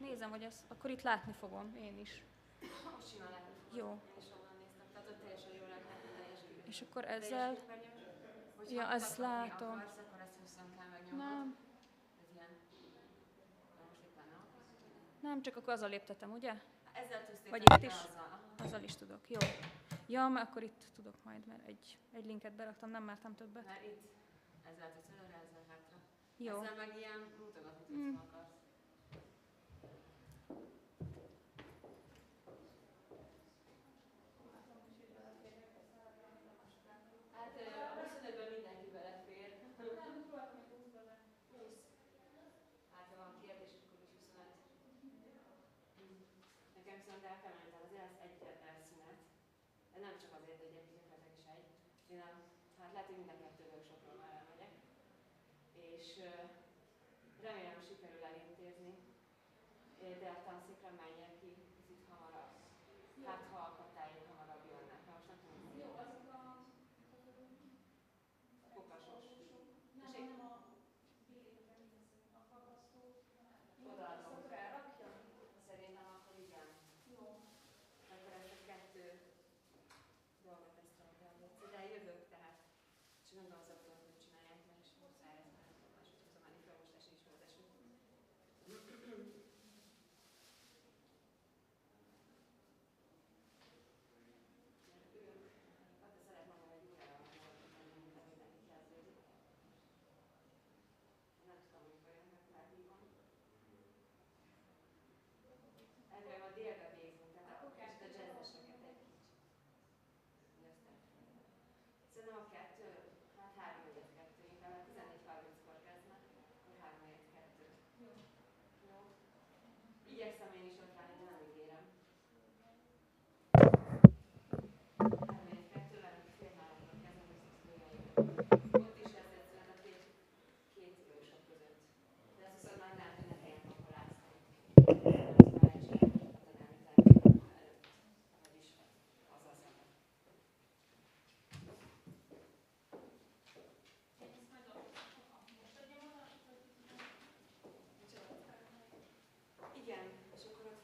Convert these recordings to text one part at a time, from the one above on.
nézem, hogy ez, akkor itt látni fogom én is. Most simán látni fogod. Jó. Én is onnan néztem. Tehát ott teljesen jól lehet teljes képernyő. És akkor Teljes ezzel... képernyő. Hogyha Ja, ezt mutatni látom. akarsz, akkor ezt hosszan kell megnyomnod. Nem, Ez ilyen... Na most éppen nem. nem, csak akkor azzal léptetem, ugye? Ezzel tudsz Vagy lépni, itt de is? azzal. Azzal is tudok, jó. Ja, mert akkor itt tudok majd, mert egy linket beraktam, nem mertem többet. Mert itt ezzel tudsz előre, ezzel hátra. Jó. Ezzel meg ilyen mutogatni tudsz, ha akarsz. Hát a 25-ben mindenki belefér. Hát ha van kérdés, akkor is 25. Nekem viszont el kell mentem, azért lesz egy elszünet. De nem csak azért, hogy gyakorlatilag is egy. Én hát lehet, hogy mind a kettő workshopról már elmegyek. És remélem sikerül elintézni. De a tanszékre menjek ki kicsit hamarabb. Hát ha akadályaim hamarabb jönnek. Most nem tudom. Jó, azok a fokasos. Nem a billéteken a fakasztó. Odaadom. Felrakja? Szerintem akkor igen. Jó. Akkor ezt a kettő dolgot tesztelni kell. De jövök, tehát csak gondolom az oktatók, hogy csinálják meg, és muszáj ez már máshogy hozom menni fel, most esni is volt esni. Elvileg a délbe végzünk, tehát akkor kicsit a jazzeseket egy kicsit. Szerintem a kettő, hát 3-4-2, inkább 14:30-kor kezdnek, akkor 3-4-2. Jó. Jó. Igyekszem én is ott lenni, de nem ígérem. 3-4-2, velünk 2-3-kor kezdem, biztos ott is lesz egy szünet a két idősok között. De ezt viszont már lehet, hogy ne kelljen pakolászni. Igen, és akkor ott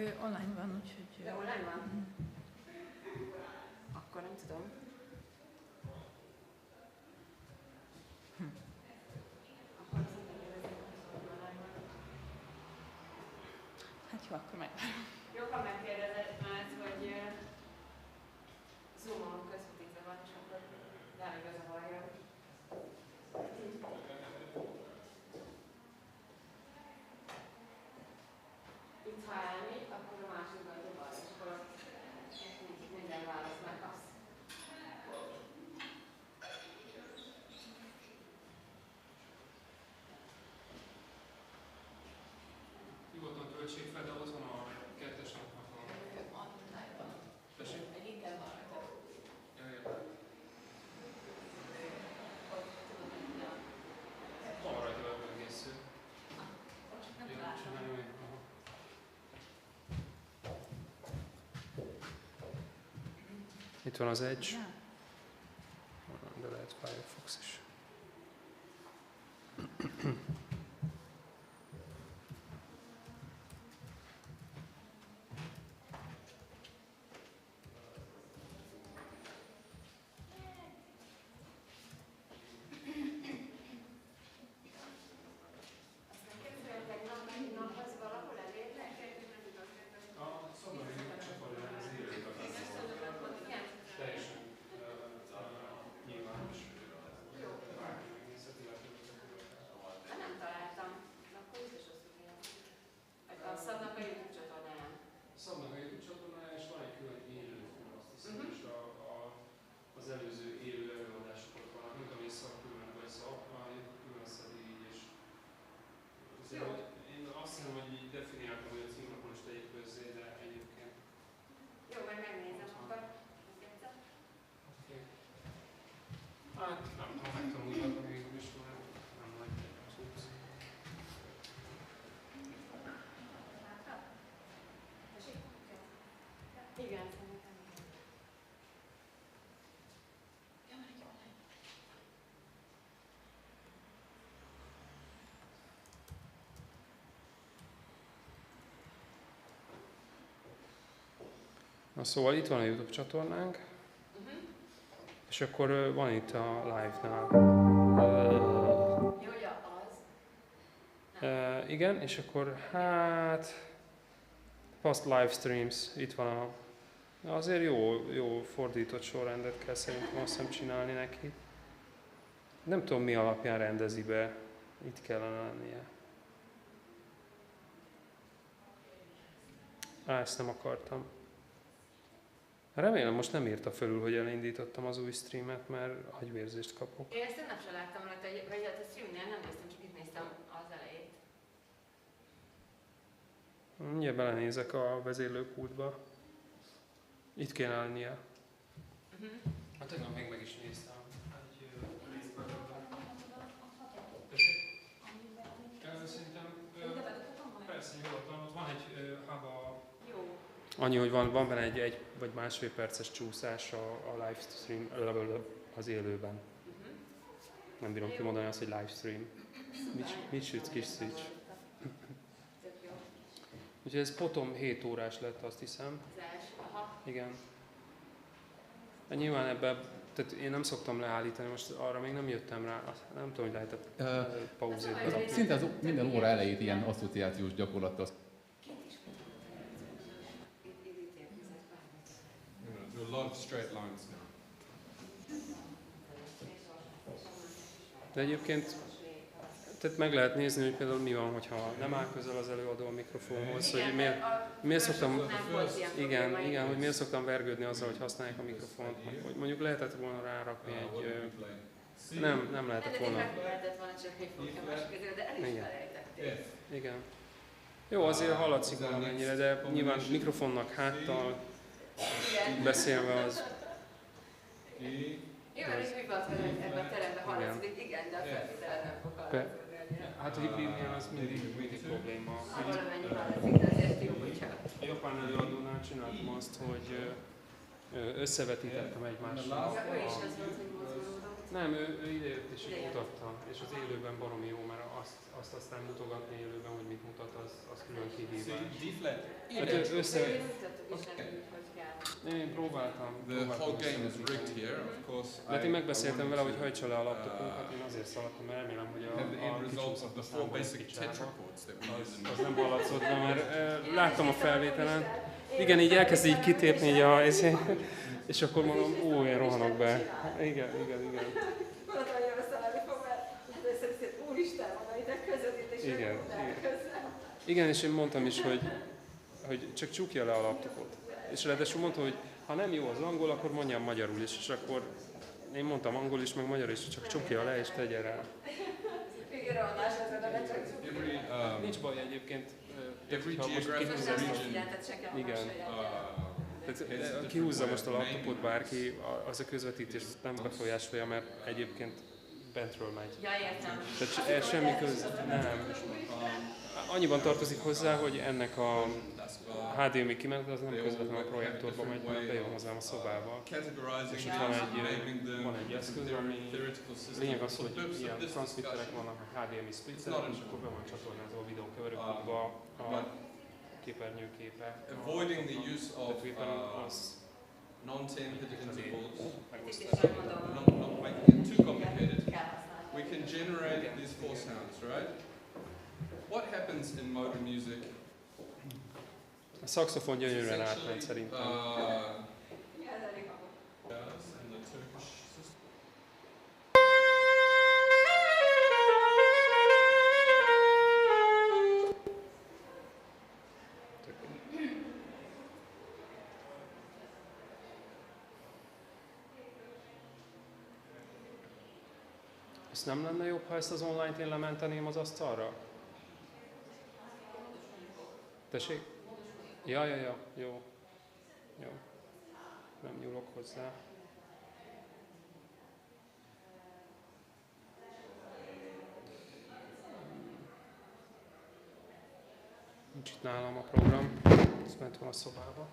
Online van, úgyhogy... De online van? Akkor nem tudom. Akkor szerintem érezzük, hogy online van. Hát jó, akkor meg. Jó, ha megkérdezed, mert hogy Zoom-on közvetítve van, és akkor rám igazavarja. Itt ha elmegy, akkor a másikban jobbal, és akkor minden válasz megkapsz. Nyugodtan töltsék fel, de ott van a kettes napnak a... Tessék? Egy inkább van rajta. Ja, értem. Van rajta webelgésző. Nem Ja, látom. csinálni olyan. Aha. Itt van az Edge, Ja. de lehet Firefox is. Aztán képzelem, tegnap melyik nap az valahol elérnek? A szomorú csatornán az élőben Igen? teljesen nyilvános. Jó. Bárki megnézheti, lehetőleg. Hát nem találtam. De akkor biztos azt tudja. A Szabnak a YouTube csatornáján. Szabnak a YouTube csatornája, és van egy külön élő film, azt hiszem, Mhm. és az előző élő előadásokot vannak, mint ami szak külön, vagy szak, a YouTube külön szedi így, és azért, Jó. hogy én azt hiszem, hogy így definiáltam, hogy a címlapon is tegyük közzé, de egyébként. Jó, majd megnézem akkor. Egyszer. Oké. Hát nem tudom, megtanultak végül is már, nem nagy cucc. Láttad? Tessék? Igen, szerintem igen. Ja, van egy online. Na szóval itt van a YouTube csatornánk, és akkor van itt a live-nál. Jó, hogy az. Igen, és akkor hát past live streams, itt van a... Azért jó fordított sorrendet kell szerintem azt hiszem csinálni neki. Nem tudom mi alapján rendezi be, itt kellene lennie. Ezt nem akartam. Remélem most nem írta fölül, hogy elindítottam az új streamet, mert agyvérzést kapok. Én ezt tegnap sem láttam rajta, vagy hát a streamnél nem néztem, csak itt néztem az elejét. Mindjárt belenézek a vezérlőkútba. Itt kéne lennie. Hát tegnap még meg is néztem. Egy részben. Szerintem persze nyugodtan, ott van egy haba. Jó. Annyi, hogy van benne egy vagy másfél perces csúszás a livestream az élőben. Nem bírom kimondani azt, hogy livestream. Mit sütsz, kis szücs? Tök jó. Úgyhogy ez potom 7 órás lett, azt hiszem. Az első. Aha. Igen. Hát nyilván ebben, tehát én nem szoktam leállítani, most arra még nem jöttem rá, nem tudom, hogy lehetett pauzét. Szinte minden óra elejét ilyen asszociációs gyakorlattal. Itt érkezett bármit. There are a lot of straight lines now. De egyébként tehát meg lehet nézni, hogy például mi van, hogyha nem áll közel az előadó a mikrofonhoz, hogy miért szoktam, igen, hogy miért szoktam vergődni azzal, hogy használják a mikrofont, hogy mondjuk lehetett volna rárakni egy, nem lehetett volna. Lehetett volna csak egy fogja de el is Igen. felejtették. Igen. Jó, azért hallatszik valamennyire, de nyilván mikrofonnak háttal beszélve az... Jó, mert így van, hogy ebben a teremben hallatszik, igen, de a felvételen nem fog hallatszni. Hát, hogy igen, az mindig probléma. Ha valamennyi hallatszik, de azért jó, hogyha... A japán előadónál csináltam azt, hogy összevetítettem egymással. Ja, ő is az volt, hogy mozgolódott. Nem, ő idejött és így mutatta, és az élőben baromi jó, mert azt aztán mutogatni élőben, hogy amit mutat, az külön kihívás. See, D flat. Hát össze... Megmutattuk is nekünk, hogy kell. Én próbáltam. The whole game is rigged here, of course. De hát én megbeszéltem vele, hogy wanted hajtsa le a laptopunkat, én azért szaladtam, mert remélem, hogy to have the end results of kicsúszott the a four számban basic egy kicsába. tetrapods that we use in Az nem hallatszott be, mert láttam a felvételen. Igen, így elkezd így kitépni így és akkor mondom, én rohanok be. Igen. Mondtam, hogy összeállni fog, mert először is, hogy úristen, van ide közvetítés, Igen. közben. Igen, és én mondtam is, hogy csak csukja le a laptopot. És ráadásul mondta, hogy ha nem jó az angol, akkor mondjam magyarul is, és akkor én mondtam angol is, meg magyar is, csak csukja le és tegye rá. Igen, rohanás ezen, de csak csukja. every Nincs baj egyébként. every ha most geographical kihúzza ezt a- region Igen. has Tehát, different kihúzza most a ways of laptopot naming bárki, az a közvetítés nem befolyásolja, mert egyébként bentről megy. Ja, értem. Tehát ez semmi köz, nem. Annyiban tartozik hozzá, hogy ennek a HDMI kimenet az nem közvetlenül a projektorba megy, hanem bejön hozzám a szobába. categorizing És these itt and naming van them. egy It's a eszköz, very ami theoretical system. lényeg az, For the hogy purpose ilyen of this transmitterek discussion, vannak, a HDMI splitterek, és akkor be van csatornázva a videókeverőkútba a képernyőképe. avoiding the use of Tehát éppen az non-10-bit intervals, Tisztán mondom. not making it too complicated, Kell használni. we can generate these four sounds, right? What happens in modern music? a szaxofon gyönyörűen átment Essentially, szerintem. Ez elég hangos. Yes, and the Turkish system. Ezt nem lenne jobb, ha ezt az online-t én lementeném az asztalra? Tessék? Ja, jó. Nem nyúlok hozzá. Nincs itt nálam a program, ez ment van a szobába.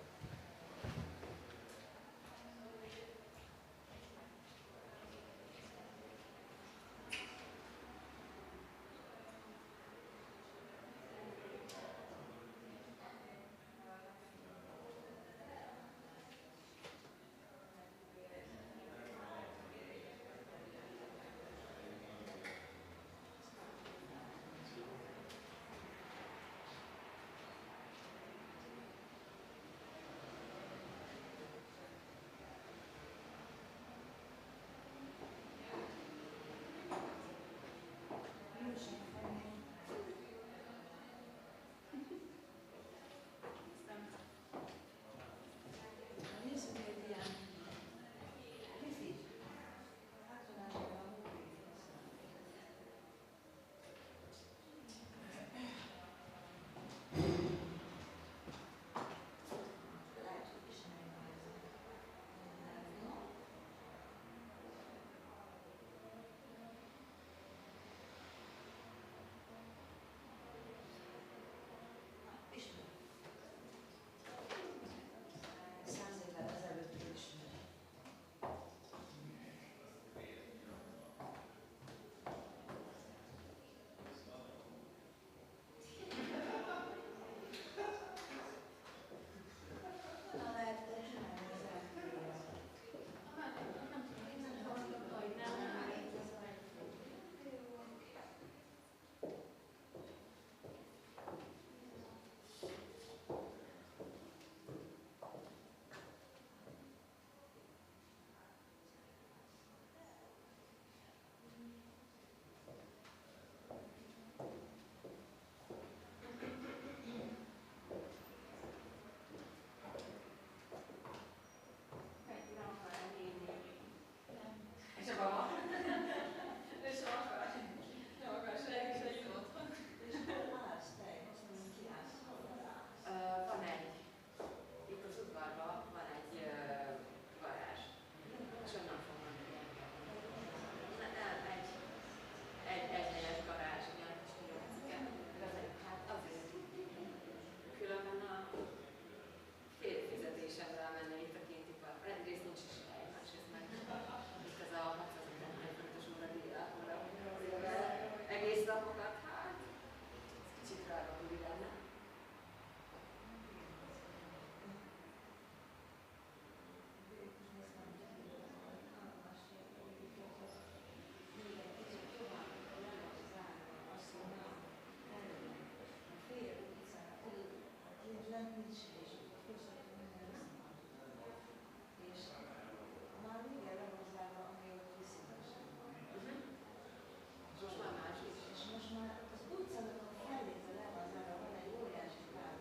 Most már más is. És most már az utcának a felvétel le van zárva, van egy óriási pár,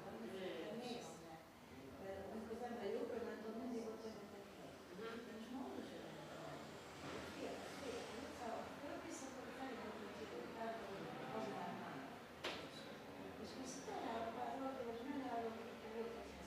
nézd meg. Amikor az ember jobbra ment, ott mindig ott vezetett ki. De most már ott is vezetett. Fél, utca, fölviszakor felvétel ki, az már más. És most tele a pár, és megállok, hogy volt egy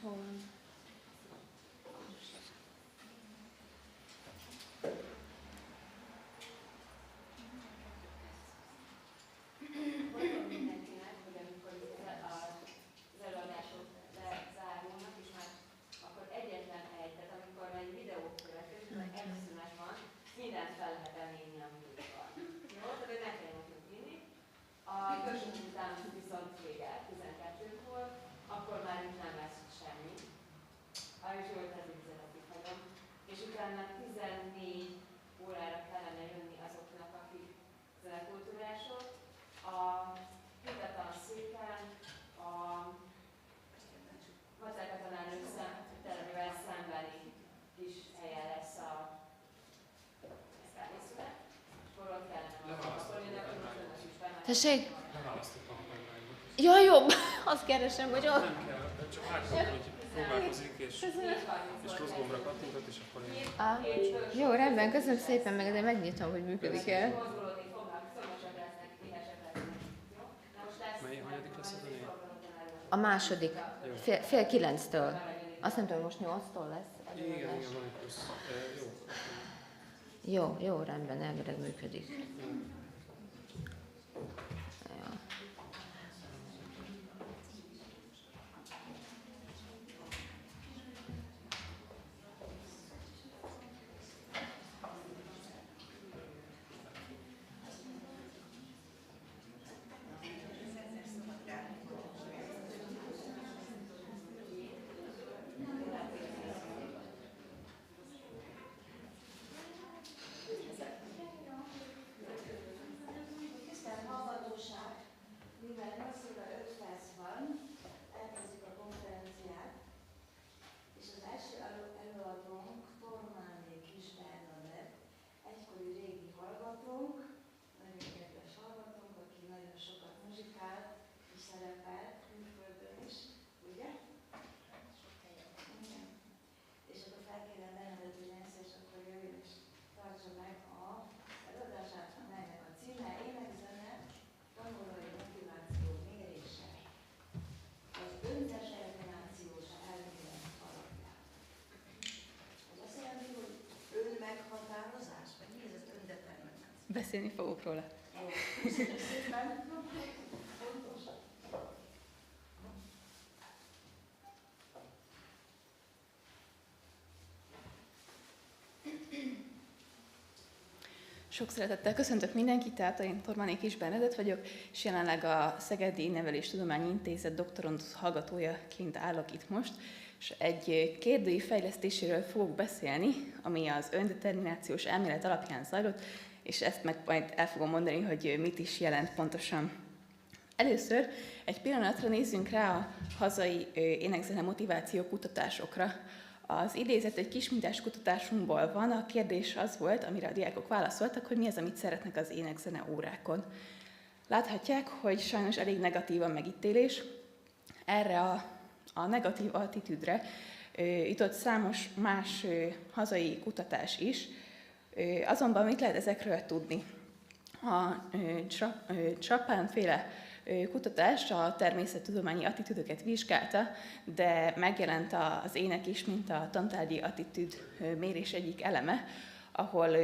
Hol? Mondom mindenkinek, hogy amikor az előadások lezárulnak, és már akkor egyetlen egy, tehát amikor egy videó következik, egy szünet van, mindent fel lehet elnézni a műsorban. Jó? Tehát ne kell nekünk vinni. A körsök után viszont vége, 12-kor, akkor már itt nem lesz semmi. És jól természetetik hagyom. És utána 14 órára kellene jönni azoknak, akik zenekultúrások. A hitatlan széken a Macerka tanárnők termével szembeni kis helyen lesz a kávészület, és akkor ott kellene pakolni, de akkor most önök is bemegy. Tessék? Leválasztottam a kameráimat. Ja, jobb! Azt keresem, hogy ott. Nem kell, csak látom, hogy próbálkozik, és plusz gombra kattintott, és akkor én... Jó, rendben, köszönöm szépen, meg de megnyitom, hogy működik-e. Mozgolódni fognak, szomjasak lesznek, éhesek lesznek. Jó? Na most lesz... Mely hanyadik lesz a zené? A második, fél 9-től. Azt nem tudom, most 8-tól lesz. Igen, van egy plusz. Jó. Jó, rendben, elvileg működik. Ja. Tisztelt hallgatóság, mivel 8 óra 5 perc van, elkezdjük a konferenciát, és az első előadónk Tormáné Kis Bernadett, egykori régi hallgatónk, nagyon kedves hallgatónk, aki nagyon sokat muzsikált és szerepelt külföldön is, ugye? Igen. És akkor fel kéne Bernadett, hogy lesz, és akkor jöjjön és tartsa meg a előadását, melynek a címe énekzene, tanulói motiváció mérése. Az öndeterminációs elmélet alapján. Ez azt jelenti, hogy önmeghatározás? Vagy mi ez az öndetermináció? Beszélni fogok róla. Jó, köszönöm szépen. Fontos. Sok szeretettel köszöntök mindenkit, tehát én Tormáné Kis Bernadett vagyok, és jelenleg a Szegedi Neveléstudományi Intézet doktorandusz hallgatójaként állok itt most, és egy kérdői fejlesztéséről fogok beszélni, ami az öndeterminációs elmélet alapján zajlott, és ezt meg majd el fogom mondani, hogy mit is jelent pontosan. Először egy pillanatra nézzünk rá a hazai énekzene motiváció kutatásokra. Az idézet egy kismintás kutatásunkból van, a kérdés az volt, amire a diákok válaszoltak, hogy mi az, amit szeretnek az énekzene órákon. Láthatják, hogy sajnos elég negatív a megítélés. Erre a negatív attitűdre jutott számos más hazai kutatás is. Azonban mit lehet ezekről tudni? A Chapin-féle kutatás a természettudományi attitűdöket vizsgálta, de megjelent az ének is, mint a tantárgyi attitűd mérés egyik eleme, ahol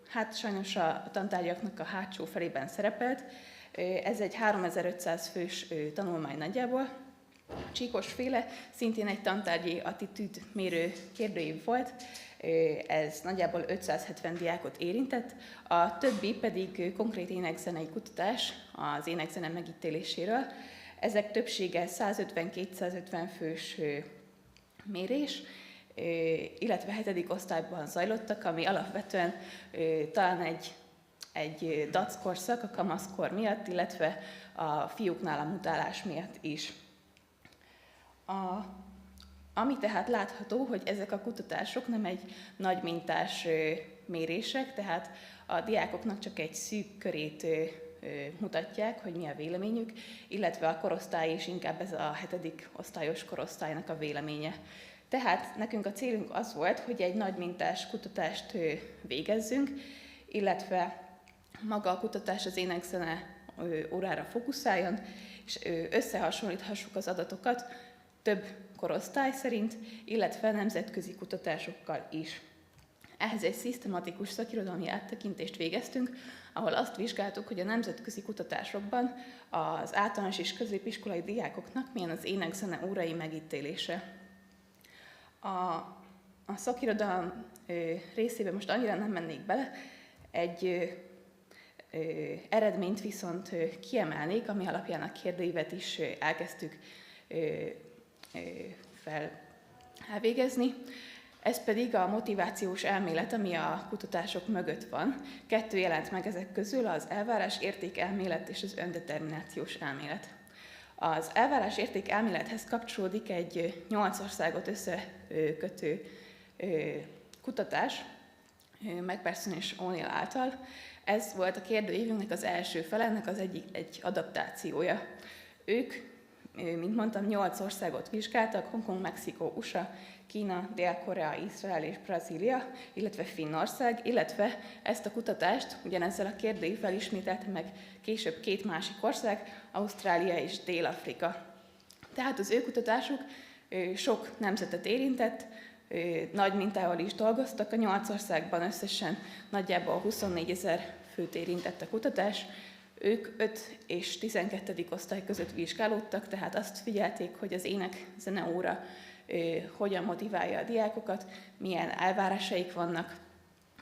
hát sajnos a tantárgyaknak a hátsó felében szerepelt. Ez egy 3500 fős tanulmány nagyjából. Csíkos-féle szintén egy tantárgyi attitűd mérő kérdőív volt, ez nagyjából 570 diákot érintett, a többi pedig konkrét énekzenei kutatás az énekzene megítéléséről. Ezek többsége 150-250 fős mérés, illetve 7. osztályban zajlottak, ami alapvetően talán egy dac korszak a kamaszkor miatt, illetve a fiúknál a mutálás miatt is. Ami tehát látható, hogy ezek a kutatások nem egy nagy mintás mérések, tehát a diákoknak csak egy szűk körét mutatják, hogy mi a véleményük, illetve a korosztály is inkább ez a 7. osztályos korosztálynak a véleménye. Tehát nekünk a célunk az volt, hogy egy nagy mintás kutatást végezzünk, illetve maga a kutatás az énekzene órára fókuszáljon, és összehasonlíthassuk az adatokat, több korosztály szerint, illetve nemzetközi kutatásokkal is. Ehhez egy szisztematikus szakirodalmi áttekintést végeztünk, ahol azt vizsgáltuk, hogy a nemzetközi kutatásokban az általános és középiskolai diákoknak milyen az ének-zene órai megítélése. A szakirodalom részében most annyira nem mennék bele, egy eredményt viszont kiemelnék, ami alapján a kérdőívet is elkezdtük elvégezni. Ez pedig a motivációs elmélet, ami a kutatások mögött van. 2 jelent meg ezek közül, az elvárás-érték elmélet és az öndeterminációs elmélet. Az elvárás-érték elmélethez kapcsolódik egy 8 országot összekötő kutatás, McPherson és O'Neill által. Ez volt a kérdőívünknek az első fele, ennek az egy adaptációja. Ők, mint mondtam, 8 országot vizsgáltak, Hongkong, Mexikó, USA, Kína, Dél-Korea, Izrael és Brazília, illetve Finnország, illetve ezt a kutatást ugyanezzel a kérdőívvel ismételte meg később 2 másik ország, Ausztrália és Dél-Afrika. Tehát az ő kutatásuk sok nemzetet érintett, nagy mintával is dolgoztak, a 8 országban összesen nagyjából 24 000 főt érintett a kutatás. Ők 5 és 12. osztály között vizsgálódtak, tehát azt figyelték, hogy az ének-zene óra hogyan motiválja a diákokat, milyen elvárásaik vannak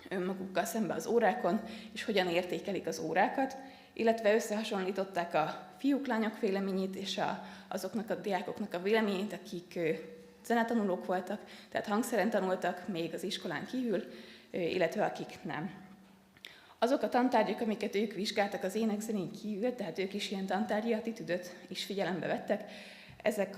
önmagukkal szemben az órákon, és hogyan értékelik az órákat, illetve összehasonlították a fiúk-lányok véleményét és azoknak a diákoknak a véleményét, akik zenetanulók voltak, tehát hangszeren tanultak még az iskolán kívül, illetve akik nem. Azok a tantárgyak, amiket ők vizsgáltak az ének-zenén kívül, tehát ők is ilyen tantárgyi attitűdöt is figyelembe vettek, ezek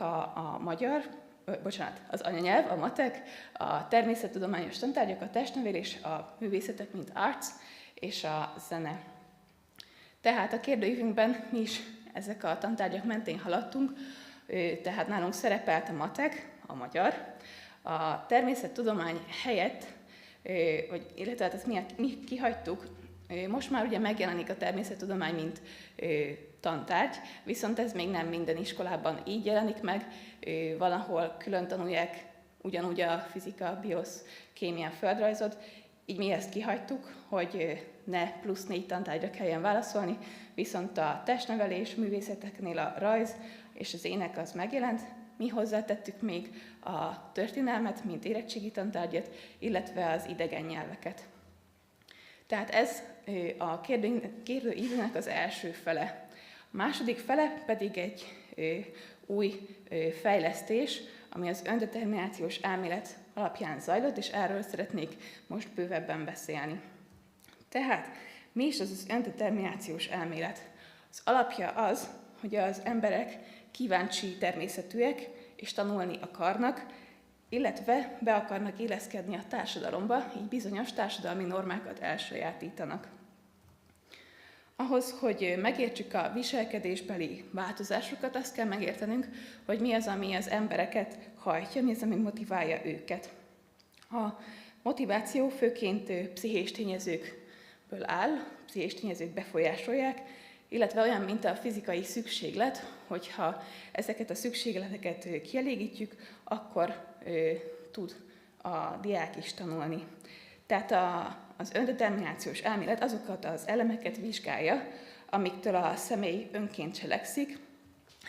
az anyanyelv, a matek, a természettudományos tantárgyak, a testnevelés, a művészetek, mint arts, és a zene. Tehát a kérdőívünkben mi is ezek a tantárgyak mentén haladtunk, tehát nálunk szerepelt a matek, a magyar, a természettudomány helyett, illetve ezt mi kihagytuk, most már ugye megjelenik a természettudomány, mint tantárgy, viszont ez még nem minden iskolában így jelenik meg, valahol külön tanulják ugyanúgy a fizika, biosz, kémia, földrajzot, így mi ezt kihagytuk, hogy ne plusz 4 tantárgyra kelljen válaszolni, viszont a testnevelés, művészeteknél a rajz és az ének az megjelent, mi hozzátettük még a történelmet, mint érettségi tantárgyat, illetve az idegen nyelveket. Tehát ez a kérdőívnek az első fele. A második fele pedig egy új fejlesztés, ami az öndeterminációs elmélet alapján zajlott, és erről szeretnék most bővebben beszélni. Tehát mi is az az öndeterminációs elmélet? Az alapja az, hogy az emberek kíváncsi természetűek, és tanulni akarnak, illetve be akarnak illeszkedni a társadalomba, így bizonyos társadalmi normákat elsajátítanak. Ahhoz, hogy megértsük a viselkedésbeli változásokat, azt kell megértenünk, hogy mi az, ami az embereket hajtja, mi az, ami motiválja őket. A motiváció főként pszichés tényezőkből áll, pszichés tényezők befolyásolják, illetve olyan, mint a fizikai szükséglet, hogyha ezeket a szükségleteket kielégítjük, akkor tud a diák is tanulni. Tehát az öndeterminációs elmélet azokat az elemeket vizsgálja, amiktől a személy önként cselekszik,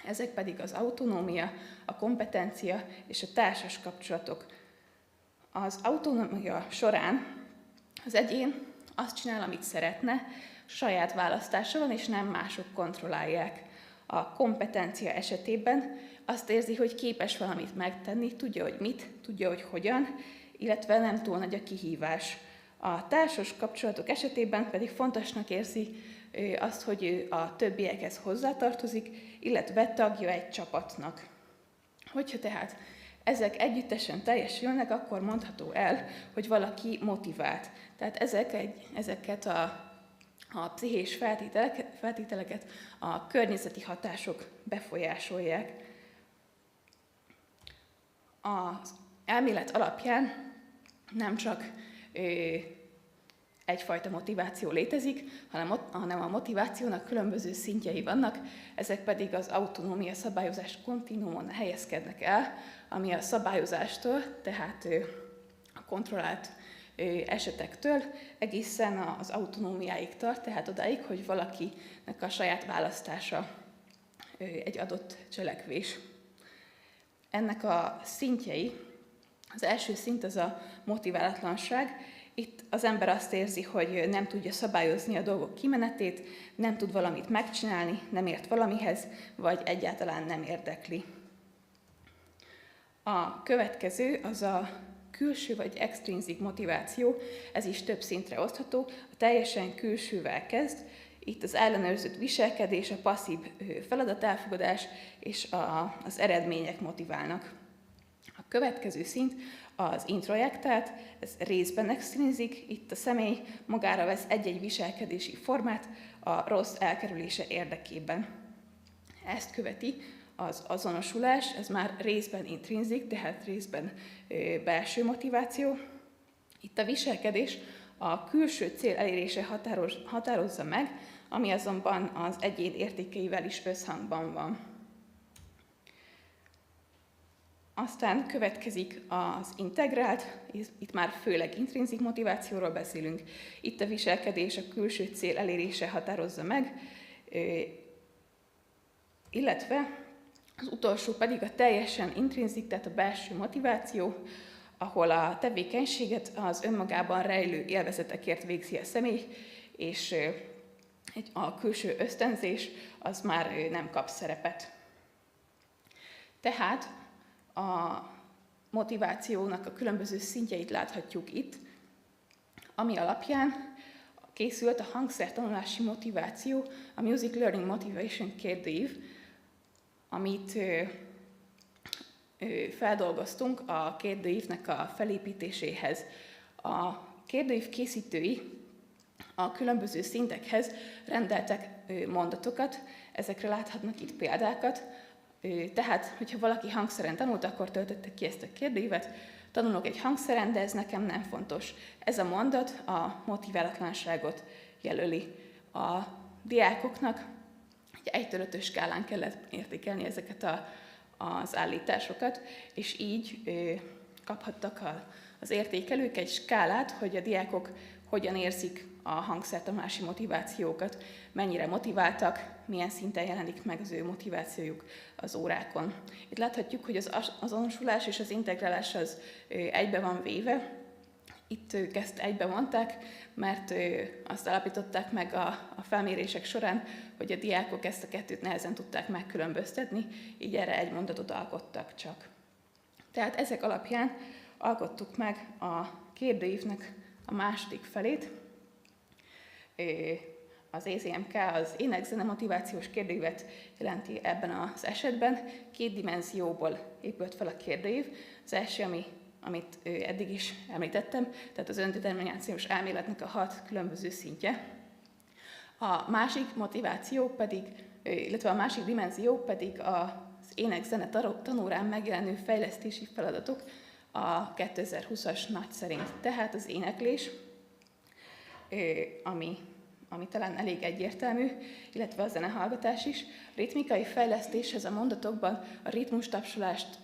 ezek pedig az autonómia, a kompetencia és a társas kapcsolatok. Az autonómia során az egyén azt csinál, amit szeretne, saját választása van, és nem mások kontrollálják. A kompetencia esetében azt érzi, hogy képes valamit megtenni, tudja, hogy mit, tudja, hogy hogyan, illetve nem túl nagy a kihívás. A társas kapcsolatok esetében pedig fontosnak érzi azt, hogy ő a többiekhez hozzátartozik, illetve tagja egy csapatnak. Hogyha tehát ezek együttesen teljesülnek, akkor mondható el, hogy motivált. Tehát ezeket a pszichés feltételeket a környezeti hatások befolyásolják. Az elmélet alapján nem csak egyfajta motiváció létezik, hanem a motivációnak különböző szintjei vannak, ezek pedig az autonómia szabályozás kontinuumon helyezkednek el, ami a szabályozástól, tehát a kontrollált esetektől egészen az autonómiáig tart, tehát odáig, hogy valakinek a saját választása egy adott cselekvés. Ennek a szintjei, az első szint az a motiválatlanság. Itt az ember azt érzi, hogy nem tudja szabályozni a dolgok kimenetét, nem tud valamit megcsinálni, nem ért valamihez, vagy egyáltalán nem érdekli. A következő az a külső vagy extrinzik motiváció, ez is több szintre osztható, a teljesen külsővel kezd, itt az ellenőrzött viselkedés, a passzív feladatelfogadás és az eredmények motiválnak. A következő szint az introjektált, ez részben extrinzik, itt a személy magára vesz egy-egy viselkedési formát a rossz elkerülése érdekében. Ezt követi az azonosulás, ez már részben intrinzik, tehát részben belső motiváció. Itt a viselkedés a külső cél elérése határozza meg, ami azonban az egyén értékeivel is összhangban van. Aztán következik az integrált, itt már főleg intrinzik motivációról beszélünk. Itt a viselkedés a külső cél elérése határozza meg, illetve az utolsó pedig a teljesen intrinzik, tehát a belső motiváció, ahol a tevékenységet az önmagában rejlő élvezetekért végzi a személy, és a külső ösztönzés az már nem kap szerepet. Tehát a motivációnak a különböző szintjeit láthatjuk itt, ami alapján készült a hangszertanulási motiváció, a Music Learning Motivation kérdőív, amit feldolgoztunk a kérdőívnek a felépítéséhez. A kérdőív készítői a különböző szintekhez rendeltek mondatokat, ezekre láthatnak itt példákat. Tehát, hogyha valaki hangszeren tanult, akkor töltötte ki ezt a kérdőívet. Tanulok egy hangszeren, de ez nekem nem fontos. Ez a mondat a motiválatlanságot jelöli. A diákoknak egy 1-től 5-ös skálán kellett értékelni ezeket az állításokat, és így kaphattak az értékelők egy skálát, hogy a diákok hogyan érzik a hangszertanulási motivációkat, mennyire motiváltak, milyen szinten jelenik meg az ő motivációjuk az órákon. Itt láthatjuk, hogy az azonosulás és az integrálás az egybe van véve. Itt ők ezt egybe vonták, mert azt állapították meg a felmérések során, hogy a diákok ezt a kettőt nehezen tudták megkülönböztetni, így erre egy mondatot alkottak csak. Tehát ezek alapján alkottuk meg a kérdőívnek a második felét. Az ECMK az ének-zene motivációs kérdőívet jelenti ebben az esetben. 2 dimenzióból épült fel a kérdőív. Az első, amit eddig is említettem, tehát az öndeterminációs elméletnek a 6 különböző szintje. A másik motiváció pedig, illetve a másik dimenzió pedig az ének-zene tanórán megjelenő fejlesztési feladatok a 2020-as NACS szerint. Tehát az éneklés, ami talán elég egyértelmű, illetve a zenehallgatás is. A ritmikai fejlesztéshez a mondatokban a ritmustapsolást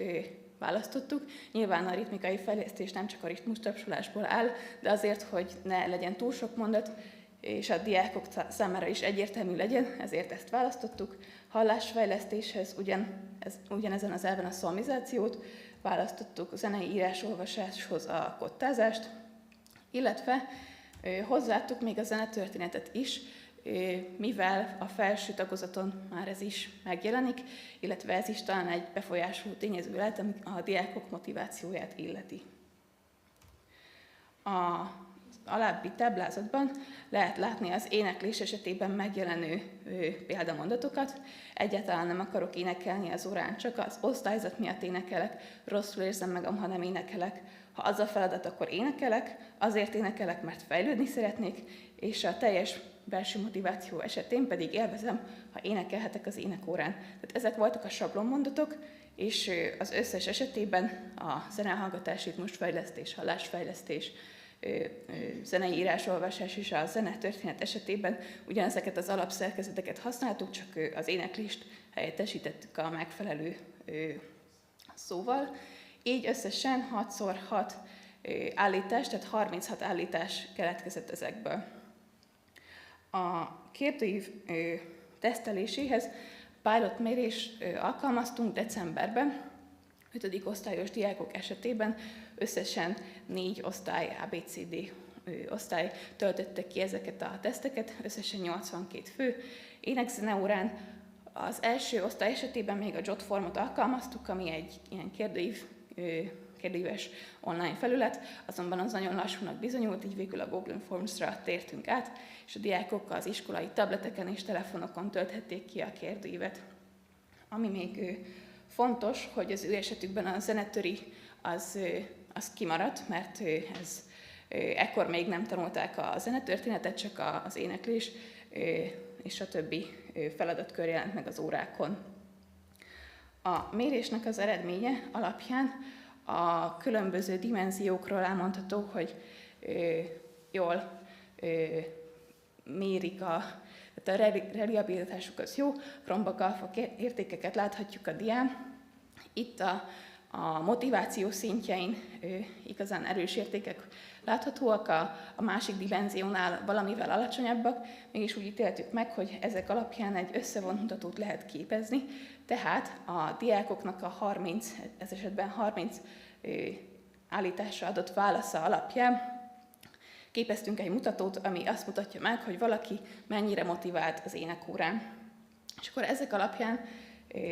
választottuk. Nyilván a ritmikai fejlesztés nem csak a ritmustapsolásból áll, de azért, hogy ne legyen túl sok mondat, és a diákok számára is egyértelmű legyen, ezért ezt választottuk. Hallásfejlesztéshez ugyanezen az elven a szolmizációt, választottuk a zenei írás-olvasáshoz a kottázást, illetve hozzáadtuk még a zenetörténetet is, mivel a felső tagozaton már ez is megjelenik, illetve ez is talán egy befolyásoló tényező lehet, ami a diákok motivációját illeti. Az alábbi táblázatban lehet látni az éneklés esetében megjelenő példamondatokat. Egyáltalán nem akarok énekelni az órán, csak az osztályzat miatt énekelek, rosszul érzem magam, ha nem énekelek. Ha az a feladat, akkor énekelek, azért énekelek, mert fejlődni szeretnék, és a teljes belső motiváció esetén pedig élvezem, ha énekelhetek az énekórán. Tehát ezek voltak a sablonmondatok, és az összes esetében a zenehallgatás, ritmusfejlesztés, hallásfejlesztés zenei írásolvasás és a zenetörténet esetében ugyanezeket az alapszerkezeteket használtuk, csak az éneklést helyettesítettük a megfelelő szóval. Így összesen 6x6 állítás, tehát 36 állítás keletkezett ezekből. A kérdőív teszteléséhez pilot mérés alkalmaztunk decemberben, 5. osztályos diákok esetében összesen 4 osztály, ABCD osztály töltötte ki ezeket a teszteket, összesen 82 fő. Énekzene-órán az első osztály esetében még a Jotformot alkalmaztuk, ami egy ilyen kérdőíves online felület, azonban az nagyon lassúnak bizonyult, így végül a Google Forms-ra tértünk át, és a diákok az iskolai tableteken és telefonokon tölthették ki a kérdőívet. Ami még fontos, hogy az ő esetükben a zenetöri az kimaradt, mert ekkor még nem tanulták a zenetörténetet, csak az éneklés és a többi feladatkör jelent meg az órákon. A mérésnek az eredménye alapján a különböző dimenziókról elmondható, hogy jól mérik tehát a reliabilitásuk az jó, Cronbach-alfa értékeket láthatjuk a dián. Itt a motiváció szintjein igazán erős értékek láthatóak, a másik dimenziónál valamivel alacsonyabbak, mégis úgy ítéltük meg, hogy ezek alapján egy összevont mutatót lehet képezni, tehát a diákoknak a 30, ez esetben 30 állításra adott válasza alapján képeztünk egy mutatót, ami azt mutatja meg, hogy valaki mennyire motivált az énekórán. És akkor ezek alapján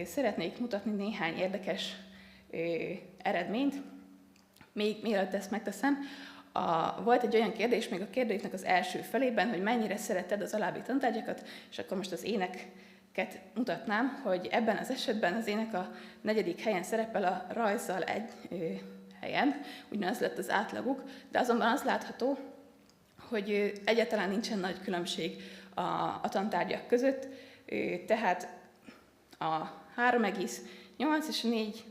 szeretnék mutatni néhány érdekes eredményt. Még mielőtt ezt megteszem, volt egy olyan kérdés még a kérdőívnek az első felében, hogy mennyire szereted az alábbi tantárgyakat, és akkor most az éneket mutatnám, hogy ebben az esetben az ének a 4. helyen szerepel a rajzzal egy helyen, ugyanaz lett az átlaguk, de azonban az látható, hogy egyáltalán nincsen nagy különbség a tantárgyak között, tehát a 3,8 és a 4,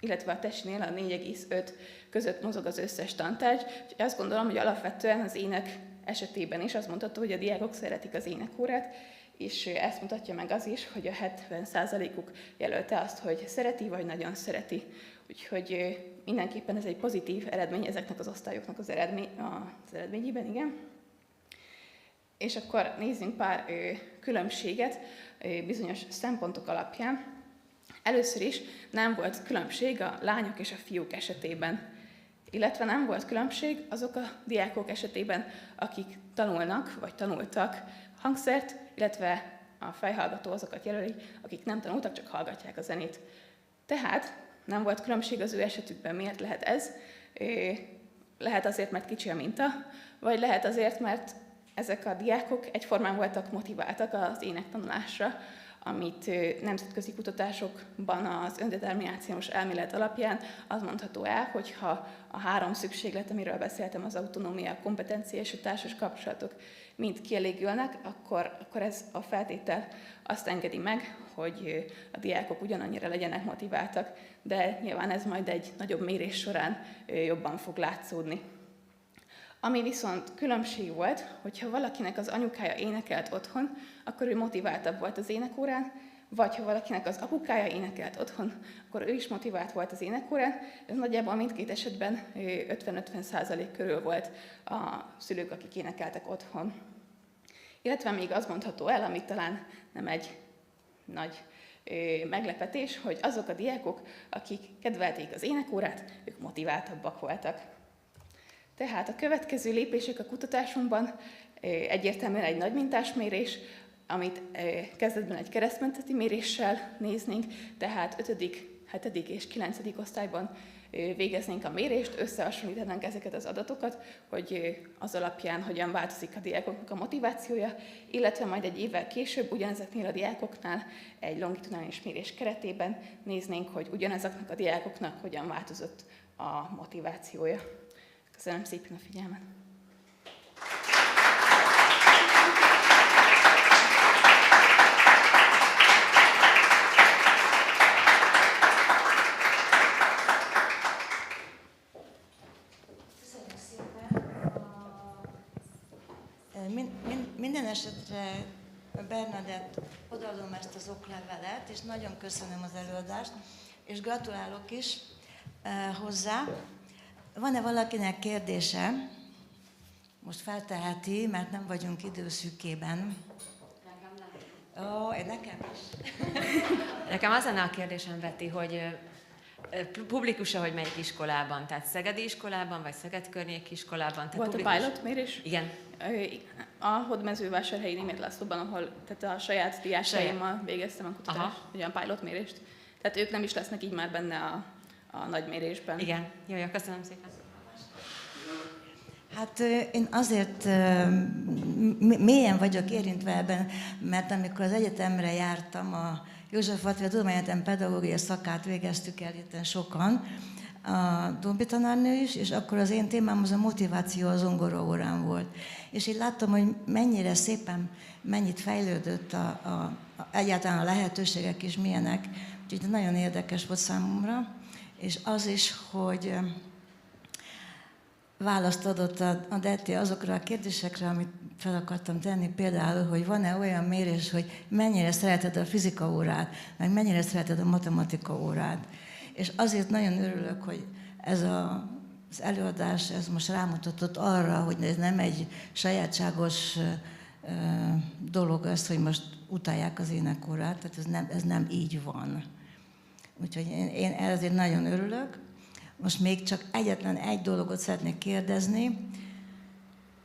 illetve a tesinél a 4,5 között mozog az összes tantárgy. Úgyhogy azt gondolom, hogy alapvetően az ének esetében is azt mondható, hogy a diákok szeretik az énekórát, és ezt mutatja meg az is, hogy a 70%-uk jelölte azt, hogy szereti, vagy nagyon szereti. Úgyhogy mindenképpen ez egy pozitív eredmény ezeknek az osztályoknak az eredményében, igen. És akkor nézzünk pár különbséget bizonyos szempontok alapján. Először is nem volt különbség a lányok és a fiúk esetében, illetve nem volt különbség azok a diákok esetében, akik tanulnak vagy tanultak hangszert, illetve a fejhallgató azokat jelöli, akik nem tanultak, csak hallgatják a zenét. Tehát nem volt különbség az ő esetükben. Miért lehet ez? Lehet azért, mert kicsi a minta, vagy lehet azért, mert ezek a diákok egyformán voltak motiváltak az énektanulásra, amit nemzetközi kutatásokban az öndeterminációs elmélet alapján az mondható el, hogyha a 3 szükséglet, amiről beszéltem, az autonómia, a kompetencia és a társas kapcsolatok mind kielégülnek, akkor ez a feltétel azt engedi meg, hogy a diákok ugyanannyira legyenek motiváltak, de nyilván ez majd egy nagyobb mérés során jobban fog látszódni. Ami viszont különbség volt, hogyha valakinek az anyukája énekelt otthon, akkor ő motiváltabb volt az énekórán, vagy ha valakinek az apukája énekelt otthon, akkor ő is motivált volt az énekórán. Ez nagyjából mindkét esetben 50-50% körül volt a szülők, akik énekeltek otthon. Illetve még azt mondható el, ami talán nem egy nagy meglepetés, hogy azok a diákok, akik kedvelték az énekórát, ők motiváltabbak voltak. Tehát a következő lépések a kutatásunkban egyértelműen egy nagy mintásmérés, amit kezdetben egy keresztmenteti méréssel néznénk, tehát 5., 7. és 9. osztályban végeznénk a mérést, összehasonlítanánk ezeket az adatokat, hogy az alapján hogyan változik a diákoknak a motivációja, illetve majd egy évvel később ugyanezeknél a diákoknál egy longitudinális mérés keretében néznénk, hogy ugyanezeknek a diákoknak hogyan változott a motivációja. Köszönöm szépen a figyelmet! Köszönjük szépen! Bernadett, odaadom ezt az oklevelet, és nagyon köszönöm az előadást, és gratulálok is hozzá. Van-e valakinek kérdése? Most felteheti, mert nem vagyunk időszűkében. Nekem is. Nekem az lenne a kérdésem, Veti, hogy publikus-e, hogy melyik iskolában? Tehát szegedi iskolában, vagy Szeged környéki iskolában? Tehát Volt publikus... a pilot mérés? Igen. A Hódmezővásárhelyi Németh Lászlóban, ahol tehát a saját diákjaimmal végeztem a kutatást, olyan pilot mérést. Tehát ők nem is lesznek így már benne a nagy mérésben. Igen. Jó, köszönöm szépen. Hát én azért mélyen vagyok érintve ebben, mert amikor az egyetemre jártam, a József Attila Tudományegyetem pedagógiai szakát végeztük el itt sokan, a Dombi tanárnő is, és akkor az én témám az a motiváció az zongoraórán volt. És így láttam, hogy mennyire szépen, mennyit fejlődött egyáltalán a lehetőségek is milyenek, úgyhogy nagyon érdekes volt számomra, és az is, hogy választ adott a Detti azokra a kérdésekre, amit fel akartam tenni, például, hogy van-e olyan mérés, hogy mennyire szereted a fizika órát, meg mennyire szereted a matematika órát. És azért nagyon örülök, hogy ez az előadás ez most rámutatott arra, hogy ez nem egy sajátságos dolog az, hogy most utálják az énekórát, tehát ez nem így van. Úgyhogy én ezért nagyon örülök. Most még csak egyetlen egy dolgot szeretnék kérdezni,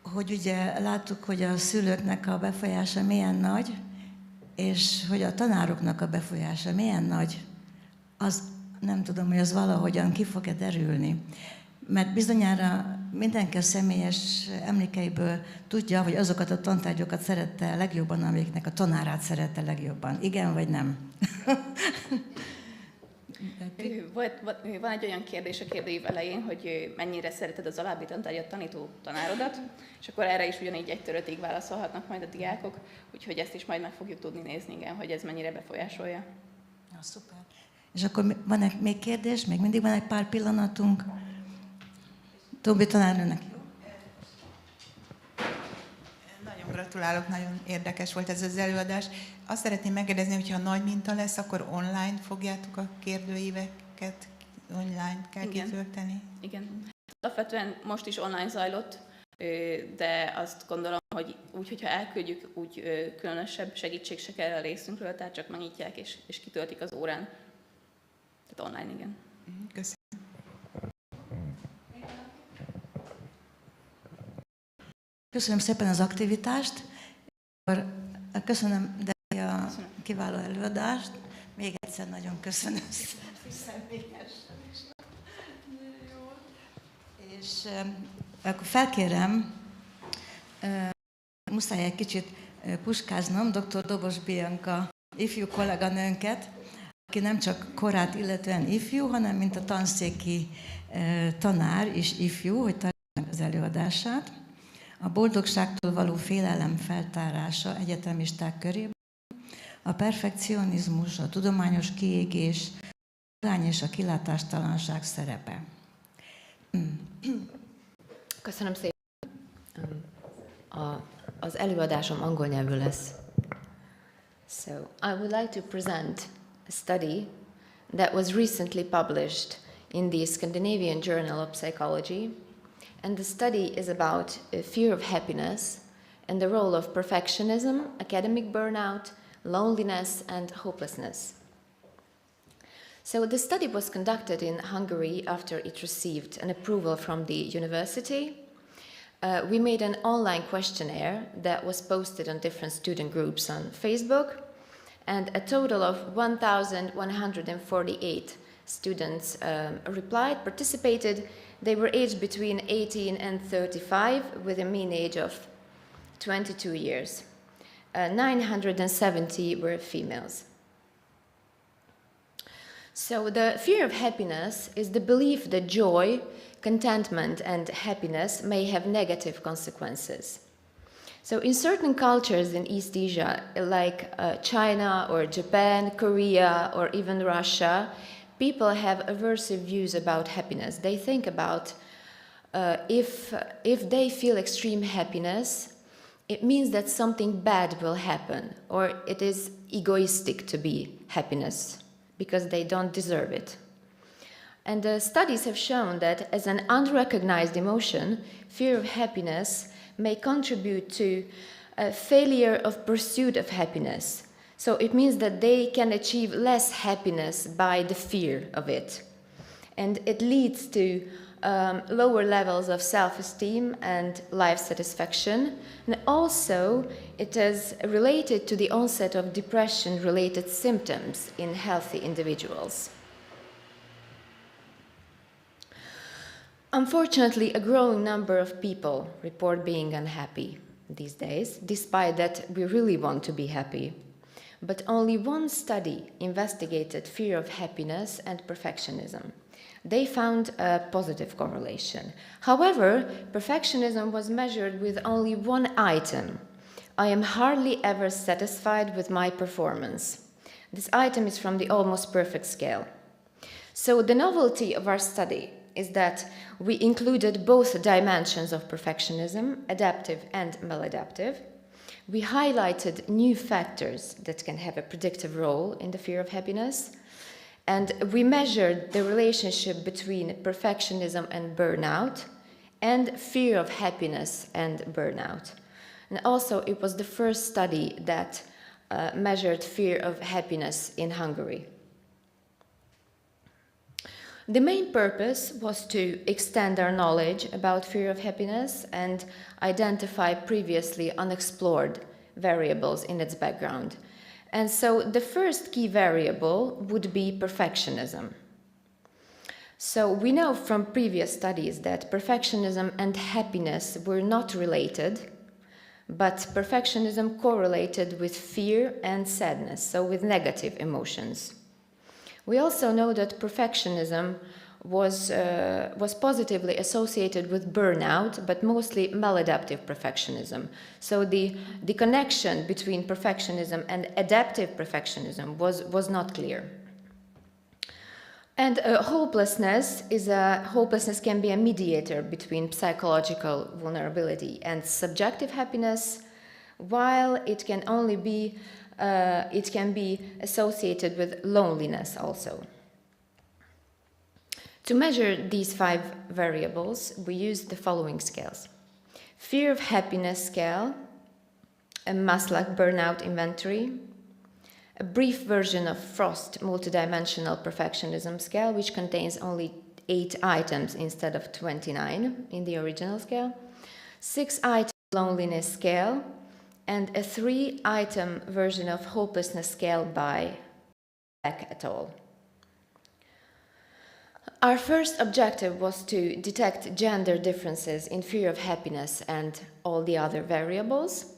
hogy ugye láttuk, hogy a szülőknek a befolyása milyen nagy, és hogy a tanároknak a befolyása milyen nagy, az nem tudom, hogy az valahogyan ki fog-e derülni. Mert bizonyára mindenki a személyes emlékeiből tudja, hogy azokat a tantárgyokat szerette legjobban, amiknek a tanárát szerette legjobban. Igen vagy nem? Van egy olyan kérdés a kérdőív elején, hogy mennyire szereted az alábbi tantárgyat tanító tanárodat, és akkor erre is ugyanígy 1-től 5-ig válaszolhatnak majd a diákok, úgyhogy ezt is majd meg fogjuk tudni nézni, igen, hogy ez mennyire befolyásolja. Ja, szuper. És akkor van még kérdés? Még mindig van egy pár pillanatunk. Tóbi tanárnőnek. Nagyon gratulálok, nagyon érdekes volt ez az előadás. Azt szeretném megkérdezni, hogyha nagy minta lesz, akkor online fogjátok a kérdőíveket, online kell kitölteni? Igen. Alapvetően most is online zajlott, de azt gondolom, hogy úgy, hogyha elküldjük, úgy különösebb segítség se kell a részünkről, tehát csak megnyitják és kitöltik az órán. Tehát online, igen. Köszönöm. Köszönöm szépen az aktivitást. Köszönöm a kiváló előadást. Még egyszer nagyon köszönöm személyesen is. És akkor felkérem, muszáj egy kicsit puskáznom dr. Dobos Bianca ifjú kolléganőnket, aki nem csak korát illetően ifjú, hanem mint a tanszéki tanár is ifjú, hogy tartsa meg az előadását. A boldogságtól való félelem feltárása egyetemisták körében, a perfekcionizmus, a tudományos kiégés, a magány és a kilátástalanság szerepe. Köszönöm szépen. Az előadásom angol nyelvű lesz. So, I would like to present a study that was recently published in the Scandinavian Journal of Psychology. And the study is about fear of happiness and the role of perfectionism, academic burnout, loneliness, and hopelessness. So the study was conducted in Hungary after it received an approval from the university. We made an online questionnaire that was posted on different student groups on Facebook, and a total of 1,148 students participated. They were aged between 18 and 35, with a mean age of 22 years. 970 were females. So the fear of happiness is the belief that joy, contentment, and happiness may have negative consequences. So in certain cultures in East Asia, like China or Japan, Korea, or even Russia, people have aversive views about happiness. They think about if they feel extreme happiness, it means that something bad will happen, or it is egoistic to be happiness because they don't deserve it. And studies have shown that as an unrecognized emotion, fear of happiness may contribute to a failure of pursuit of happiness. So it means that they can achieve less happiness by the fear of it. And it leads to lower levels of self-esteem and life satisfaction. And also, it is related to the onset of depression-related symptoms in healthy individuals. Unfortunately, a growing number of people report being unhappy these days, despite that we really want to be happy. But only one study investigated fear of happiness and perfectionism. They found a positive correlation. However, perfectionism was measured with only one item. I am hardly ever satisfied with my performance. This item is from the Almost Perfect scale. So the novelty of our study is that we included both dimensions of perfectionism, adaptive and maladaptive. We highlighted new factors that can have a predictive role in the fear of happiness, and we measured the relationship between perfectionism and burnout, and fear of happiness and burnout. And also, it was the first study that measured fear of happiness in Hungary. The main purpose was to extend our knowledge about fear of happiness and identify previously unexplored variables in its background. And so the first key variable would be perfectionism. So we know from previous studies that perfectionism and happiness were not related, but perfectionism correlated with fear and sadness, so with negative emotions. We also know that perfectionism was positively associated with burnout, but mostly maladaptive perfectionism. So the connection between perfectionism and adaptive perfectionism was not clear. And hopelessness can be a mediator between psychological vulnerability and subjective happiness, while it can be associated with loneliness also. To measure these 5 variables, we used the following scales. Fear of happiness scale, a Maslach burnout inventory, a brief version of Frost multidimensional perfectionism scale, which contains only 8 items instead of 29 in the original scale, 6-item loneliness scale, and a 3-item version of hopelessness scale by Beck et al. Our first objective was to detect gender differences in fear of happiness and all the other variables.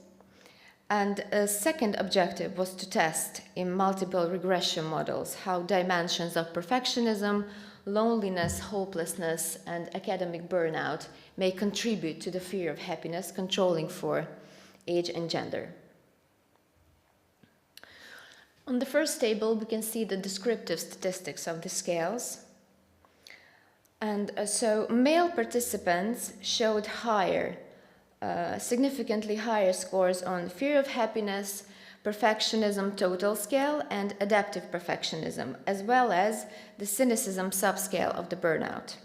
And a second objective was to test in multiple regression models how dimensions of perfectionism, loneliness, hopelessness, and academic burnout may contribute to the fear of happiness, controlling for age and gender. On the first table, we can see the descriptive statistics of the scales. And so male participants showed significantly higher scores on fear of happiness, perfectionism total scale, and adaptive perfectionism, as well as the cynicism subscale of the burnout.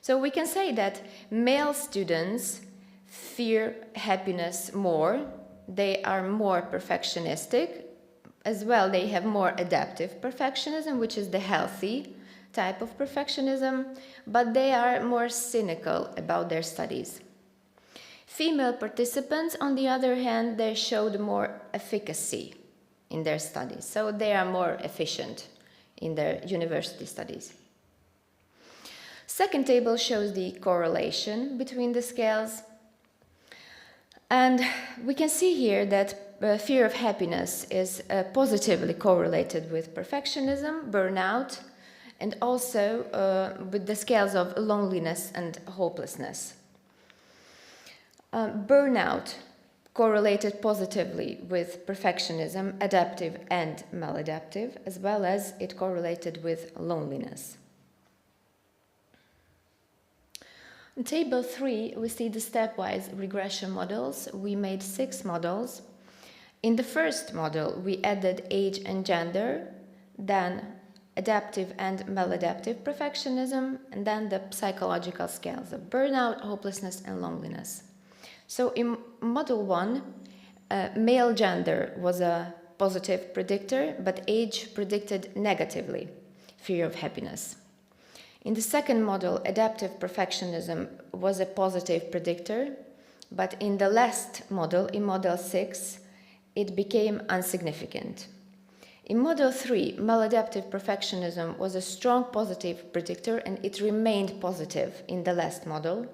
So we can say that male students fear happiness more, they are more perfectionistic, as well they have more adaptive perfectionism, which is the healthy type of perfectionism, but they are more cynical about their studies. Female participants, on the other hand, they showed more efficacy in their studies, so they are more efficient in their university studies. Second table shows the correlation between the scales. And we can see here that fear of happiness is positively correlated with perfectionism, burnout, and also with the scales of loneliness and hopelessness. Burnout correlated positively with perfectionism, adaptive and maladaptive, as well as it correlated with loneliness. In table 3, we see the stepwise regression models. We made 6 models. In the first model, we added age and gender, then adaptive and maladaptive perfectionism, and then the psychological scales of burnout, hopelessness, and loneliness. So in model 1, male gender was a positive predictor, but age predicted negatively fear of happiness. In the second model, adaptive perfectionism was a positive predictor, but in the last model, in model 6, it became insignificant. In model 3, maladaptive perfectionism was a strong positive predictor, and it remained positive in the last model.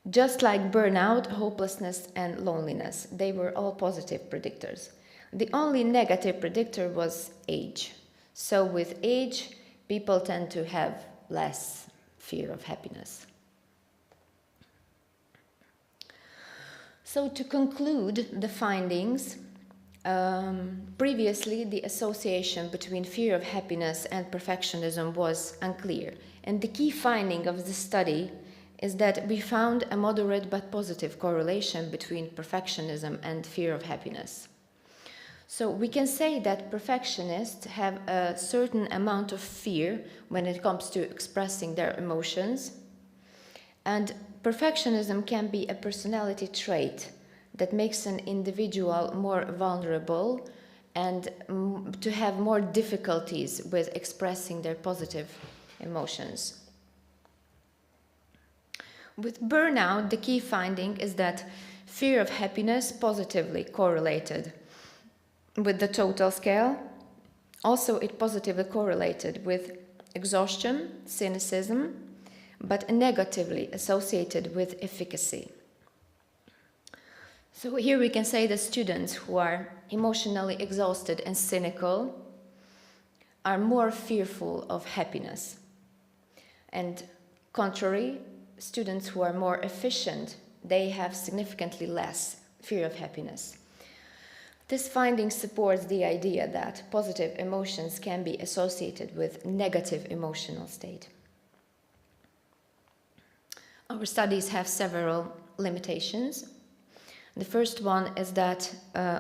Just like burnout, hopelessness, and loneliness, they were all positive predictors. The only negative predictor was age. So with age, people tend to have less fear of happiness. So to conclude the findings, previously the association between fear of happiness and perfectionism was unclear. And the key finding of the study is that we found a moderate but positive correlation between perfectionism and fear of happiness. So we can say that perfectionists have a certain amount of fear when it comes to expressing their emotions, and perfectionism can be a personality trait that makes an individual more vulnerable and to have more difficulties with expressing their positive emotions. With burnout, the key finding is that fear of happiness positively correlated with the total scale. Also, it positively correlated with exhaustion, cynicism, but negatively associated with efficacy. So here we can say that students who are emotionally exhausted and cynical are more fearful of happiness. And contrary, students who are more efficient, they have significantly less fear of happiness. This finding supports the idea that positive emotions can be associated with negative emotional state. Our studies have several limitations. The first one is that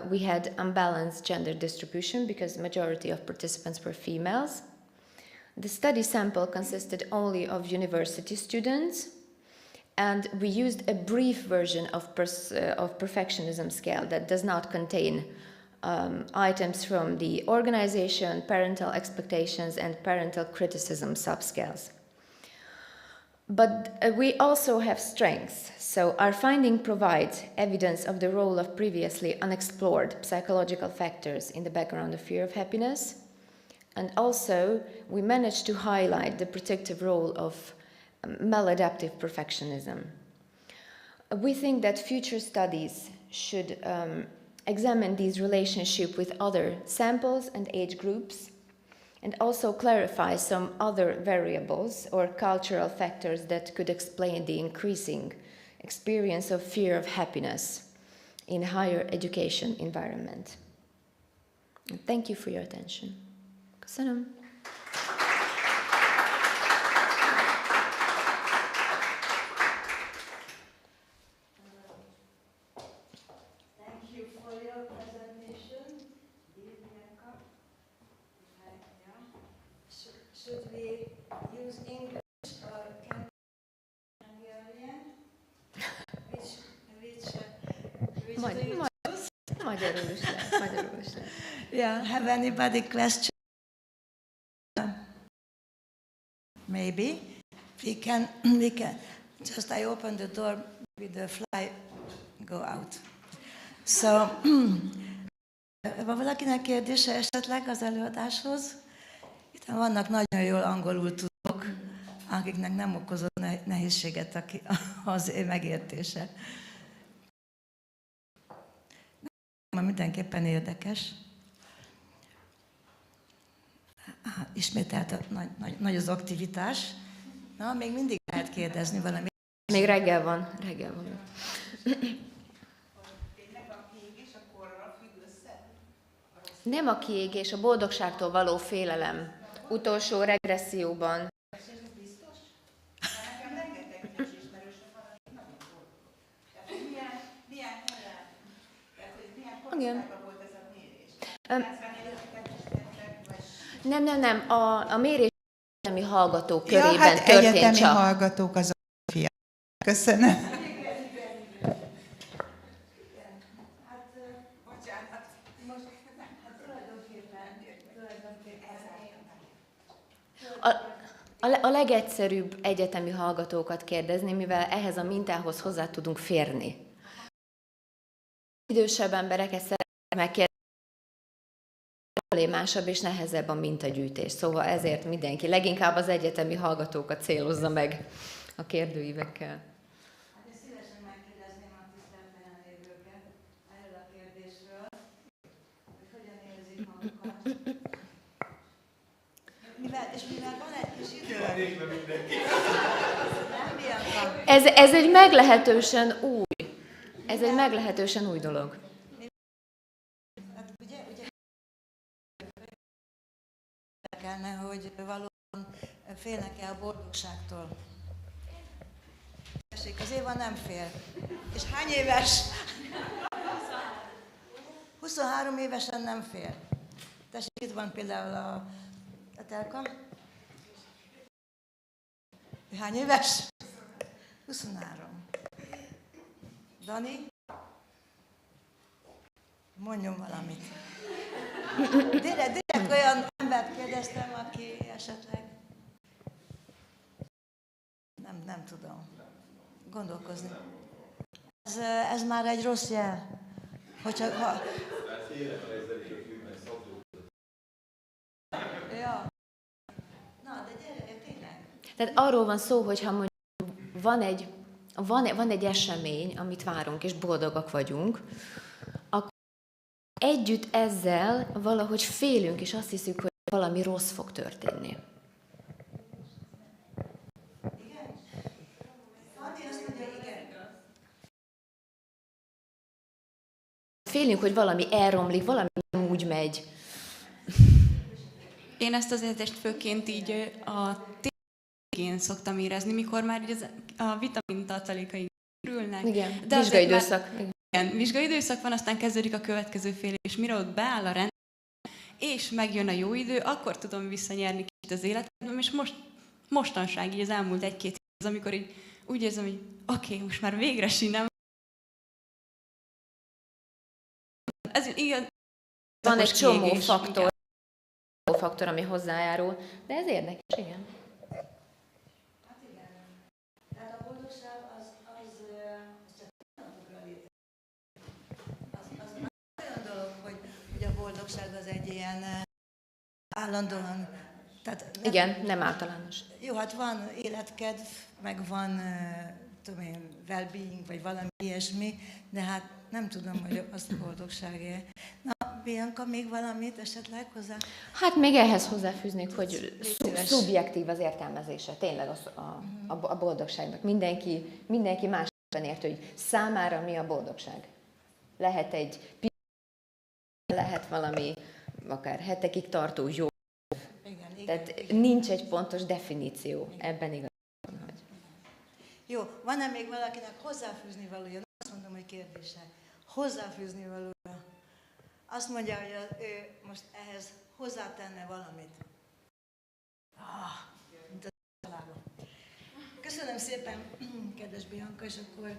we had unbalanced gender distribution because the majority of participants were females. The study sample consisted only of university students, and we used a brief version of perfectionism scale that does not contain items from the organization, parental expectations, and parental criticism subscales. But we also have strengths. So our finding provides evidence of the role of previously unexplored psychological factors in the background of fear of happiness. And also, we managed to highlight the predictive role of maladaptive perfectionism. We think that future studies should examine these relationships with other samples and age groups, and also clarify some other variables or cultural factors that could explain the increasing experience of fear of happiness in higher education environment. And thank you for your attention. Köszönöm. Thank you for your presentation. Should we use English or can Hungarian? Which do you choose? Magyarul is lehet. Yeah, have anybody question? Maybe. We can, just I open the door with the fly, go out. So, van valakinek kérdése esetleg az előadáshoz? Itt vannak nagyon jól angolul tudók, akiknek nem okozott nehézséget az megértése. Mindenképpen érdekes. Ismételt nagy az aktivitás. Na, még mindig lehet kérdezni valami. Még reggel van. Nem a kiégés, a boldogságtól való félelem. Utolsó regresszióban. És ez biztos? Nekem rengeteg Nem. A mérés egyetemi hallgatók Ja, körében hát történt egyetemi csak. hallgatók azok a fiatal. Köszönöm. A legegyszerűbb egyetemi hallgatókat kérdezni, mivel ehhez a mintához hozzá tudunk férni. Idősebb embereket szeretnék megkérdezni, problémásabb és nehezebb a mintagyűjtés. Szóval ezért mindenki, leginkább az egyetemi hallgatókat célozza meg a kérdőívekkel. Hát én szívesen megkérdezném a tiszteletben lévőket erről a kérdésről, hogy hogyan érzik magukat. Mivel van egy kis idő. Nem, Bianca? Ez egy meglehetősen új dolog. Hát ugye érdekelne, hogy valóban félnek-e a boldogságtól. Tessék, az Éva nem fél. És hány éves? 23 évesen nem fél. Tessék, itt van például a Telka. Ő hány éves? 23. Dani? Mondjon valamit. Direkt olyan embert kérdeztem, aki esetleg... Nem tudom. Gondolkozni. Ez már egy rossz jel. Hogyha... Ja. Na, de gyere, tényleg. Tehát arról van szó, hogy ha mondjuk van egy esemény, amit várunk, és boldogak vagyunk, akkor együtt ezzel valahogy félünk, és azt hiszük, hogy valami rossz fog történni. Igen? Fati azt mondja, igen. Félünk, hogy valami elromlik, valami nem úgy megy. Én ezt az érzést főként így a ténylegén szoktam érezni, mikor már így a vitamin tartalékai ürülnek. Igen, de vizsgaidőszak. Igen, vizsgaidőszak van, aztán kezdődik a következő fél év, és mire ott beáll a rend, és megjön a jó idő, akkor tudom visszanyerni kicsit az életem, és mostanság, így az elmúlt 1-2 év az, amikor így úgy érzem, hogy oké, most már végre sinem. Ez igen. Van egy csomó faktor, ami hozzájárul, de ez érdekes, igen. Hát igen. Tehát a boldogság az csak pillanatokra létezik. Az olyan dolog, hogy a boldogság az egy ilyen állandóan... Tehát Igen, nem általános. Jó, hát van életkedv, meg van, tudom én, well-being, vagy valami ilyesmi, de hát nem tudom, hogy az boldogság-e. Na, Bianca, még valamit esetleg hozzá? Hát még ehhez hozzáfűznék, hogy szubjektív az értelmezése, tényleg a boldogságnak. Mindenki másképpen érti, hogy számára mi a boldogság. Lehet egy lehet valami akár hetekig tartó jó. Igen, Tehát nincs egy pontos definíció, ebben igaz. Jó, van-e még valakinek hozzáfűzni valója? Nem azt mondom, hogy kérdése. Hozzáfűzni valója. Azt mondja, hogy ő most ehhez hozzátenne valamit. Mint az találom. Köszönöm szépen, kedves Bianca, és akkor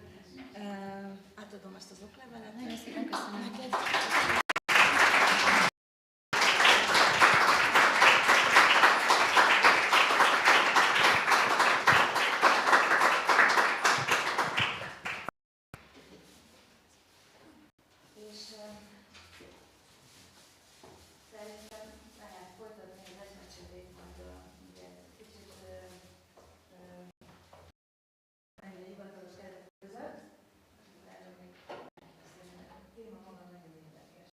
átadom ezt az oklevelet. Nagyon szépen köszönöm neked. Szerintem lehet folytatni az eszmecserét, majd ugye kicsit ennyi hivatalos keretek között. Erről még a téma maga nagyon érdekes.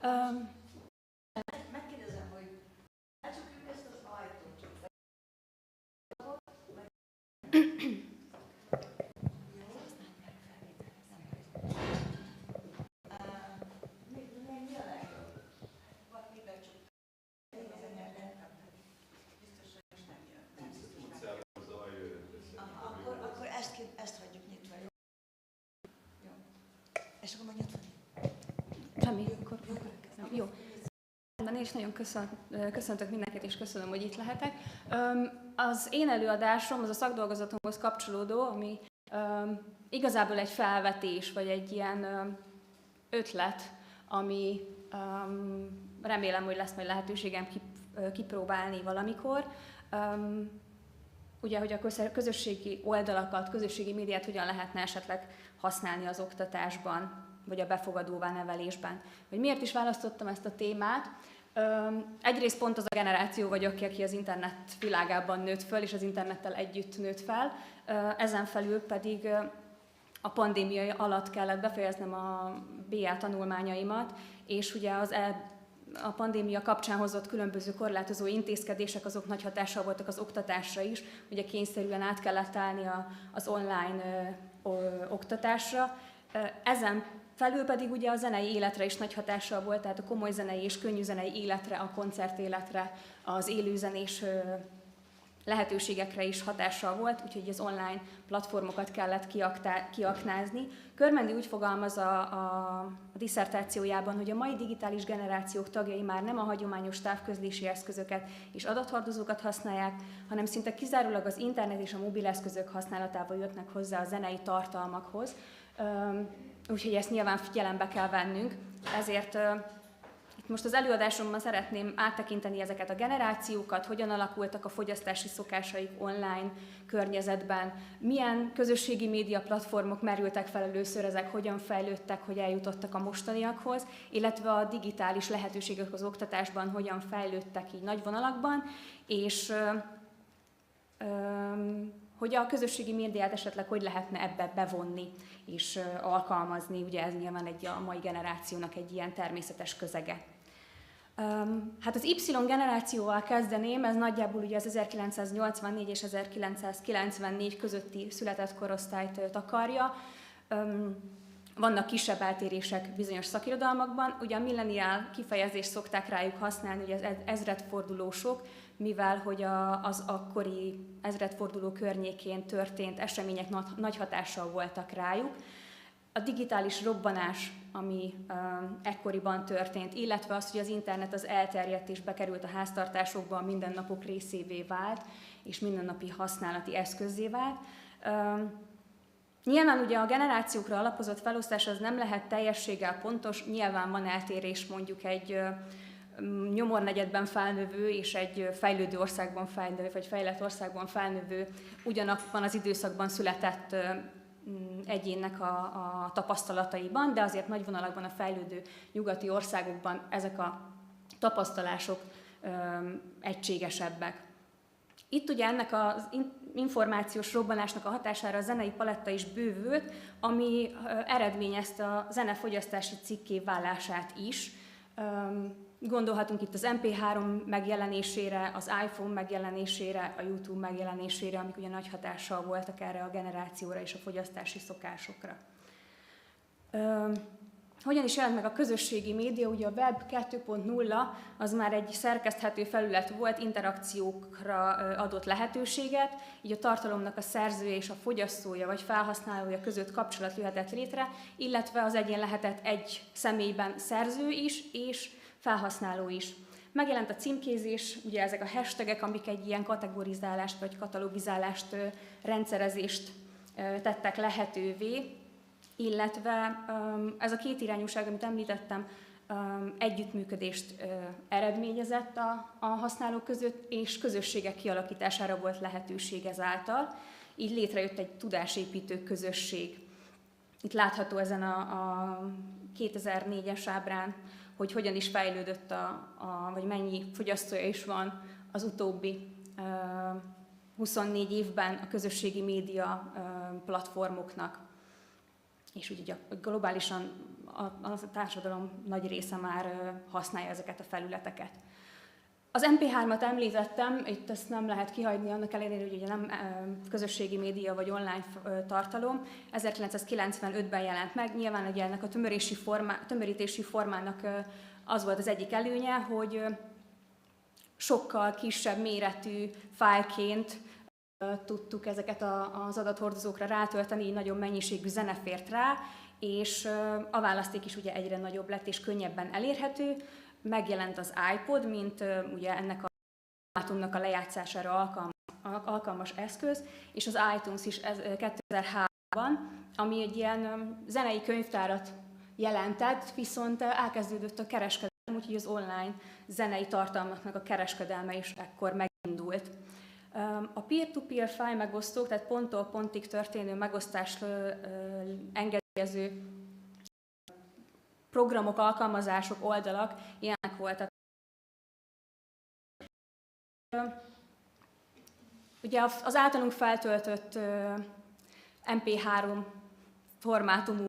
Megkérdezem, hogy elcsukjuk ezt az ajtót. Mi a legjobb? Vagy miben csukjuk? Biztos, hogy most nem jön. Akkor ezt hagyjuk nyitva, jó? Jó. És akkor megnyitva. Semmi, akkor kezdem. Jó. Én is nagyon köszöntök mindenkit, és köszönöm, hogy itt lehetek. Az én előadásom az a szakdolgozatomhoz kapcsolódó, ami igazából egy felvetés, vagy egy ilyen ötlet, ami remélem, hogy lesz majd lehetőségem kipróbálni valamikor. Ugye, hogy a közösségi oldalakat, közösségi médiát hogyan lehetne esetleg használni az oktatásban, vagy a befogadóvá nevelésben. Hogy miért is választottam ezt a témát? Egyrészt pont az a generáció vagyok, aki az internet világában nőtt föl, és az internettel együtt nőtt fel. Ezen felül pedig a pandémia alatt kellett befejeznem a BA tanulmányaimat, és ugye a pandémia kapcsán hozott különböző korlátozó intézkedések, azok nagy hatással voltak az oktatásra is. Ugye kényszerűen át kellett állni az online oktatásra. Ezen felül pedig ugye a zenei életre is nagy hatással volt, tehát a komoly zenei és könnyű zenei életre, a koncertéletre, az élőzenés lehetőségekre is hatással volt, úgyhogy az online platformokat kellett kiaknázni. Körmendi úgy fogalmaz a disszertációjában, hogy a mai digitális generációk tagjai már nem a hagyományos távközlési eszközöket és adathordozókat használják, hanem szinte kizárólag az internet és a mobileszközök használatával jöttnek hozzá a zenei tartalmakhoz. Úgyhogy ezt nyilván figyelembe kell vennünk, ezért itt most az előadásomban szeretném áttekinteni ezeket a generációkat, hogyan alakultak a fogyasztási szokásaik online környezetben, milyen közösségi média platformok merültek fel először, ezek hogyan fejlődtek, hogy eljutottak a mostaniakhoz, illetve a digitális lehetőségek az oktatásban hogyan fejlődtek így nagy vonalakban, és hogy a közösségi médiát esetleg hogy lehetne ebbe bevonni és alkalmazni, ugye ez nyilván a mai generációnak egy ilyen természetes közege. Hát az Y generációval kezdeném, ez nagyjából ugye az 1984 és 1994 közötti született korosztályt takarja. Vannak kisebb eltérések bizonyos szakirodalmakban, ugye a milleniál kifejezést szokták rájuk használni, ugye az ezredfordulósok, mivel hogy az akkori ezredforduló környékén történt események nagy hatással voltak rájuk. A digitális robbanás, ami ekkoriban történt, illetve az, hogy az internet az elterjedt és bekerült a háztartásokba, a mindennapok részévé vált, és mindennapi használati eszközzé vált. Nyilván ugye a generációkra alapozott felosztás az nem lehet teljességgel pontos, nyilván van eltérés mondjuk egy nyomornegyedben felnövő és egy fejlődő országban felnövő, vagy fejlett országban felnövő, ugyanabban az időszakban született egyénnek a tapasztalataiban, de azért nagy vonalakban a fejlődő nyugati országokban ezek a tapasztalások egységesebbek. Itt ugye ennek az információs robbanásnak a hatására a zenei paletta is bővült, ami eredményezte a zenefogyasztási cikké válását is. Gondolhatunk itt az MP3 megjelenésére, az iPhone megjelenésére, a YouTube megjelenésére, amik ugye nagy hatással voltak erre a generációra és a fogyasztási szokásokra. Hogyan is jelent meg a közösségi média? Ugye a Web 2.0 az már egy szerkeszthető felület volt, interakciókra adott lehetőséget, így a tartalomnak a szerzője és a fogyasztója vagy felhasználója között kapcsolat jöhetett létre, illetve az egyén lehetett egy személyben szerző is és felhasználó is. Megjelent a címkézés, ugye ezek a hashtagek, amik egy ilyen kategorizálást vagy katalogizálást, rendszerezést tettek lehetővé, illetve ez a kétirányúság, amit említettem, együttműködést eredményezett a használók között, és közösségek kialakítására volt lehetőség ezáltal. Így létrejött egy tudásépítő közösség. Itt látható ezen a 2004-es ábrán, hogy hogyan is fejlődött, vagy mennyi fogyasztója is van az utóbbi 24 évben a közösségi média platformoknak. És ugye globálisan a társadalom nagy része már használja ezeket a felületeket. Az MP3-at említettem, itt ezt nem lehet kihagyni, annak ellenére, hogy ugye nem közösségi média vagy online tartalom. 1995-ben jelent meg, nyilván ugye ennek a tömörítési formának az volt az egyik előnye, hogy sokkal kisebb méretű fájlként tudtuk ezeket az adathordozókra rátölteni, így nagyobb mennyiségű zene fért rá, és a választék is ugye egyre nagyobb lett és könnyebben elérhető. Megjelent az iPod, mint ugye ennek a formátumnak a lejátszására alkalmas eszköz, és az iTunes is 2003-ban, ami egy ilyen zenei könyvtárat jelentett, viszont elkezdődött a kereskedelem, úgyhogy az online zenei tartalmaknak a kereskedelme is ekkor megindult. A peer-to-peer file megosztók, tehát ponttól pontig történő megosztást engedélyező programok, alkalmazások, oldalak ilyenek voltak. Ugye az általunk feltöltött MP3 formátumú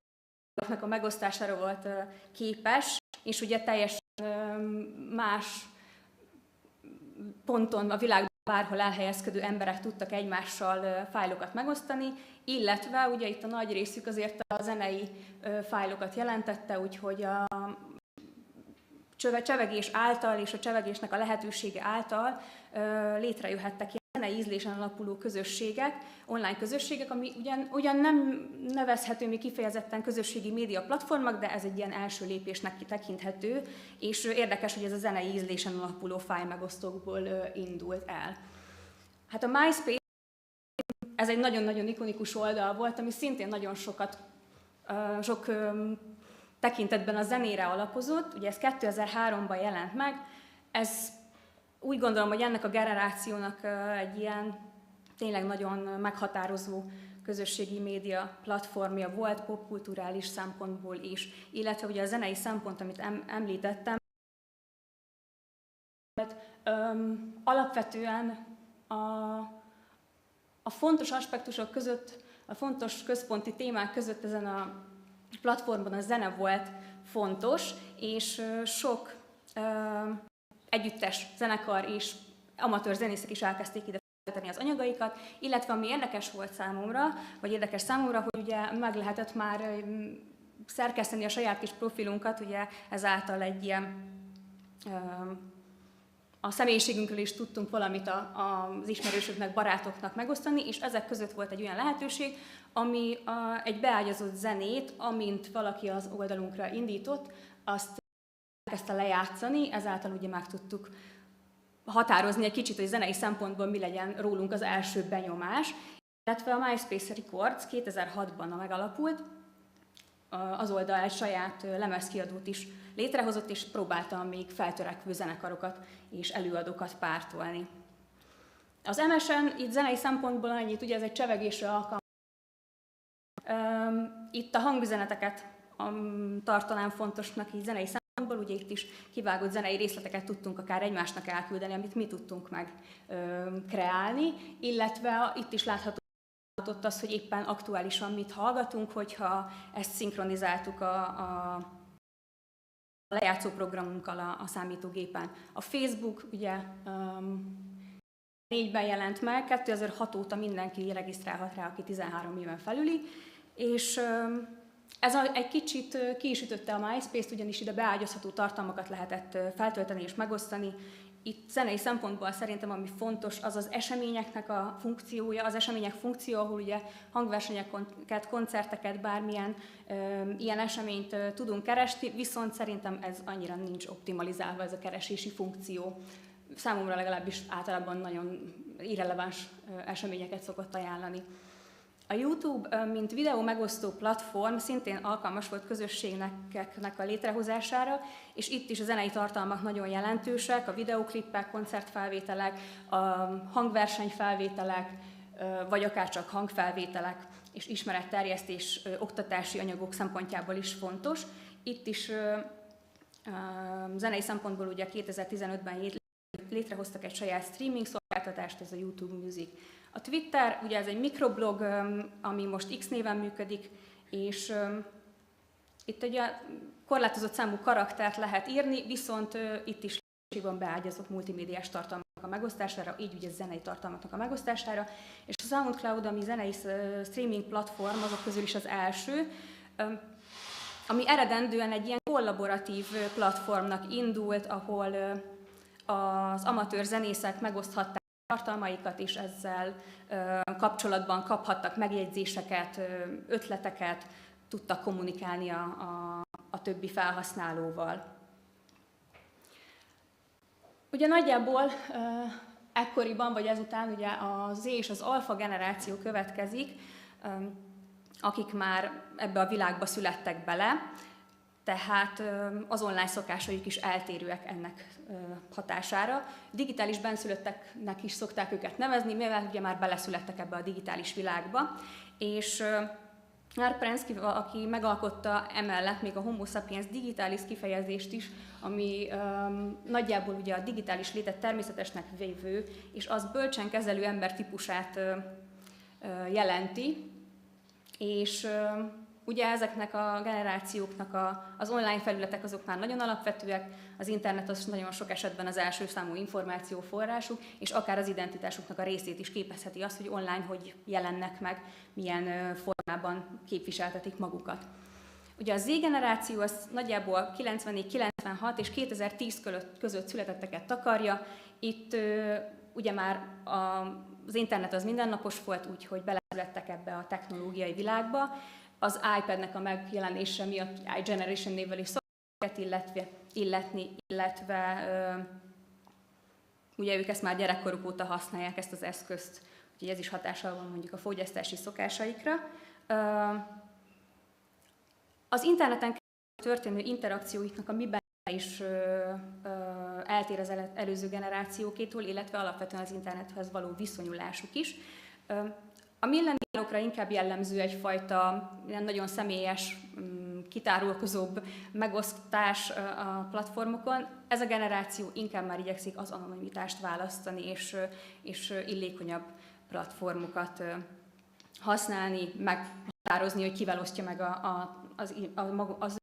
a megosztására volt képes, és ugye teljesen más ponton a világban bárhol elhelyezkedő emberek tudtak egymással fájlokat megosztani, illetve ugye itt a nagy részük azért a zenei fájlokat jelentette, úgyhogy a csevegés által és a csevegésnek a lehetősége által létrejöhettek ilyen zenei ízlésen alapuló közösségek, online közösségek, ami ugyan nem nevezhető még kifejezetten közösségi média platformok, de ez egy ilyen első lépésnek tekinthető, és érdekes, hogy ez a zenei ízlésen alapuló fájlmegosztókból indult el. Hát a MySpace, ez egy nagyon-nagyon ikonikus oldal volt, ami szintén nagyon sok tekintetben a zenére alapozott, ugye ez 2003-ban jelent meg, ez úgy gondolom, hogy ennek a generációnak egy ilyen tényleg nagyon meghatározó közösségi média platformja volt, popkulturális szempontból is, illetve ugye a zenei szempont, amit említettem, alapvetően a fontos aspektusok között, a fontos központi témák között ezen a platformon a zene volt fontos, és sok együttes, zenekar és amatőr zenészek is elkezdték ide feltölteni az anyagaikat, illetve ami érdekes volt számomra, vagy érdekes számomra, hogy ugye meg lehetett már szerkeszteni a saját kis profilunkat, ugye ezáltal egy ilyen a személyiségünkről is tudtunk valamit az ismerősöknek, barátoknak megosztani, és ezek között volt egy olyan lehetőség, ami egy beágyazott zenét, amint valaki az oldalunkra indított, azt elkezdte lejátszani, ezáltal ugye meg tudtuk határozni egy kicsit, hogy zenei szempontból mi legyen rólunk az első benyomás. Illetve a MySpace Records 2006-ban megalapult, az oldal egy saját lemezkiadót is létrehozott, és próbálta még feltörekvő zenekarokat és előadókat pártolni. Az MSN itt zenei szempontból annyit, ugye ez egy csevegésre alkalmas. Itt a hangüzeneteket tartanám fontosnak így zenei szempontból, ugye itt is kivágott zenei részleteket tudtunk akár egymásnak elküldeni, amit mi tudtunk meg kreálni, illetve itt is látható az, hogy éppen aktuálisan mit hallgatunk, hogyha ezt szinkronizáltuk a lejátszó programunkkal a számítógépen. A Facebook ugye 2004-ben jelent meg, 2006 óta mindenki regisztrálhat rá, aki 13 éven felüli, és ez egy kicsit ki is ütötte a MySpace-t, ugyanis ide beágyazható tartalmakat lehetett feltölteni és megosztani. Itt zenei szempontból szerintem ami fontos, az az eseményeknek a funkciója, az események funkció, ahol ugye hangversenyeket, koncerteket, bármilyen ilyen eseményt tudunk keresni, viszont szerintem ez annyira nincs optimalizálva ez a keresési funkció. Számomra legalábbis általában nagyon irreleváns eseményeket szokott ajánlani. A YouTube, mint videó megosztó platform szintén alkalmas volt közösségnek a létrehozására, és itt is a zenei tartalmak nagyon jelentősek, a videóklippek, koncertfelvételek, a hangversenyfelvételek, vagy akár csak hangfelvételek és ismeretterjesztés, oktatási anyagok szempontjából is fontos. Itt is zenei szempontból ugye 2015-ben létrehoztak egy saját streaming szolgáltatást, ez a YouTube Music. A Twitter, ugye ez egy mikroblog, ami most X néven működik, és Itt ugye korlátozott számú karaktert lehet írni, viszont itt is van beágyazott multimédiás tartalmaknak a megosztására, így ugye zenei tartalmaknak a megosztására, és a SoundCloud, ami zenei streaming platform, azok közül is az első, ami eredendően egy ilyen kollaboratív platformnak indult, ahol az amatőr zenészek megoszthatták tartalmaikat, és ezzel kapcsolatban kaphattak megjegyzéseket, ötleteket, tudtak kommunikálni a többi felhasználóval. Ugye nagyjából ekkoriban, vagy ezután ugye a Z és az alfa generáció következik, akik már ebbe a világba születtek bele, tehát az online szokásaik is eltérőek ennek hatására. Digitális benszülötteknek is szokták őket nevezni, mivel ugye már beleszülettek ebbe a digitális világba, és Mark Prensky, aki megalkotta emellett még a Homo sapiens digitális kifejezést is, ami nagyjából ugye a digitális létet természetesnek vévő, és az bölcsen kezelő ember típusát jelenti, és ugye ezeknek a generációknak az online felületek azok már nagyon alapvetőek, az internet az nagyon sok esetben az első számú információforrásuk, és akár az identitásuknak a részét is képezheti az, hogy online hogy jelennek meg, milyen formában képviseltetik magukat. Ugye a Z generáció az nagyjából 94, 96 és 2010 között születetteket takarja. Itt ugye már az internet az mindennapos volt, úgyhogy beleszülettek ebbe a technológiai világba. Az iPad-nek a megjelenése miatt iGeneration névvel is szokták illetni, illetve ugye ők ezt már gyerekkoruk óta használják, ezt az eszközt, úgyhogy ez is hatással van mondjuk a fogyasztási szokásaikra. Az interneten történő interakcióiknak a miben is eltér az előző generációkétól, illetve alapvetően az internethez való viszonyulásuk is. A millenniálokra inkább jellemző egyfajta nagyon személyes, kitárulkozóbb megosztás a platformokon. Ez a generáció inkább már igyekszik az anonimitást választani, és illékonyabb platformokat használni, meghatározni, hogy kivel osztja meg az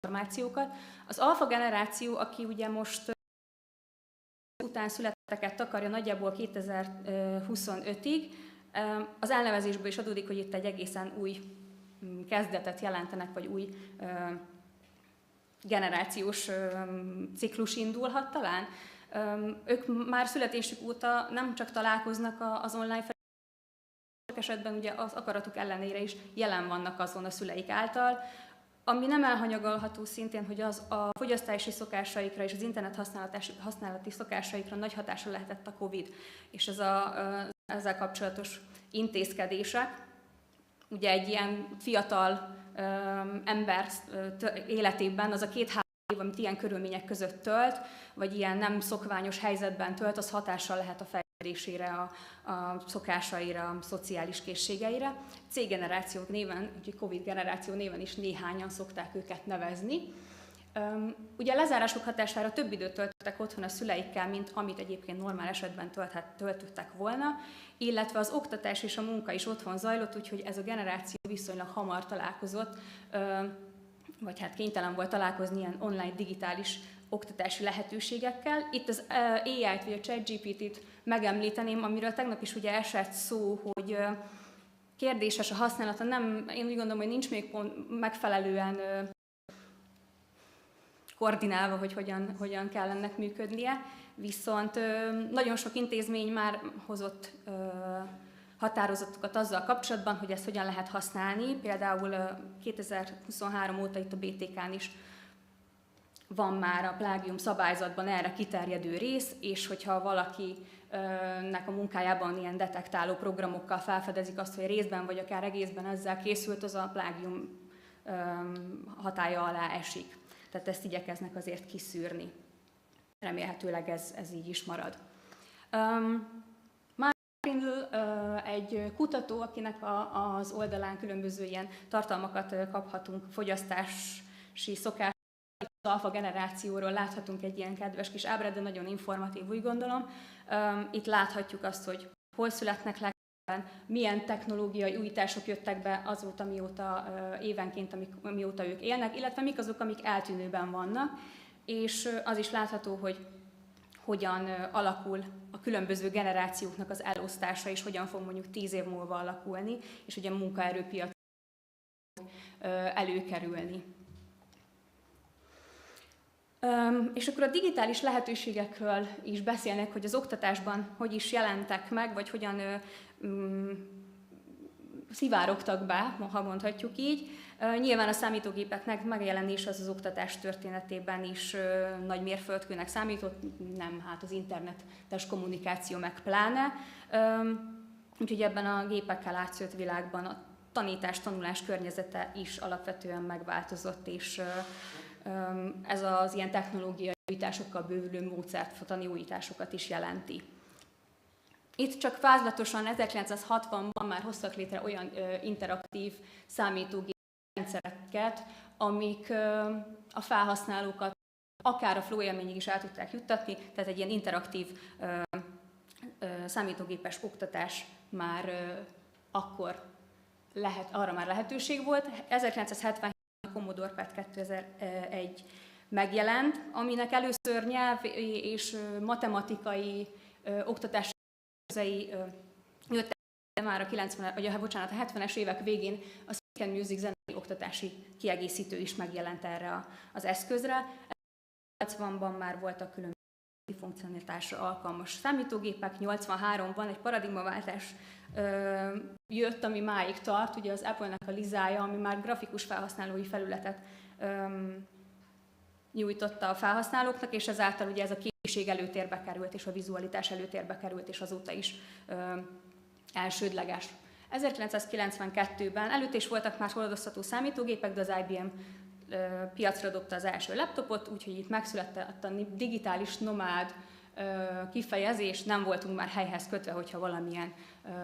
információkat. Az alfa generáció, aki ugye most után születetteket takarja nagyjából 2025-ig, az elnevezésből is adódik, hogy itt egy egészen új kezdetet jelentenek, vagy új generációs ciklus indulhat talán. Ők már születésük óta nem csak találkoznak az online felületeken, sok esetben ugye az akaratuk ellenére is jelen vannak azon a szüleik által, ami nem elhanyagolható szintén, hogy az a fogyasztási szokásaikra és az internet használati szokásaikra nagy hatása lehetett a Covid, és ezzel kapcsolatos intézkedések. Ugye egy ilyen fiatal ember életében az a 2-3 év, amit ilyen körülmények között tölt, vagy ilyen nem szokványos helyzetben tölt, az hatással lehet a fejlődésére, a szokásaira, a szociális készségeire. C-generáció néven, úgyhogy Covid generáció néven is néhányan szokták őket nevezni. Ugye a lezárások hatására több időt töltöttek otthon a szüleikkel, mint amit egyébként normál esetben töltöttek volna, illetve az oktatás és a munka is otthon zajlott, úgyhogy ez a generáció viszonylag hamar találkozott, vagy hát kénytelen volt találkozni ilyen online digitális oktatási lehetőségekkel. Itt az AI-t vagy a ChatGPT-t megemlíteném, amiről tegnap is ugye esett szó, hogy kérdéses a használata, én úgy gondolom, hogy nincs még megfelelően koordinálva, hogy hogyan kell ennek működnie, viszont nagyon sok intézmény már hozott határozatokat azzal kapcsolatban, hogy ezt hogyan lehet használni. Például 2023 óta itt a BTK-n is van már a plágium szabályzatban erre kiterjedő rész, és hogyha valakinek a munkájában ilyen detektáló programokkal felfedezik azt, hogy részben vagy akár egészben ezzel készült, az a plágium hatálya alá esik. Tehát ezt igyekeznek azért kiszűrni. Remélhetőleg ez így is marad. Mark Prindle egy kutató, akinek az oldalán különböző ilyen tartalmakat kaphatunk, fogyasztási szokás, az alfa generációról láthatunk egy ilyen kedves kis ábrát, de nagyon informatív, úgy gondolom. Itt láthatjuk azt, hogy hol születnek milyen technológiai újítások jöttek be azóta, mióta évenként, mióta ők élnek, illetve mik azok, amik eltűnőben vannak, és az is látható, hogy hogyan alakul a különböző generációknak az elosztása, és hogyan fog mondjuk 10 év múlva alakulni, és ugye a munkaerőpiac előkerülni. És akkor a digitális lehetőségekről is beszélnek, hogy az oktatásban hogy is jelentek meg, vagy hogyan szivárogtak be, ha mondhatjuk így. Nyilván a számítógépeknek megjelenése az oktatás történetében is nagy mérföldkőnek számított, nem hát az internetes kommunikáció meg pláne. Úgyhogy ebben a gépekkel átszőtt világban a tanítás-tanulás környezete is alapvetően megváltozott, és ez az ilyen technológiai újításokkal bővülő módszertani újításokat is jelenti. Itt csak vázlatosan 1960-ban már hoztak létre olyan interaktív számítógép rendszereket, amik a felhasználókat akár a flow élményig is el tudták juttatni, tehát egy ilyen interaktív számítógépes oktatás már akkor arra már lehetőség volt. 1977 a Commodore PET 2001 megjelent, aminek először nyelv és matematikai oktatási jöttek már a 70-es évek végén a Speak and Music zenei oktatási kiegészítő is megjelent erre az eszközre. 80-ban már voltak különböző funkcionalitásra alkalmas számítógépek, 83-ban egy paradigmaváltás jött, ami máig tart, ugye az Apple-nek a Lizája, ami már grafikus felhasználói felületet nyújtotta a felhasználóknak, és ezáltal ugye ez a képviség előtérbe került, és a vizualitás előtérbe került, és azóta is elsődleges. 1992-ben előtt is voltak már hordozható számítógépek, de az IBM piacra dobta az első laptopot, úgyhogy itt megszületett a digitális nomád kifejezés, nem voltunk már helyhez kötve, hogyha valamilyen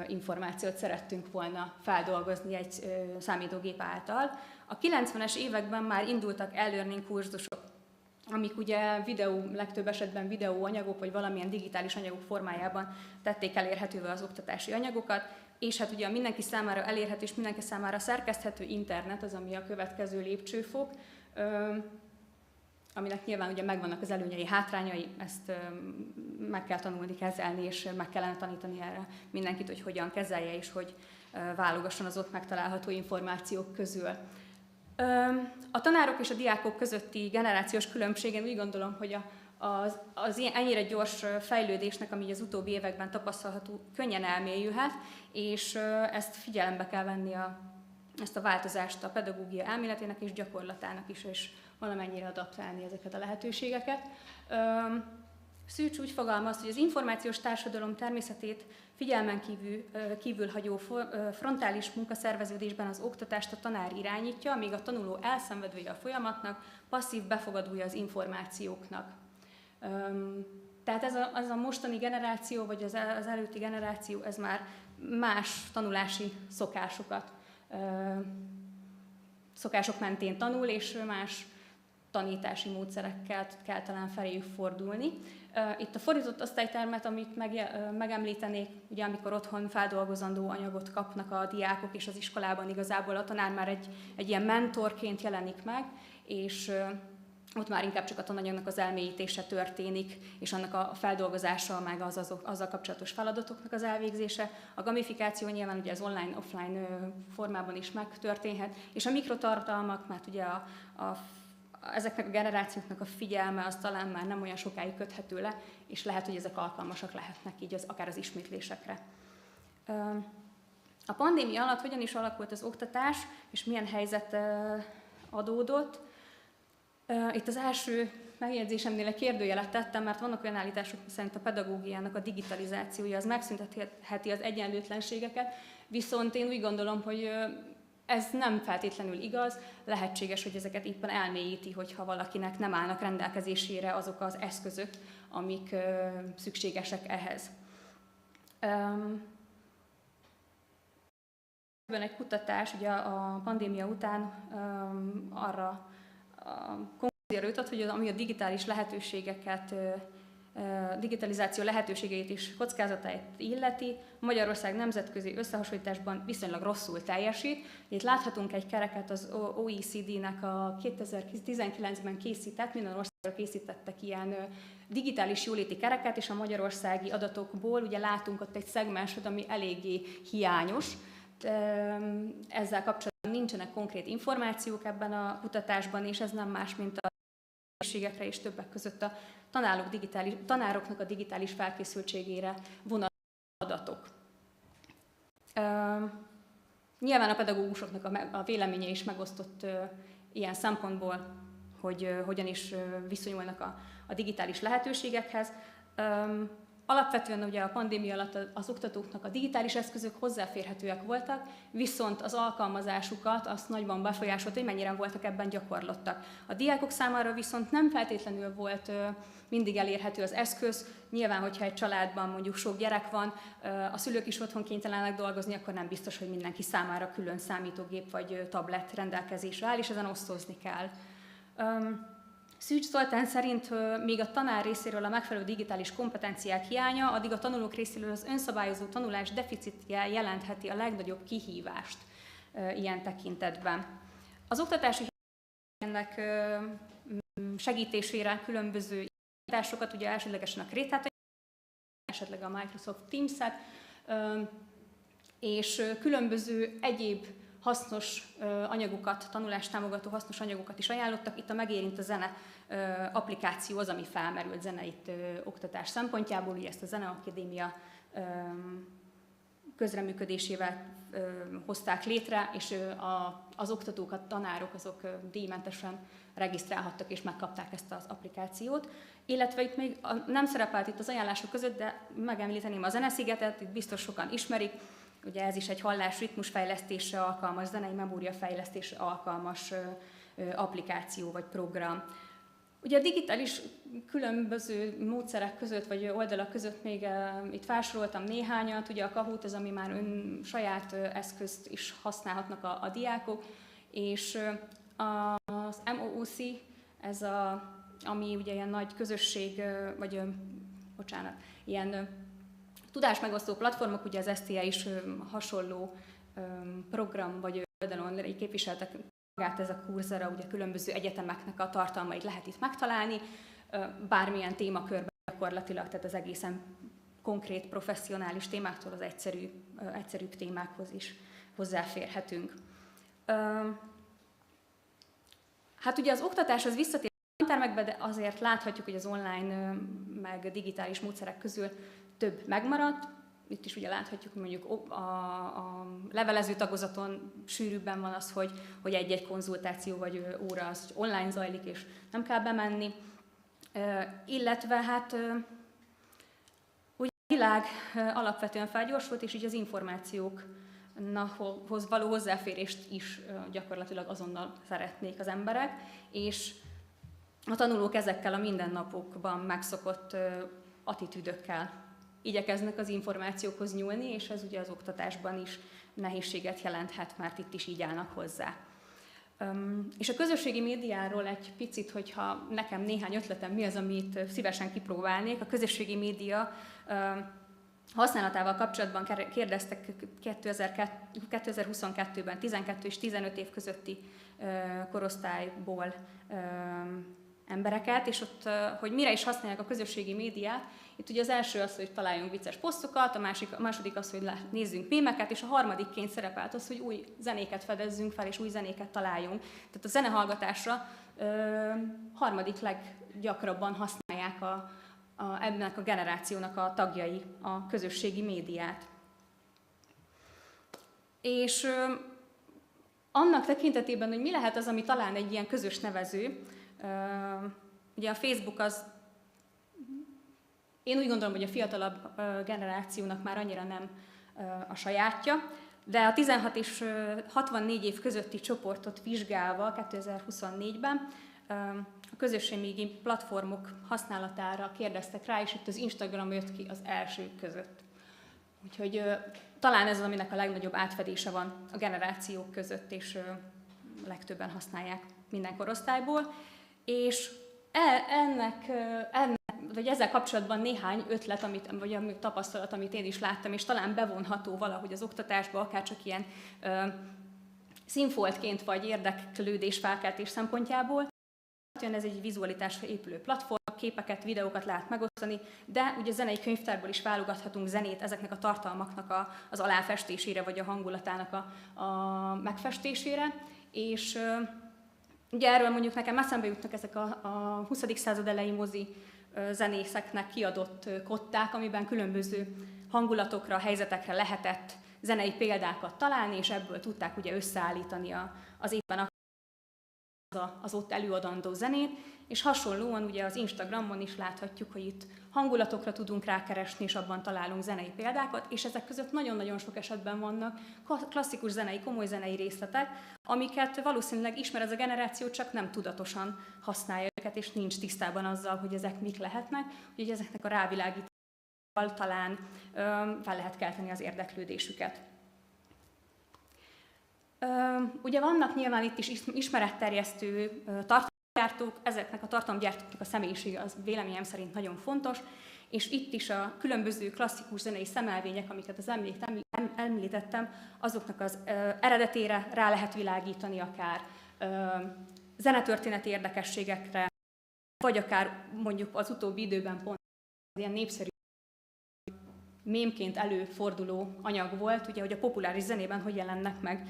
információt szerettünk volna feldolgozni egy számítógép által. A 90-es években már indultak e-learning kurzusok, amik ugye legtöbb esetben videóanyagok, vagy valamilyen digitális anyagok formájában tették elérhetővé az oktatási anyagokat, és hát ugye a mindenki számára elérhető és mindenki számára szerkeszthető internet az, ami a következő lépcsőfok, aminek nyilván ugye megvannak az előnyei, hátrányai, ezt meg kell tanulni, kezelni, és meg kellene tanítani erre mindenkit, hogy hogyan kezelje, és hogy válogasson az ott megtalálható információk közül. A tanárok és a diákok közötti generációs különbség, én úgy gondolom, hogy az ennyire gyors fejlődésnek, ami az utóbbi években tapasztalható, könnyen elmélyülhet, és ezt figyelembe kell venni ezt a változást a pedagógia elméletének és gyakorlatának is, és valamennyire adaptálni ezeket a lehetőségeket. Szűcs úgy fogalmaz, hogy az információs társadalom természetét figyelmen kívül hagyó frontális munkaszerveződésben az oktatást a tanár irányítja, míg a tanuló elszenvedője a folyamatnak, passzív befogadója az információknak. Tehát ez a mostani generáció, vagy az előtti generáció, ez már más tanulási szokások mentén tanul, és más tanítási módszerekkel kell talán feléjük fordulni. Itt a fordított osztálytermet, amit megemlítenék, ugye amikor otthon feldolgozandó anyagot kapnak a diákok, és az iskolában igazából a tanár már egy ilyen mentorként jelenik meg, és ott már inkább csak a tananyagnak az elmélyítése történik, és annak a feldolgozása, meg azzal kapcsolatos feladatoknak az elvégzése. A gamifikáció nyilván ugye az online-offline formában is megtörténhet, és a mikrotartalmak, mert ugye ezeknek a generációknak a figyelme az talán már nem olyan sokáig köthető le, és lehet, hogy ezek alkalmasak lehetnek így akár az ismétlésekre. A pandémia alatt hogyan is alakult az oktatás, és milyen helyzet adódott? Itt az első megjegyzésemnél egy kérdőjelet tettem, mert vannak olyan állítások, szerint a pedagógiának a digitalizációja az megszüntetheti az egyenlőtlenségeket, viszont én úgy gondolom, hogy ez nem feltétlenül igaz, lehetséges, hogy ezeket éppen elmélyíti, hogyha valakinek nem állnak rendelkezésére azok az eszközök, amik szükségesek ehhez. Egy kutatás ugye a pandémia után arra a konklúzióra jutott, hogy ami a digitális lehetőségeket digitalizáció lehetőségeit és kockázatait illeti, Magyarország nemzetközi összehasonlításban viszonylag rosszul teljesít. Itt láthatunk egy kereket az OECD-nek a 2019-ben készített, minden országról készítettek ilyen digitális jóléti kereket, és a magyarországi adatokból ugye látunk ott egy szegmensot, ami eléggé hiányos. Ezzel kapcsolatban nincsenek konkrét információk ebben a kutatásban, és ez nem más, mint a lehetőségekre és többek között a tanároknak a digitális felkészültségére vonatkozó adatok. Nyilván a pedagógusoknak a véleménye is megosztott ilyen szempontból, hogy hogyan is viszonyulnak a digitális lehetőségekhez. Alapvetően ugye a pandémia alatt az oktatóknak a digitális eszközök hozzáférhetőek voltak, viszont az alkalmazásukat azt nagyban befolyásolta, hogy mennyire voltak ebben gyakorlottak. A diákok számára viszont nem feltétlenül volt mindig elérhető az eszköz. Nyilván, hogyha egy családban mondjuk sok gyerek van, a szülők is otthon kénytelenek dolgozni, akkor nem biztos, hogy mindenki számára külön számítógép vagy tablet rendelkezésre áll, és ezen osztozni kell. Szűcs Zoltán szerint még a tanár részéről a megfelelő digitális kompetenciák hiánya, addig a tanulók részéről az önszabályozó tanulás deficitje jelentheti a legnagyobb kihívást ilyen tekintetben. Az oktatási ennek segítésére különböző irányításokat, ugye elsődlegesen a Krétát, esetleg a Microsoft Teams-et, és különböző egyéb hasznos anyagokat, tanulást támogató hasznos anyagokat is ajánlottak. Itt a Megérint a zene applikáció az, ami felmerült zenei oktatás szempontjából, ugye ezt a Zeneakadémia közreműködésével hozták létre, és az oktatók, a tanárok azok díjmentesen regisztrálhattak és megkapták ezt az applikációt. Illetve itt még nem szerepelt itt az ajánlások között, de megemlíteném a Zeneszigetet, itt biztos sokan ismerik. Ugye ez is egy hallás-ritmusfejlesztésre alkalmas, zenei memóriafejlesztésre alkalmas applikáció vagy program. Ugye a digitális különböző módszerek között, vagy oldalak között még itt felsoroltam néhányat, ugye a Kahoot az, ami már saját eszközt is használhatnak a diákok, és az MOOC, ez ami ugye ilyen nagy közösség, vagy ilyen tudásmegosztó platformok, ugye az STI is hasonló program vagy oldalon képviseltek magát, ez a Coursera, ugye különböző egyetemeknek a tartalmait lehet itt megtalálni, bármilyen témakörben gyakorlatilag, tehát az egészen konkrét, professzionális témáktól az egyszerűbb témákhoz is hozzáférhetünk. Hát ugye az oktatás az visszatér a tantermekbe, de azért láthatjuk, hogy az online meg digitális módszerek közül több megmaradt. Itt is ugye láthatjuk, hogy mondjuk a levelező tagozaton sűrűbben van az, hogy egy-egy konzultáció vagy óra az online zajlik, és nem kell bemenni. Illetve hát ugye a világ alapvetően felgyorsult, és így az információkhoz való hozzáférést is gyakorlatilag azonnal szeretnék az emberek, és a tanulók ezekkel a mindennapokban megszokott attitűdökkel igyekeznek az információkhoz nyúlni, és ez ugye az oktatásban is nehézséget jelenthet, mert itt is így állnak hozzá. És a közösségi médiáról egy picit, hogyha nekem néhány ötletem mi az, amit szívesen kipróbálnék. A közösségi média használatával kapcsolatban kérdeztek 2022-ben 12 és 15 év közötti korosztályból embereket, és ott, hogy mire is használják a közösségi médiát. Itt ugye az első az, hogy találjunk vicces posztokat, a második az, hogy nézzünk mémeket, és a harmadikként szerepelt az, hogy új zenéket fedezzünk fel, és új zenéket találjunk. Tehát a zenehallgatásra harmadik leggyakrabban használják ennek a generációnak a tagjai a közösségi médiát. És annak tekintetében, hogy mi lehet az, ami talán egy ilyen közös nevező, ugye a Facebook az, én úgy gondolom, hogy a fiatalabb generációnak már annyira nem a sajátja, de a 16 és 64 év közötti csoportot vizsgálva 2024-ben a közösségi platformok használatára kérdeztek rá, és itt az Instagram jött ki az elsők között. Úgyhogy talán ez az, aminek a legnagyobb átfedése van a generációk között, és legtöbben használják minden korosztályból. És ennek vagy ezzel kapcsolatban néhány ötlet, vagy tapasztalat, amit én is láttam, és talán bevonható valahogy az oktatásba, akár csak ilyen színfoltként, vagy érdeklődés felkeltés szempontjából. Ez egy vizualitásra épülő platform, képeket, videókat lehet megosztani, de ugye zenei könyvtárból is válogathatunk zenét ezeknek a tartalmaknak az aláfestésére, vagy a hangulatának a megfestésére, és ugye erről mondjuk nekem eszembe jutnak ezek a 20. század elejé mozi zenészeknek kiadott kották, amiben különböző hangulatokra, helyzetekre lehetett zenei példákat találni, és ebből tudták ugye összeállítani az éppen az ott előadandó zenét, és hasonlóan ugye az Instagramon is láthatjuk, hogy itt hangulatokra tudunk rákeresni, és abban találunk zenei példákat, és ezek között nagyon-nagyon sok esetben vannak klasszikus zenei, komoly zenei részletek, amiket valószínűleg ismer ez a generáció, csak nem tudatosan használja őket, és nincs tisztában azzal, hogy ezek mik lehetnek, úgyhogy ezeknek a rávilágításával talán fel lehet kelteni az érdeklődésüket. Ugye vannak nyilván itt is ismeretterjesztő tartalomgyártók, ezeknek a tartalomgyártóknak a személyisége az véleményem szerint nagyon fontos, és itt is a különböző klasszikus zenei szemelvények, amiket az említettem, azoknak az eredetére rá lehet világítani akár zenetörténeti érdekességekre, vagy akár mondjuk az utóbbi időben pont ilyen népszerű mémként előforduló anyag volt, ugye, hogy a populáris zenében hogy jelennek meg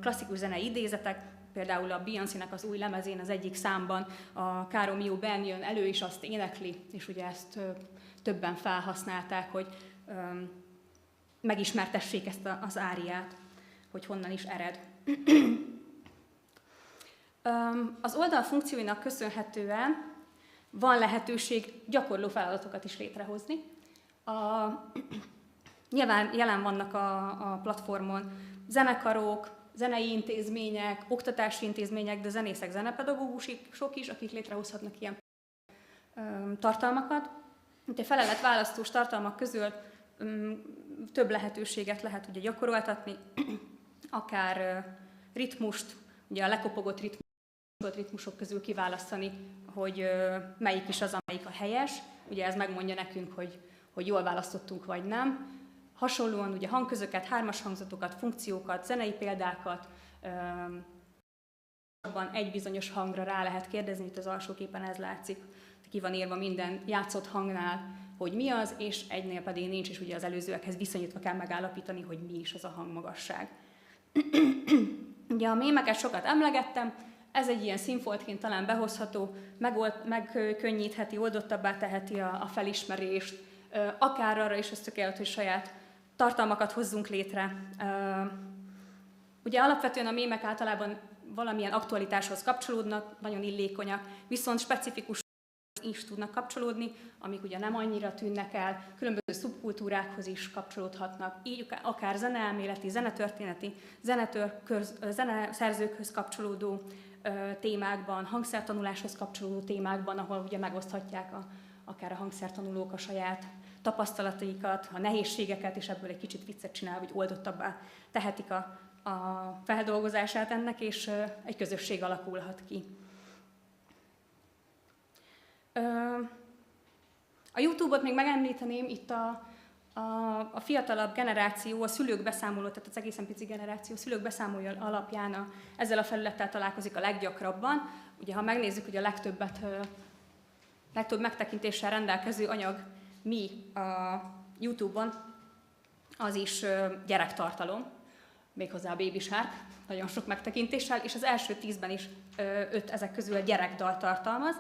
klasszikus zenei idézetek, például a Beyoncének az új lemezén az egyik számban a Caro Mio Ben jön elő, és azt énekli, és ugye ezt többen felhasználták, hogy megismertessék ezt az áriát, hogy honnan is ered. Az oldal funkcióinak köszönhetően van lehetőség gyakorló feladatokat is létrehozni. Nyilván jelen vannak a platformon zenekarok, zenei intézmények, oktatási intézmények, de zenészek, zenepedagógusok is, akik létrehozhatnak ilyen tartalmakat. Itt a feleletválasztós tartalmak közül több lehetőséget lehet ugye gyakoroltatni, akár ritmust, ugye a lekopogott ritmusok közül kiválasztani, hogy melyik is az, amelyik a helyes. Ugye ez megmondja nekünk, hogy jól választottunk vagy nem. Hasonlóan ugye hangközöket, hármas hangzatokat, funkciókat, zenei példákat, egy bizonyos hangra rá lehet kérdezni, itt az alsó képen ez látszik, ki van írva minden játszott hangnál, hogy mi az, és egynél pedig nincs, és ugye az előzőekhez viszonyítva kell megállapítani, hogy mi is az a hangmagasság. Ugye a mémeket sokat emlegettem, ez egy ilyen színfoltként talán behozható, megkönnyítheti, oldottabbá teheti a felismerést, akár arra is tökéletes, hogy saját tartalmakat hozzunk létre. Ugye alapvetően a mémek általában valamilyen aktualitáshoz kapcsolódnak, nagyon illékonyak, viszont specifikus is tudnak kapcsolódni, amik ugye nem annyira tűnnek el, különböző szubkultúrákhoz is kapcsolódhatnak, így akár zeneelméleti, zenetörténeti, zeneszerzőkhöz kapcsolódó témákban, hangszertanuláshoz kapcsolódó témákban, ahol ugye megoszthatják akár a hangszertanulók a saját tapasztalataikat, a nehézségeket, és ebből egy kicsit viccet csinál, vagy oldottabbá tehetik a feldolgozását ennek, és egy közösség alakulhat ki. A YouTube-ot még megemlíteném, itt a fiatalabb generáció, a szülők beszámoló, tehát az egészen pici generáció szülők beszámolója alapján ezzel a felülettel találkozik a leggyakrabban. Ugye, ha megnézzük, hogy a legtöbb megtekintéssel rendelkező anyag mi a YouTube-on, az is gyerektartalom, méghozzá a Baby Shark, nagyon sok megtekintéssel, és az első 10-ben is 5 ezek közül a gyerekdal tartalmaz.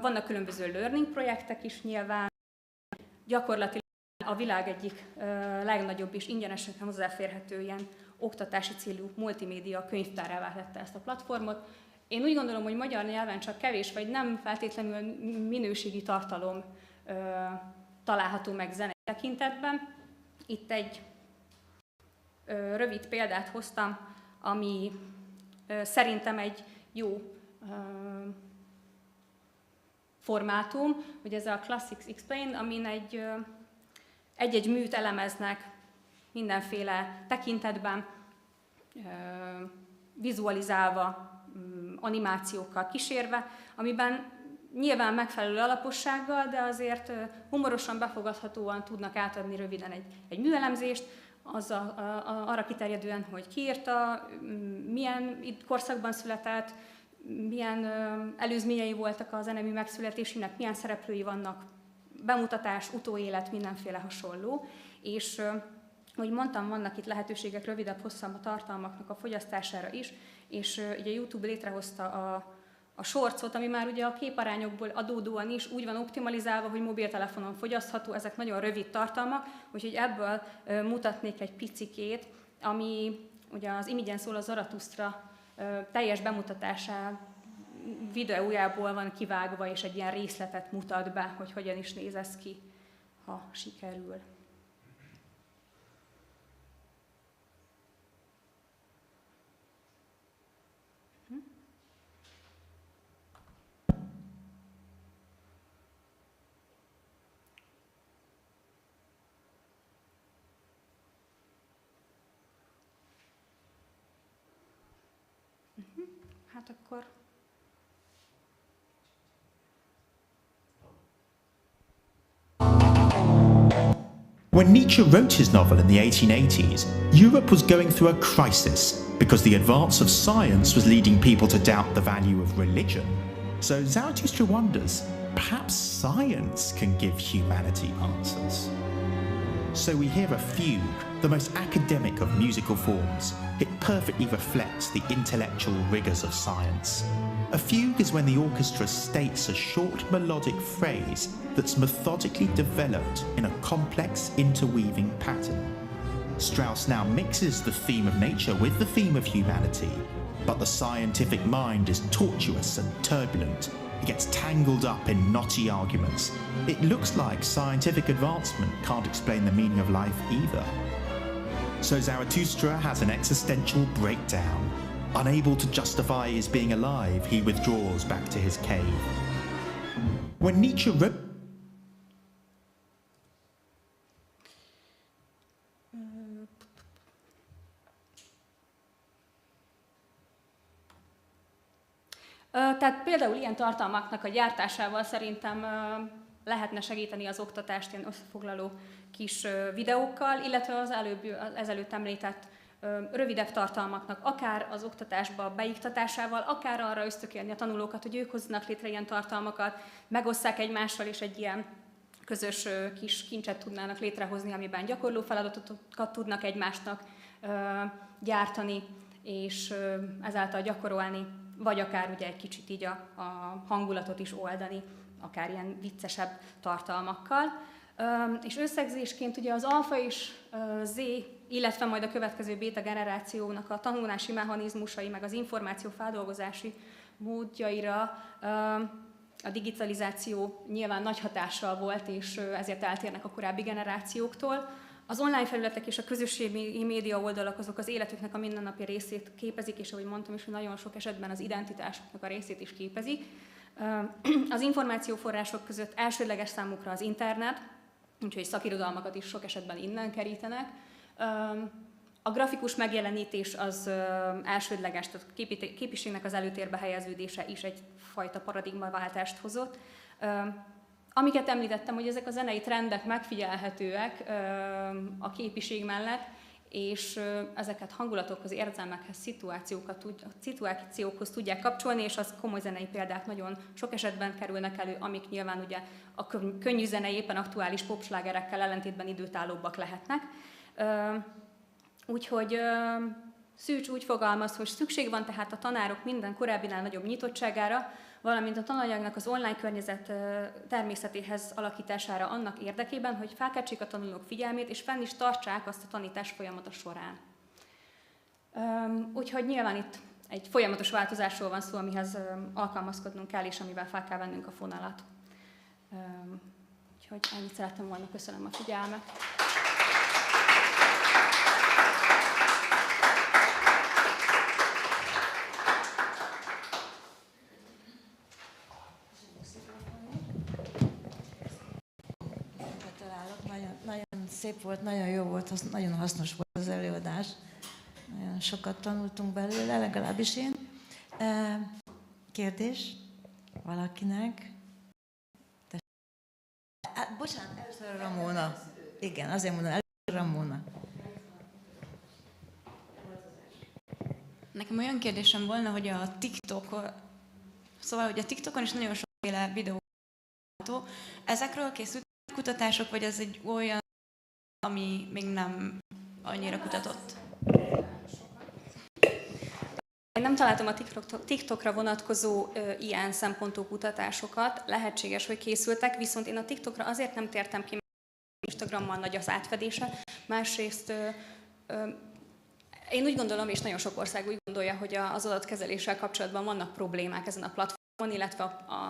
Vannak különböző learning projektek is nyilván, gyakorlatilag a világ egyik legnagyobb és ingyenesen hozzáférhető ilyen oktatási célú multimédia könyvtárává tette ezt a platformot. Én úgy gondolom, hogy magyar nyelven csak kevés, vagy nem feltétlenül minőségi tartalom található meg zenei tekintetben. Itt egy rövid példát hoztam, ami szerintem egy jó formátum, hogy ez a Classics Explained, amin egy-egy műt elemeznek mindenféle tekintetben, vizualizálva, animációkkal kísérve, amiben nyilván megfelelő alapossággal, de azért humorosan, befogadhatóan tudnak átadni röviden egy műelemzést, arra kiterjedően, hogy ki írta, milyen korszakban született, milyen előzményei voltak a zenemű megszületésének, milyen szereplői vannak, bemutatás, utóélet, mindenféle hasonló. És, ahogy mondtam, vannak itt lehetőségek rövidebb, hosszabb tartalmaknak a fogyasztására is, és ugye YouTube létrehozta a shortsot, ami már ugye a képarányokból adódóan is úgy van optimalizálva, hogy mobiltelefonon fogyasztható, ezek nagyon rövid tartalmak, úgyhogy ebből mutatnék egy picikét, ami ugye az Imigyen szól a Zaratusztra teljes bemutatásá videójából van kivágva, és egy ilyen részletet mutat be, hogy hogyan is néz ez ki, ha sikerül. Hát akkor... When Nietzsche wrote his novel in the 1880s, Europe was going through a crisis because the advance of science was leading people to doubt the value of religion. So Zarathustra wonders, perhaps science can give humanity answers. So we hear a fugue, the most academic of musical forms. It perfectly reflects the intellectual rigours of science. A fugue is when the orchestra states a short melodic phrase that's methodically developed in a complex interweaving pattern. Strauss now mixes the theme of nature with the theme of humanity, but the scientific mind is tortuous and turbulent. It gets tangled up in knotty arguments. It looks like scientific advancement can't explain the meaning of life either. So Zarathustra has an existential breakdown. Unable to justify his being alive, he withdraws back to his cave. When Nietzsche wrote... Tehát például ilyen tartalmaknak a gyártásával szerintem lehetne segíteni az oktatást ilyen összefoglaló kis videókkal, illetve az ezelőtt említett rövidebb tartalmaknak, akár az oktatásba beiktatásával, akár arra ösztökélni a tanulókat, hogy ők hoznak létre ilyen tartalmakat, megosszák egymással, és egy ilyen közös kis kincset tudnának létrehozni, amiben gyakorló feladatokat tudnak egymásnak gyártani, és ezáltal gyakorolni, vagy akár ugye egy kicsit így a hangulatot is oldani, akár ilyen viccesebb tartalmakkal. És összegzésként ugye az alfa és Z, illetve majd a következő béta generációnak a tanulási mechanizmusai, meg az információ feldolgozási módjaira a digitalizáció nyilván nagy hatással volt, és ezért eltérnek a korábbi generációktól. Az online felületek és a közösségi média oldalak azok az életüknek a mindennapi részét képezik, és ahogy mondtam is, hogy nagyon sok esetben az identitásoknak a részét is képezik. Az információforrások között elsődleges számukra az internet, úgyhogy szakirodalmakat is sok esetben innen kerítenek. A grafikus megjelenítés az elsődleges, tehát a képiségnek az előtérbe helyeződése is egyfajta paradigmaváltást hozott. Amiket említettem, hogy ezek a zenei trendek megfigyelhetőek a képiség mellett, és ezeket hangulatokhoz, érzelmekhez, szituációkhoz tudják kapcsolni, és az komoly zenei példák nagyon sok esetben kerülnek elő, amik nyilván ugye a könnyű zenei, éppen aktuális popslágerekkel ellentétben időtállóbbak lehetnek. Úgyhogy Szűcs úgy fogalmaz, hogy szükség van tehát a tanárok minden korábbinál nagyobb nyitottságára, valamint a tananyagnak az online környezet természetéhez alakítására annak érdekében, hogy felkeltsék a tanulók figyelmét, és fenn is tartsák azt a tanítás folyamata során. Úgyhogy nyilván itt egy folyamatos változásról van szó, amihez alkalmazkodnunk kell, és amivel fel kell vennünk a fonalat. Úgyhogy ennyit szerettem volna, köszönöm a figyelmet. Nagyon szép volt, nagyon jó volt, nagyon hasznos volt az előadás. Nagyon sokat tanultunk belőle, legalábbis én. Kérdés valakinek? Ramona. Igen, azért mondom, Ramona. Nekem olyan kérdésem volna, hogy a TikTokon, szóval, hogy a TikTokon is nagyon sokféle videó látható. Ezekről készült kutatások, vagy ez egy olyan, ami még nem annyira kutatott? Én nem találtam a TikTokra vonatkozó ilyen szempontú kutatásokat, lehetséges, hogy készültek, viszont én a TikTokra azért nem tértem ki, mert Instagrammal nagy az átfedése. Másrészt én úgy gondolom, és nagyon sok ország úgy gondolja, hogy az adatkezeléssel kapcsolatban vannak problémák ezen a platformon, illetve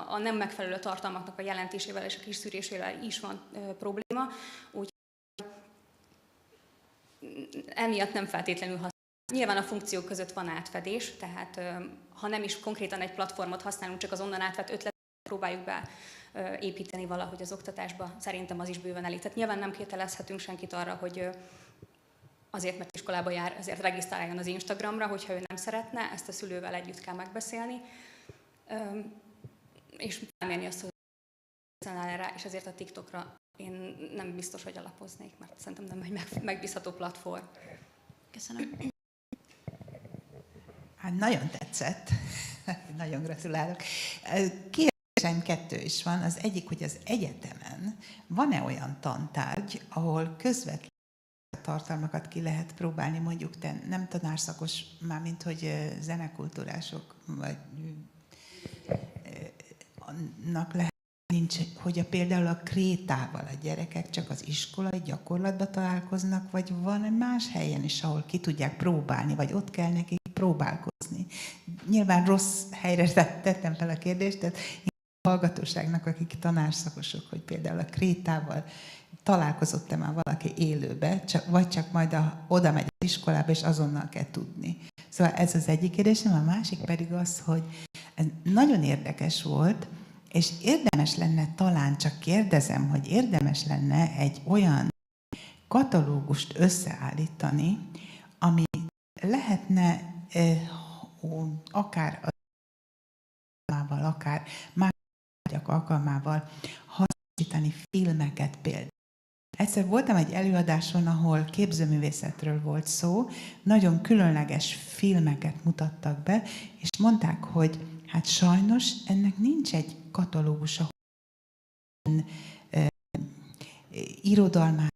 a nem megfelelő tartalmaknak a jelentésével és a kiszűrésével is van probléma. Úgyhogy emiatt nem feltétlenül használom. Nyilván a funkciók között van átfedés, tehát ha nem is konkrétan egy platformot használunk, csak az onnan átvett ötletet próbáljuk beépíteni valahogy az oktatásba, szerintem az is bőven elég. Tehát nyilván nem kételezhetünk senkit arra, hogy azért, mert iskolába jár, azért regisztráljon az Instagramra, hogyha ő nem szeretne, ezt a szülővel együtt kell megbeszélni, és felmérni azt, hogy rá, és ezért a TikTokra én nem biztos, hogy alapoznék, mert szerintem nem egy megbízható platform. Köszönöm. Hát nagyon tetszett. Nagyon gratulálok. Kérdésem 2 is van. Az egyik, hogy az egyetemen van-e olyan tantárgy, ahol közvetlenül tartalmakat ki lehet próbálni, mondjuk te nem tanárszakos, mármint hogy zenekultúrások, vagy annak lehet, nincs, hogy például a krétával a gyerekek csak az iskolai gyakorlatban találkoznak, vagy van más helyen is, ahol ki tudják próbálni, vagy ott kell nekik próbálkozni. Nyilván rossz helyre tettem fel a kérdést, tehát a hallgatóságnak, akik tanárszakosok, hogy például a krétával találkozott-e már valaki élőbe, vagy csak majd oda megy az iskolába, és azonnal kell tudni. Szóval ez az egyik kérdésem, a másik pedig az, hogy ez nagyon érdekes volt, és érdemes lenne, talán csak kérdezem, hogy érdemes lenne egy olyan katalógust összeállítani, ami lehetne akár alkalmával, akár más alkalmával hasonlítani filmeket például. Egyszer voltam egy előadáson, ahol képzőművészetről volt szó, nagyon különleges filmeket mutattak be, és mondták, hogy hát sajnos ennek nincs egy katalógusa, irodalmár,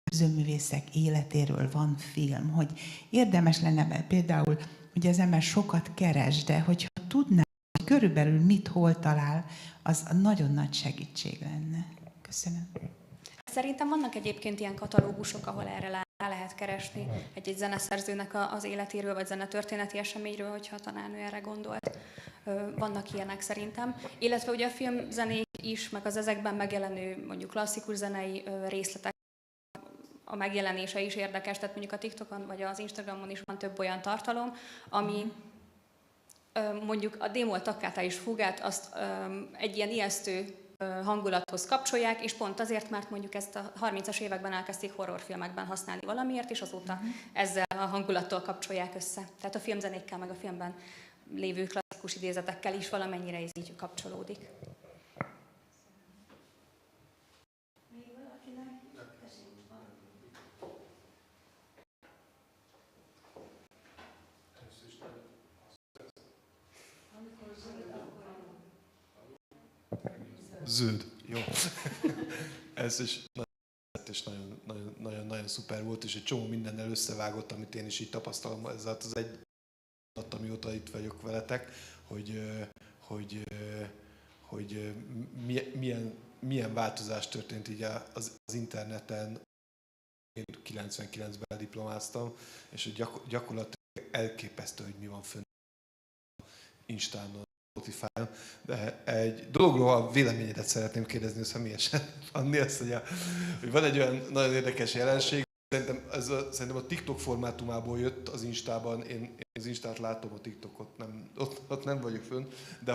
képzőművészek életéről van film, hogy érdemes lenne például, hogy az ember sokat keres, de hogyha tudná, hogy körülbelül mit, hol talál, az nagyon nagy segítség lenne. Köszönöm. Szerintem vannak egyébként ilyen katalógusok, ahol erre rá lehet keresni egy zeneszerzőnek az életéről, vagy zenetörténeti eseményről, hogyha a tanárnő erre gondolt. Vannak ilyenek szerintem. Illetve ugye a filmzenék is, meg az ezekben megjelenő mondjuk klasszikus zenei részletek, a megjelenése is érdekes, tehát mondjuk a TikTokon vagy az Instagramon is van több olyan tartalom, ami mondjuk a D-moll toccata és fugát azt egy ilyen ijesztő hangulathoz kapcsolják, és pont azért, mert mondjuk ezt a 30-as években elkezdték horrorfilmekben használni valamiért, és azóta ezzel a hangulattól kapcsolják össze. Tehát a filmzenékkel, meg a filmben lévő klasszikus idézetekkel is valamennyire ez így kapcsolódik. Zöld. Jó. Ez is nagyon szuper volt, és egy csomó mindennel összevágott, amit én is így tapasztalom. Ez az egy nap, amióta itt vagyok veletek, hogy milyen változás történt így az interneten. Én 99-ben diplomáztam, és gyakorlatilag elképesztő, hogy mi van fönn Instán, Spotify-on. De egy dologról a véleményedet szeretném kérdezni személyesen, Anni, hogy van egy olyan nagyon érdekes jelenség, szerintem a TikTok formátumából jött az Instában, én az Instát látom, a TikTokot ott nem vagyok fönn, de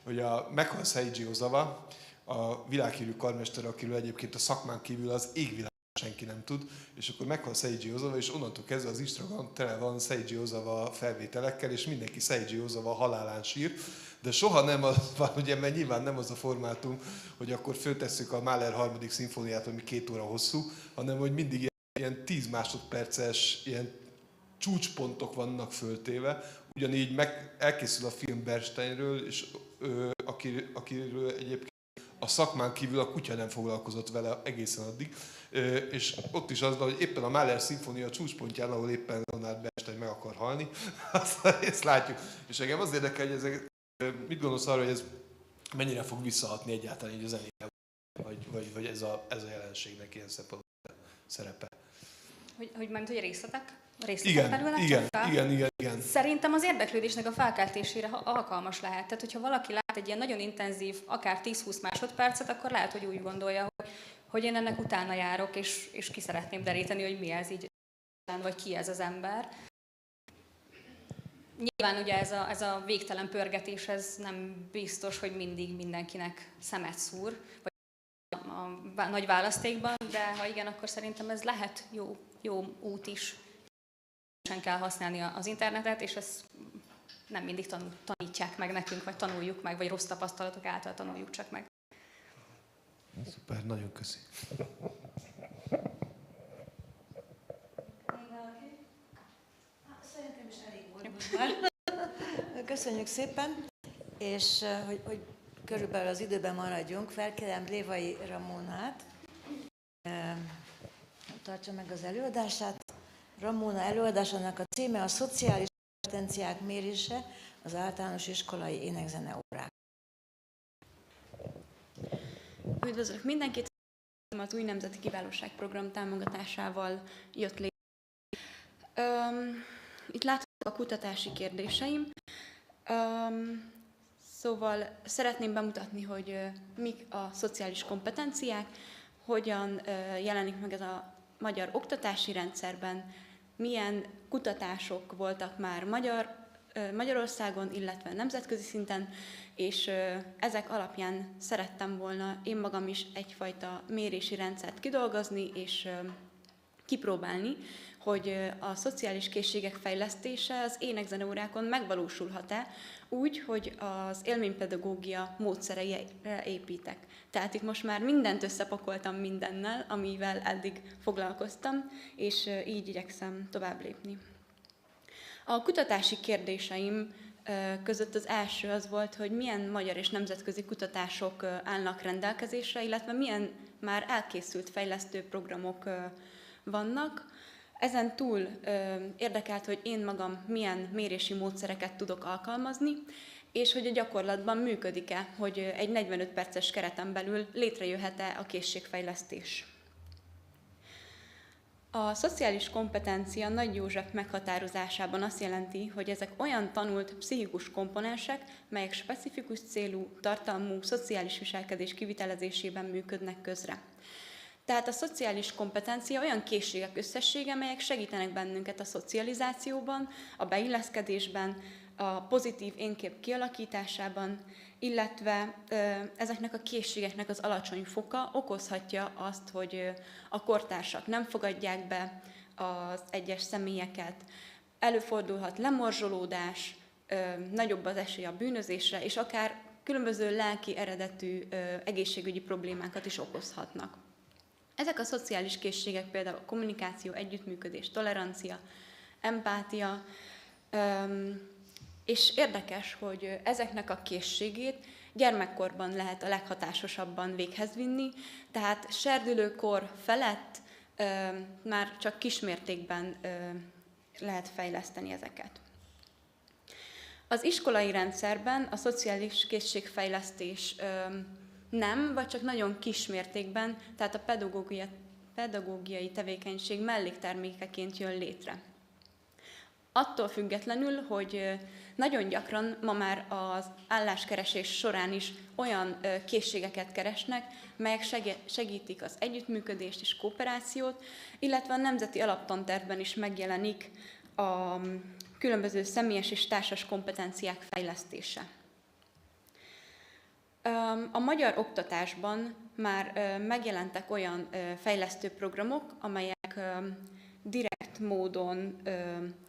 hogy a meghalsz Seiji Ozawa, a világhírű karmester, akiről egyébként a szakmán kívül az égvilágos senki nem tud, és akkor meghal Seiji Ozawa, és onnantól kezdve az Instagram tele van Seiji Ozawa felvételekkel, és mindenki Seiji Ozawa halálán sír, de soha nem az van, ugye, mert nyilván nem az a formátum, hogy akkor föltesszük a Mahler 3. szimfóniát, ami 2 óra hosszú, hanem hogy mindig ilyen 10 másodperces ilyen csúcspontok vannak föltéve. Ugyanígy elkészül a film Bernsteinről, és akiről egyébként a szakmán kívül a kutya nem foglalkozott vele egészen addig. És ott is az van, hogy éppen a Mahler szimfónia csúcspontján, ahol éppen Leonard Bernstein meg akar halni, ezt látjuk. És engem az érdekel, hogy ezek, mit gondolsz arra, hogy ez mennyire fog visszahatni egyáltalán így a zenére, vagy ez a jelenségnek ilyen szempontból szerepe? Hogy részletek Igen, belőle? igen. Szerintem az érdeklődésnek a felkeltésére alkalmas lehet. Tehát, hogyha valaki lát egy ilyen nagyon intenzív, akár 10-20 másodpercet, akkor lehet, hogy úgy gondolja, hogy én ennek utána járok, és ki szeretném deríteni, hogy mi ez így, vagy ki ez az ember. Nyilván ugye ez a végtelen pörgetés, ez nem biztos, hogy mindig mindenkinek szemet szúr, vagy a nagy választékban, de ha igen, akkor szerintem ez lehet jó út is. Kell használni az internetet, és ezt nem mindig tanítják meg nekünk, vagy tanuljuk meg, vagy rossz tapasztalatok által tanuljuk csak meg. Szuper, nagyon köszi. Szerintem is elég volt most már. Köszönjük szépen, és hogy körülbelül az időben maradjunk, felkérem Lévai Ramonát, tartsa meg az előadását. Ramona előadásának a címe a szociális kompetenciák mérése az általános iskolai énekzene órák. Üdvözlök mindenkit! Az új nemzeti kiválóságprogram támogatásával jött létre. Itt látható a kutatási kérdéseim. Szóval szeretném bemutatni, hogy mik a szociális kompetenciák, hogyan jelenik meg ez a magyar oktatási rendszerben, milyen kutatások voltak már Magyarországon, illetve nemzetközi szinten, és ezek alapján szerettem volna én magam is egyfajta mérési rendszert kidolgozni, és kipróbálni, hogy a szociális készségek fejlesztése az énekzeneórákon megvalósulhat-e úgy, hogy az élménypedagógia módszereire építek. Tehát itt most már mindent összepakoltam mindennel, amivel eddig foglalkoztam, és így igyekszem tovább lépni. A kutatási kérdéseim között az első az volt, hogy milyen magyar és nemzetközi kutatások állnak rendelkezésre, illetve milyen már elkészült fejlesztő programok vannak. Ezen túl érdekelt, hogy én magam milyen mérési módszereket tudok alkalmazni, és hogy a gyakorlatban működik-e, hogy egy 45 perces kereten belül létrejöhet-e a készségfejlesztés. A szociális kompetencia Nagy József meghatározásában azt jelenti, hogy ezek olyan tanult pszichikus komponensek, melyek specifikus célú, tartalmú szociális viselkedés kivitelezésében működnek közre. Tehát a szociális kompetencia olyan készségek összessége, melyek segítenek bennünket a szocializációban, a beilleszkedésben, a pozitív énkép kialakításában, illetve ezeknek a készségeknek az alacsony foka okozhatja azt, hogy a kortársak nem fogadják be az egyes személyeket, előfordulhat lemorzsolódás, nagyobb az esély a bűnözésre, és akár különböző lelki eredetű egészségügyi problémákat is okozhatnak. Ezek a szociális készségek például a kommunikáció, együttműködés, tolerancia, empátia, és érdekes, hogy ezeknek a készségét gyermekkorban lehet a leghatásosabban véghez vinni, tehát serdülőkor felett már csak kismértékben lehet fejleszteni ezeket. Az iskolai rendszerben a szociális készségfejlesztés nem, vagy csak nagyon kis mértékben, tehát a pedagógiai tevékenység melléktermékeként jön létre. Attól függetlenül, hogy nagyon gyakran ma már az álláskeresés során is olyan készségeket keresnek, melyek segítik az együttműködést és kooperációt, illetve a nemzeti alaptantervben is megjelenik a különböző személyes és társas kompetenciák fejlesztése. A magyar oktatásban már megjelentek olyan fejlesztő programok, amelyek direkt módon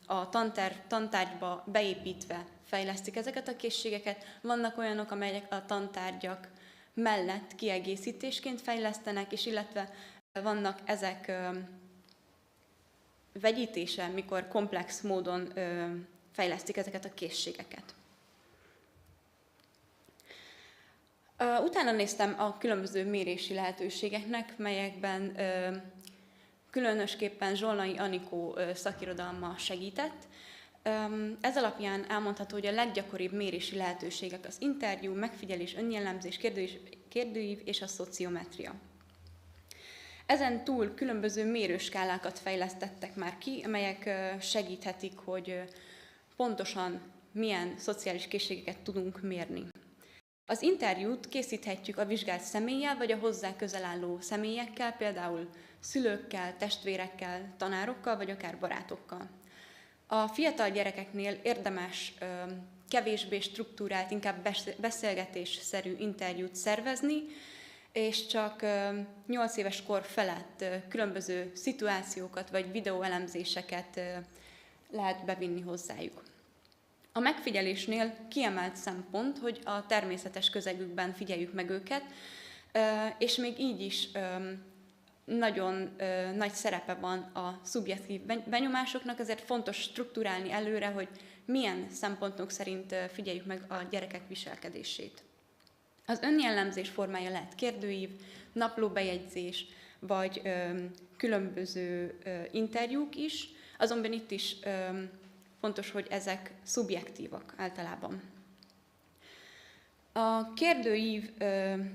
a tantárgyba beépítve fejlesztik ezeket a készségeket. Vannak olyanok, amelyek a tantárgyak mellett kiegészítésként fejlesztenek, és illetve vannak ezek vegyítése, mikor komplex módon fejlesztik ezeket a készségeket. Utána néztem a különböző mérési lehetőségeknek, melyekben különösképpen Zsolnai Anikó szakirodalma segített. Ez alapján elmondható, hogy a leggyakoribb mérési lehetőségek az interjú, megfigyelés, önjellemzés, kérdőív és a szociometria. Ezen túl különböző mérőskálákat fejlesztettek már ki, amelyek segíthetik, hogy pontosan milyen szociális készségeket tudunk mérni. Az interjút készíthetjük a vizsgált személlyel, vagy a hozzá közel álló személyekkel, például szülőkkel, testvérekkel, tanárokkal, vagy akár barátokkal. A fiatal gyerekeknél érdemes kevésbé struktúrált, inkább beszélgetésszerű interjút szervezni, és csak 8 éves kor felett különböző szituációkat vagy videóelemzéseket lehet bevinni hozzájuk. A megfigyelésnél kiemelt szempont, hogy a természetes közegükben figyeljük meg őket, és még így is nagyon nagy szerepe van a szubjektív benyomásoknak, ezért fontos strukturálni előre, hogy milyen szempontok szerint figyeljük meg a gyerekek viselkedését. Az önjellemzés formája lehet kérdőív, naplóbejegyzés, vagy különböző interjúk is, azonban itt is fontos, hogy ezek szubjektívak általában. A kérdőív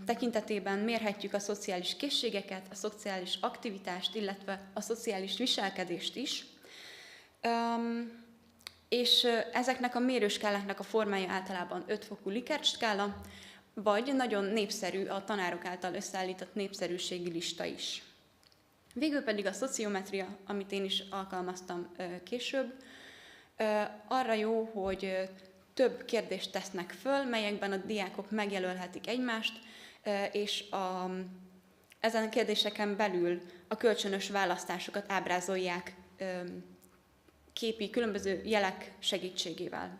tekintetében mérhetjük a szociális készségeket, a szociális aktivitást, illetve a szociális viselkedést is. És ezeknek a mérőskáláknak a formája általában 5 fokú Likert skála, vagy nagyon népszerű a tanárok által összeállított népszerűségi lista is. Végül pedig a szociometria, amit én is alkalmaztam később, arra jó, hogy több kérdést tesznek föl, melyekben a diákok megjelölhetik egymást, és ezen a kérdéseken belül a kölcsönös választásokat ábrázolják képi különböző jelek segítségével.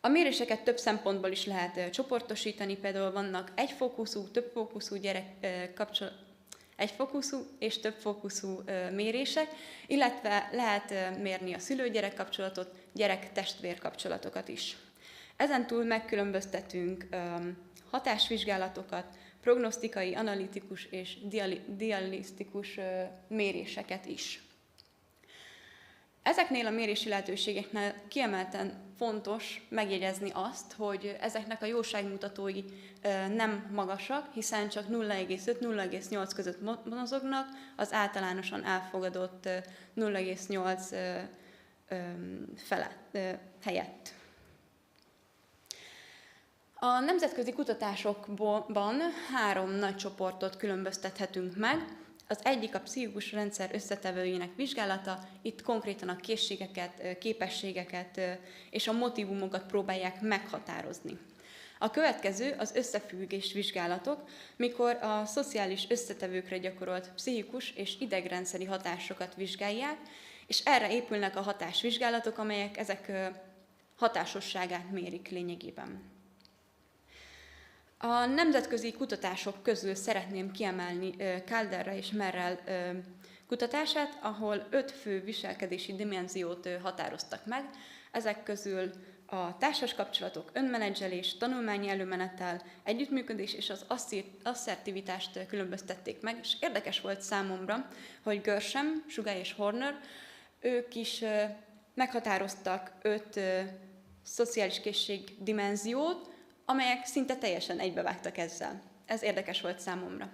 A méréseket több szempontból is lehet csoportosítani, például vannak egyfókuszú, többfókuszú egyfókuszú és többfókuszú mérések, illetve lehet mérni a szülő-gyerek kapcsolatot, gyerek-testvér kapcsolatokat is. Ezen túl megkülönböztetünk hatásvizsgálatokat, prognosztikai, analitikus és dialisztikus méréseket is. Ezeknél a mérési lehetőségeknél kiemelten fontos megjegyezni azt, hogy ezeknek a jóságmutatói nem magasak, hiszen csak 0,5-0,8 között mozognak az általánosan elfogadott 0,8 helyett. A nemzetközi kutatásokban 3 nagy csoportot különböztethetünk meg. Az egyik a pszichikus rendszer összetevőjének vizsgálata, itt konkrétan a készségeket, képességeket és a motivumokat próbálják meghatározni. A következő az összefüggés vizsgálatok, mikor a szociális összetevőkre gyakorolt pszichikus és idegrendszeri hatásokat vizsgálják, és erre épülnek a hatásvizsgálatok, amelyek ezek hatásosságát mérik lényegében. A nemzetközi kutatások közül szeretném kiemelni Calderra és Merrell kutatását, ahol 5 fő viselkedési dimenziót határoztak meg. Ezek közül a társas kapcsolatok, önmenedzselés, tanulmányi előmenetel, együttműködés és az asszertivitást különböztették meg, és érdekes volt számomra, hogy Gershom, Sugai és Horner, ők is meghatároztak 5 szociális készség dimenziót, amelyek szinte teljesen egybevágtak ezzel. Ez érdekes volt számomra.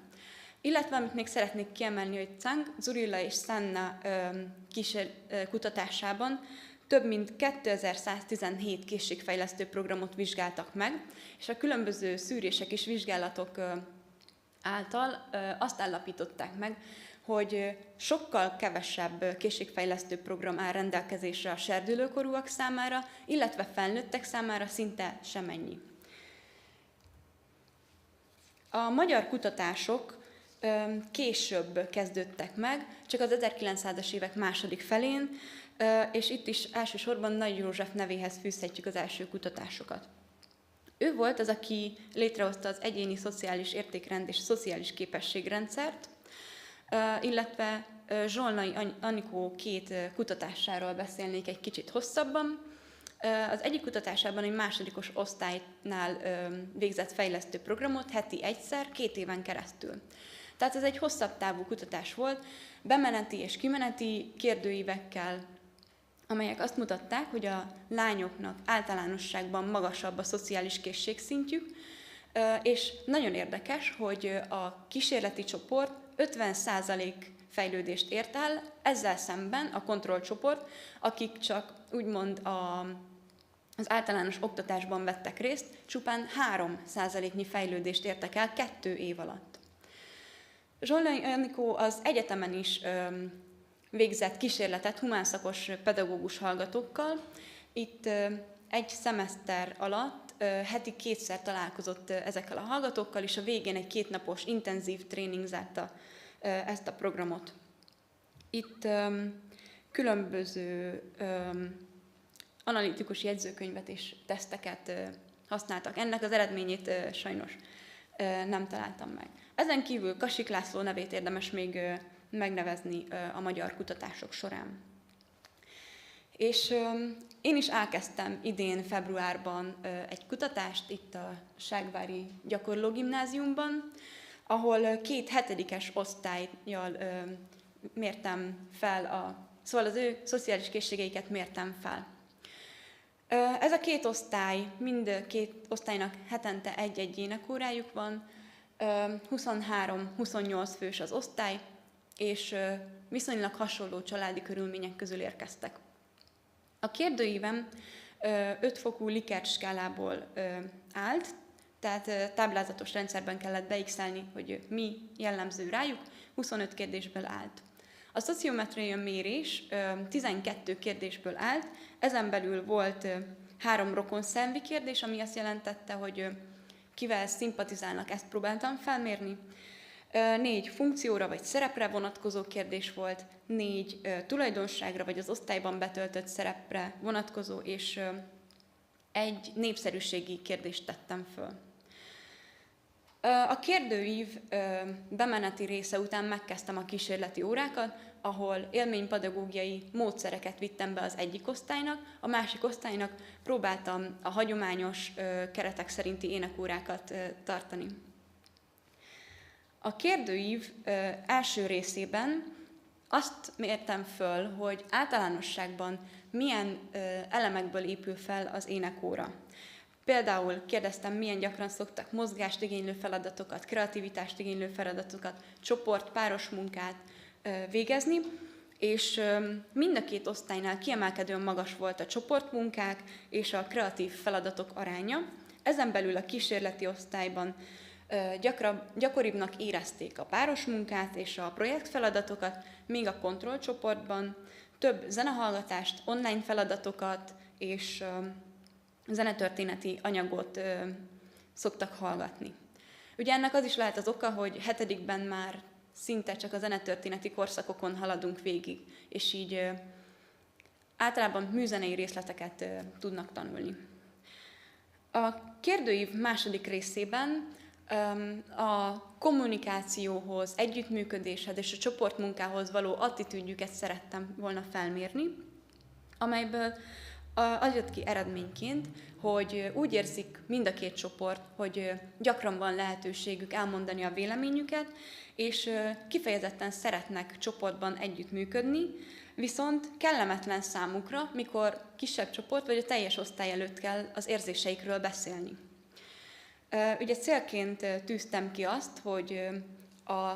Illetve, amit még szeretnék kiemelni, hogy Zhang, Zurilla és Sanna kutatásában több mint 2117 készségfejlesztő programot vizsgáltak meg, és a különböző szűrések és vizsgálatok által azt állapították meg, hogy sokkal kevesebb készségfejlesztő program áll rendelkezésre a serdülőkorúak számára, illetve felnőttek számára szinte semennyi. A magyar kutatások később kezdődtek meg, csak az 1900-as évek második felén, és itt is elsősorban Nagy József nevéhez fűzhetjük az első kutatásokat. Ő volt az, aki létrehozta az egyéni szociális értékrend és szociális képességrendszert, illetve Zsolnai Anikó két kutatásáról beszélnék egy kicsit hosszabban. Az egyik kutatásában egy másodikos osztálynál végzett fejlesztő programot heti egyszer, 2 éven keresztül. Tehát ez egy hosszabb távú kutatás volt, bemeneti és kimeneti kérdőívekkel, amelyek azt mutatták, hogy a lányoknak általánosságban magasabb a szociális készségszintjük, és nagyon érdekes, hogy a kísérleti csoport 50% fejlődést ért el, ezzel szemben a kontrollcsoport, akik csak úgymond az általános oktatásban vettek részt, csupán 3%-nyi fejlődést értek el 2 év alatt. Zsolnai Anikó az egyetemen is végzett kísérletet humánszakos pedagógus hallgatókkal. Itt egy szemeszter alatt heti 2-szer találkozott ezekkel a hallgatókkal, és a végén egy 2 napos intenzív tréning zárta ezt a programot. Itt különböző analitikus jegyzőkönyvet és teszteket használtak. Ennek az eredményét sajnos nem találtam meg. Ezen kívül Kassik László nevét érdemes még megnevezni a magyar kutatások során. És én is elkezdtem idén februárban egy kutatást itt a Ságvári Gyakorló Gimnáziumban, ahol 2 7-es osztályjal mértem fel, szóval az ő szociális készségeiket mértem fel. Ez a 2 osztály, mind 2 osztálynak hetente egy-egy énekórájuk van, 23-28 fős az osztály, és viszonylag hasonló családi körülmények közül érkeztek. A kérdőívem 5 fokú Likert skálából állt, tehát táblázatos rendszerben kellett beixelni, hogy mi jellemző rájuk, 25 kérdésből állt. A szociometriai mérés 12 kérdésből állt, ezen belül volt 3 rokonszenvi kérdés, ami azt jelentette, hogy kivel szimpatizálnak, ezt próbáltam felmérni. 4 funkcióra vagy szerepre vonatkozó kérdés volt, 4 tulajdonságra vagy az osztályban betöltött szerepre vonatkozó, és 1 népszerűségi kérdést tettem föl. A kérdőív bemeneti része után megkezdtem a kísérleti órákat, ahol élménypedagógiai módszereket vittem be az egyik osztálynak, a másik osztálynak próbáltam a hagyományos keretek szerinti énekórákat tartani. A kérdőív első részében azt mértem föl, hogy általánosságban milyen elemekből épül fel az énekóra. Például kérdeztem, milyen gyakran szoktak mozgást igénylő feladatokat, kreativitást igénylő feladatokat, csoport, páros munkát végezni, és mind a 2 osztálynál kiemelkedően magas volt a csoportmunkák és a kreatív feladatok aránya. Ezen belül a kísérleti osztályban gyakoribbnak érezték a páros munkát és a projektfeladatokat, míg a kontrollcsoportban több zenehallgatást, online feladatokat és zenetörténeti anyagot szoktak hallgatni. Ugye ennek az is lehet az oka, hogy 7-ben már szinte csak a zenetörténeti korszakokon haladunk végig, és így általában műzenei részleteket tudnak tanulni. A kérdőív második részében a kommunikációhoz, együttműködéshez és a csoportmunkához való attitűdjüket szerettem volna felmérni, amelyből az jött ki eredményként, hogy úgy érzik mind a 2 csoport, hogy gyakran van lehetőségük elmondani a véleményüket, és kifejezetten szeretnek csoportban együttműködni, viszont kellemetlen számukra, mikor kisebb csoport vagy a teljes osztály előtt kell az érzéseikről beszélni. Ugye célként tűztem ki azt, hogy a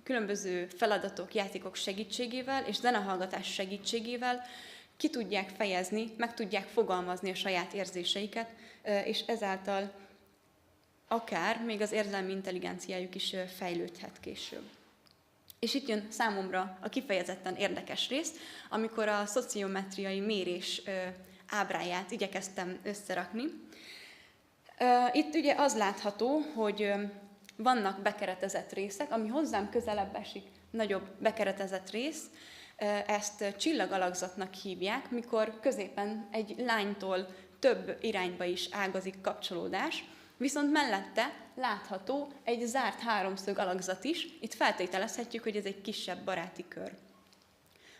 különböző feladatok, játékok segítségével és zenehallgatás segítségével ki tudják fejezni, meg tudják fogalmazni a saját érzéseiket, és ezáltal akár még az érzelmi intelligenciájuk is fejlődhet később. És itt jön számomra a kifejezetten érdekes rész, amikor a szociometriai mérés ábráját igyekeztem összerakni. Itt ugye az látható, hogy vannak bekeretezett részek, ami hozzám közelebb esik, nagyobb bekeretezett rész, ezt csillagalakzatnak hívják, mikor középen egy lánytól több irányba is ágazik kapcsolódás, viszont mellette látható egy zárt háromszög alakzat is, itt feltételezhetjük, hogy ez egy kisebb baráti kör.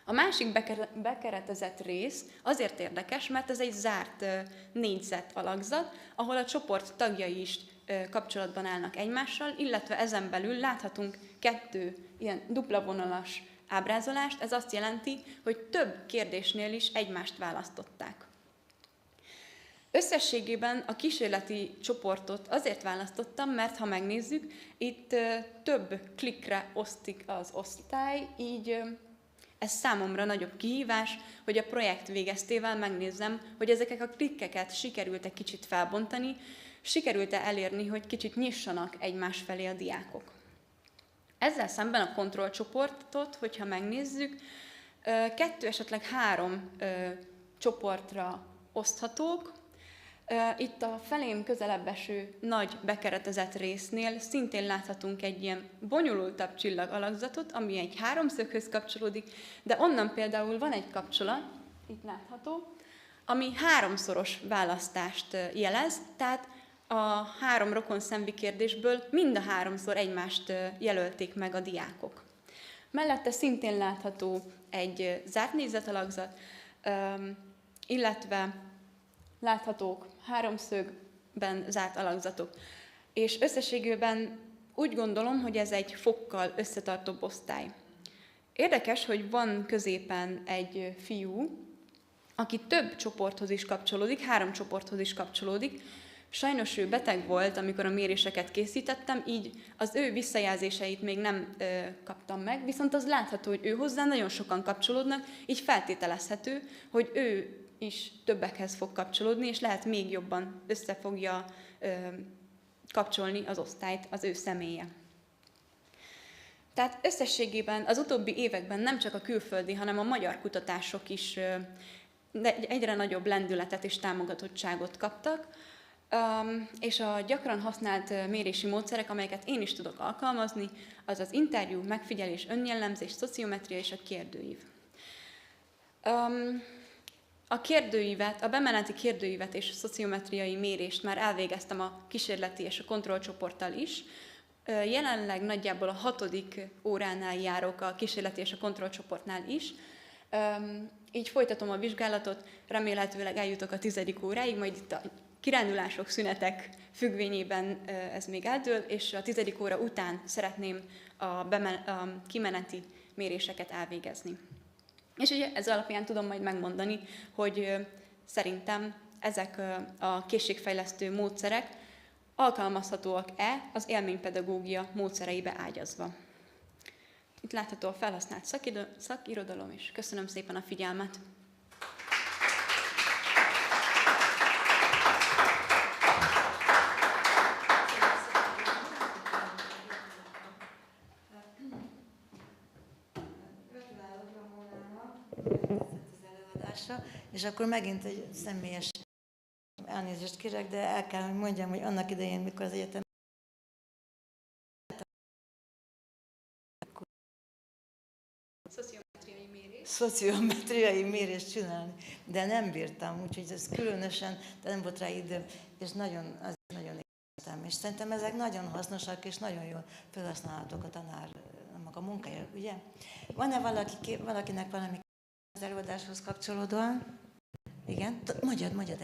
A másik bekeretezett rész azért érdekes, mert ez egy zárt négyzet alakzat, ahol a csoport tagjai is kapcsolatban állnak egymással, illetve ezen belül láthatunk 2 ilyen dupla vonalas ábrázolást, ez azt jelenti, hogy több kérdésnél is egymást választották. Összességében a kísérleti csoportot azért választottam, mert ha megnézzük, itt több klikre osztik az osztály, így ez számomra nagyobb kihívás, hogy a projekt végeztével megnézzem, hogy ezeket a klikkeket sikerült-e kicsit felbontani, sikerült-e elérni, hogy kicsit nyissanak egymás felé a diákok. Ezzel szemben a kontrollcsoportot, hogyha megnézzük, 2, esetleg 3 csoportra oszthatók. Itt a felém közelebb eső nagy bekeretezett résznél szintén láthatunk egy ilyen bonyolultabb csillagalakzatot, ami egy háromszöghöz kapcsolódik, de onnan például van egy kapcsolat, itt látható, ami 3-szoros választást jelez, tehát a 3 rokonszenvi kérdésből mind a 3-szor egymást jelölték meg a diákok. Mellette szintén látható egy zárt négyzetalakzat, illetve láthatók háromszögben zárt alakzatok. És összességében úgy gondolom, hogy ez egy fokkal összetartóbb osztály. Érdekes, hogy van középen egy fiú, aki több csoporthoz is kapcsolódik, 3 csoporthoz is kapcsolódik. Sajnos ő beteg volt, amikor a méréseket készítettem, így az ő visszajelzéseit még nem kaptam meg, viszont az látható, hogy ő hozzá nagyon sokan kapcsolódnak, így feltételezhető, hogy ő is többekhez fog kapcsolódni, és lehet még jobban össze fogja kapcsolni az osztályt az ő személye. Tehát összességében az utóbbi években nem csak a külföldi, hanem a magyar kutatások is egyre nagyobb lendületet és támogatottságot kaptak, és a gyakran használt mérési módszerek, amelyeket én is tudok alkalmazni, az az interjú, megfigyelés, önjellemzés, szociometria és a kérdőív. A bemeneti kérdőívet és a szociometriai mérést már elvégeztem a kísérleti és a kontrollcsoporttal is. Jelenleg nagyjából a 6. óránál járok a kísérleti és a kontrollcsoportnál is. Így folytatom a vizsgálatot, remélhetőleg eljutok a 10. óráig, majd itt a kirándulások, szünetek függvényében ez még eldől, és a 10. óra után szeretném a kimeneti méréseket elvégezni. És ugye ez alapján tudom majd megmondani, hogy szerintem ezek a készségfejlesztő módszerek alkalmazhatóak-e az élménypedagógia módszereibe ágyazva. Itt látható a felhasznált szakirodalom, és köszönöm szépen a figyelmet! És akkor megint egy személyes elnézést kérek, de el kell, hogy mondjam, hogy annak idején, mikor az egyetem szociometriai mérést csinálni, de nem bírtam, úgyhogy ez különösen, de nem volt rá időm, és nagyon értem. És szerintem ezek nagyon hasznosak, és nagyon jól felhasználhatók a tanárnak a munkája, ugye? Van-e valakinek valami az előadáshoz kapcsolódóan? Igen? Mondjad.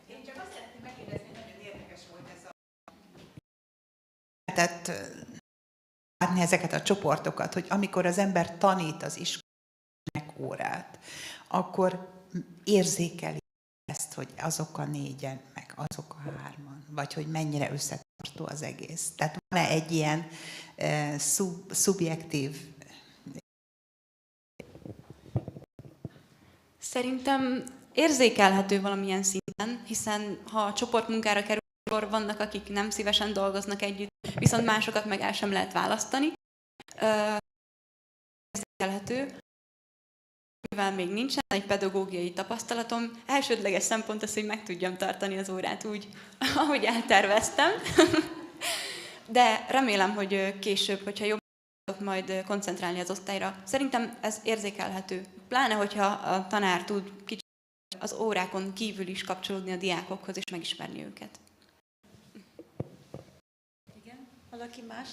Én csak azt szeretném megkérdezni, hogy nagyon érdekes volt ez a... Tehát látni ezeket a csoportokat, hogy amikor az ember tanít az iskolának órát, akkor érzékeli ezt, hogy azok a 4-en, meg azok a 3-an, vagy hogy mennyire összetartó az egész. Tehát van-e egy ilyen szubjektív... Szerintem érzékelhető valamilyen szinten, hiszen ha a csoportmunkára kerül, akkor vannak, akik nem szívesen dolgoznak együtt, viszont másokat meg el sem lehet választani. Érzékelhető, mivel még nincsen egy pedagógiai tapasztalatom, elsődleges szempont az, hogy meg tudjam tartani az órát úgy, ahogy elterveztem. de remélem, hogy később, hogyha jobb tudok majd koncentrálni az osztályra. Szerintem ez érzékelhető. Pláne, hogyha a tanár tud kicsit az órákon kívül is kapcsolódni a diákokhoz és megismerni őket. Igen? Valaki más?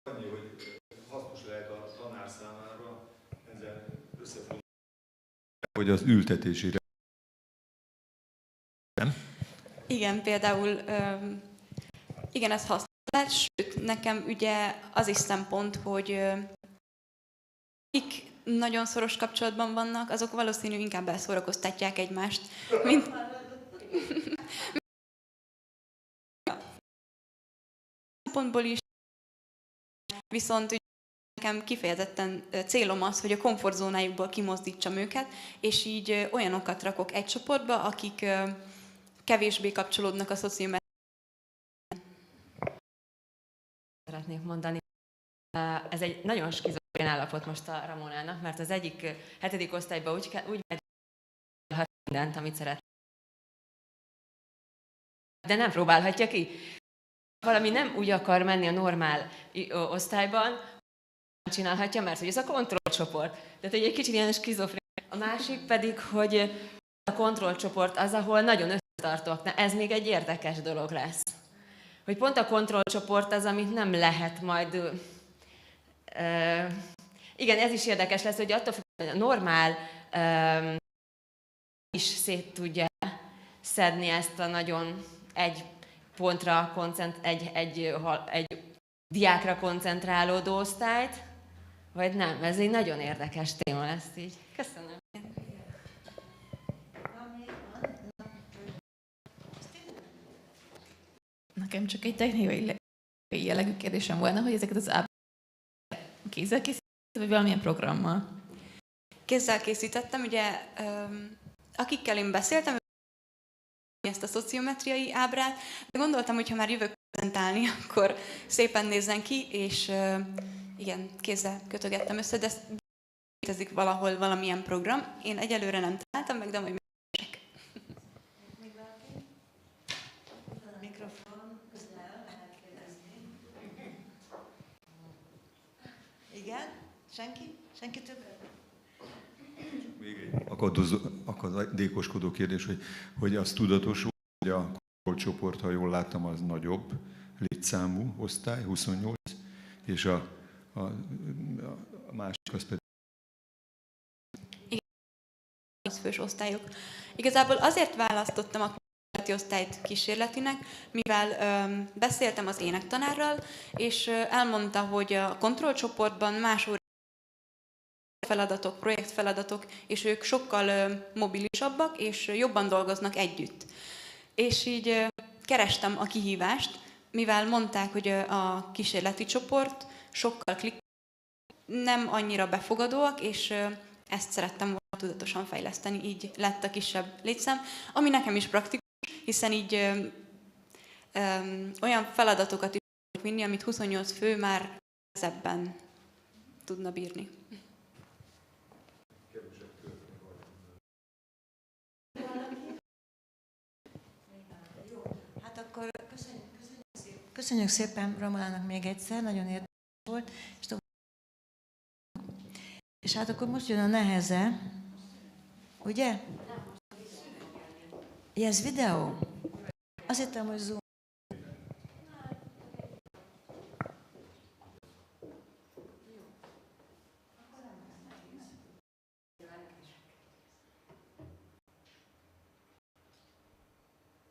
Annyi, hogy hasznos lehet a tanár számára ezzel összefogni, hogy az ültetésére. Igen, például igen, ez hasznos lehet, sőt, nekem ugye az is szempont, hogy akik nagyon szoros kapcsolatban vannak, azok valószínű inkább elszórakoztatják egymást, mint szempontból is, viszont nekem kifejezetten célom az, hogy a komfortzónájukból kimozdítsam őket, és így olyanokat rakok egy csoportba, akik kevésbé kapcsolódnak a szociometriához. Szeretnék mondani, ez egy nagyon skizofrén állapot most a Ramonának, mert az egyik 7. osztályban úgy megy mindent, amit szeret. De nem próbálhatja ki. Valami nem úgy akar menni a normál osztályban, csinálhatja, mert hogy ez a kontrollcsoport. Tehát egy kicsit ilyen skizofrén. A másik pedig, hogy a kontrollcsoport az, ahol nagyon összetartok. Na, ez még egy érdekes dolog lesz. Hogy pont a kontrollcsoport az, amit nem lehet majd... igen, ez is érdekes lesz, hogy attól függ, hogy a normál is szét tudja szedni ezt a nagyon egy pontra, egy diákra koncentrálódó osztályt, vagy nem. Ez egy nagyon érdekes téma lesz így. Köszönöm. Nekem csak egy technikai jellegű kérdésem volna, hogy ezeket az ábrákat kézzel készítettem, vagy valamilyen programmal? Kézzel készítettem, ugye akikkel én beszéltem, ezt a szociometriai ábrát, de gondoltam, hogy ha már jövök prezentálni, akkor szépen nézzen ki, és igen, kézzel kötögettem össze, de ez létezik valahol valamilyen program. Én egyelőre nem találtam meg, de majd megkeresek. Még valaki? A mikrofon közel lehet kérdezni. Igen? Senki? Senki többet? Még egy akadékoskodó kérdés, hogy az tudatos, hogy a kontrollcsoport, ha jól láttam, az nagyobb létszámú osztály, 28, és a másik az pedig... Igen, 20 fős osztályok. Igazából azért választottam a kísérleti osztályt kísérletinek, mivel beszéltem az énektanárral, és elmondta, hogy a kontrollcsoportban más feladatok, projektfeladatok, és ők sokkal mobilisabbak, és jobban dolgoznak együtt. És így kerestem a kihívást, mivel mondták, hogy a kísérleti csoport sokkal nem annyira befogadóak, és ezt szerettem volna tudatosan fejleszteni, így lett a kisebb létszám, ami nekem is praktikus, hiszen így olyan feladatokat is tudok vinni, amit 28 fő már nehezebben tudna bírni. Hát akkor köszönjük szépen Ramonának még egyszer, nagyon érdekes volt. És hát akkor most jön a neheze, ugye? Ja, ez videó? Azt hittem, hogy Zoom.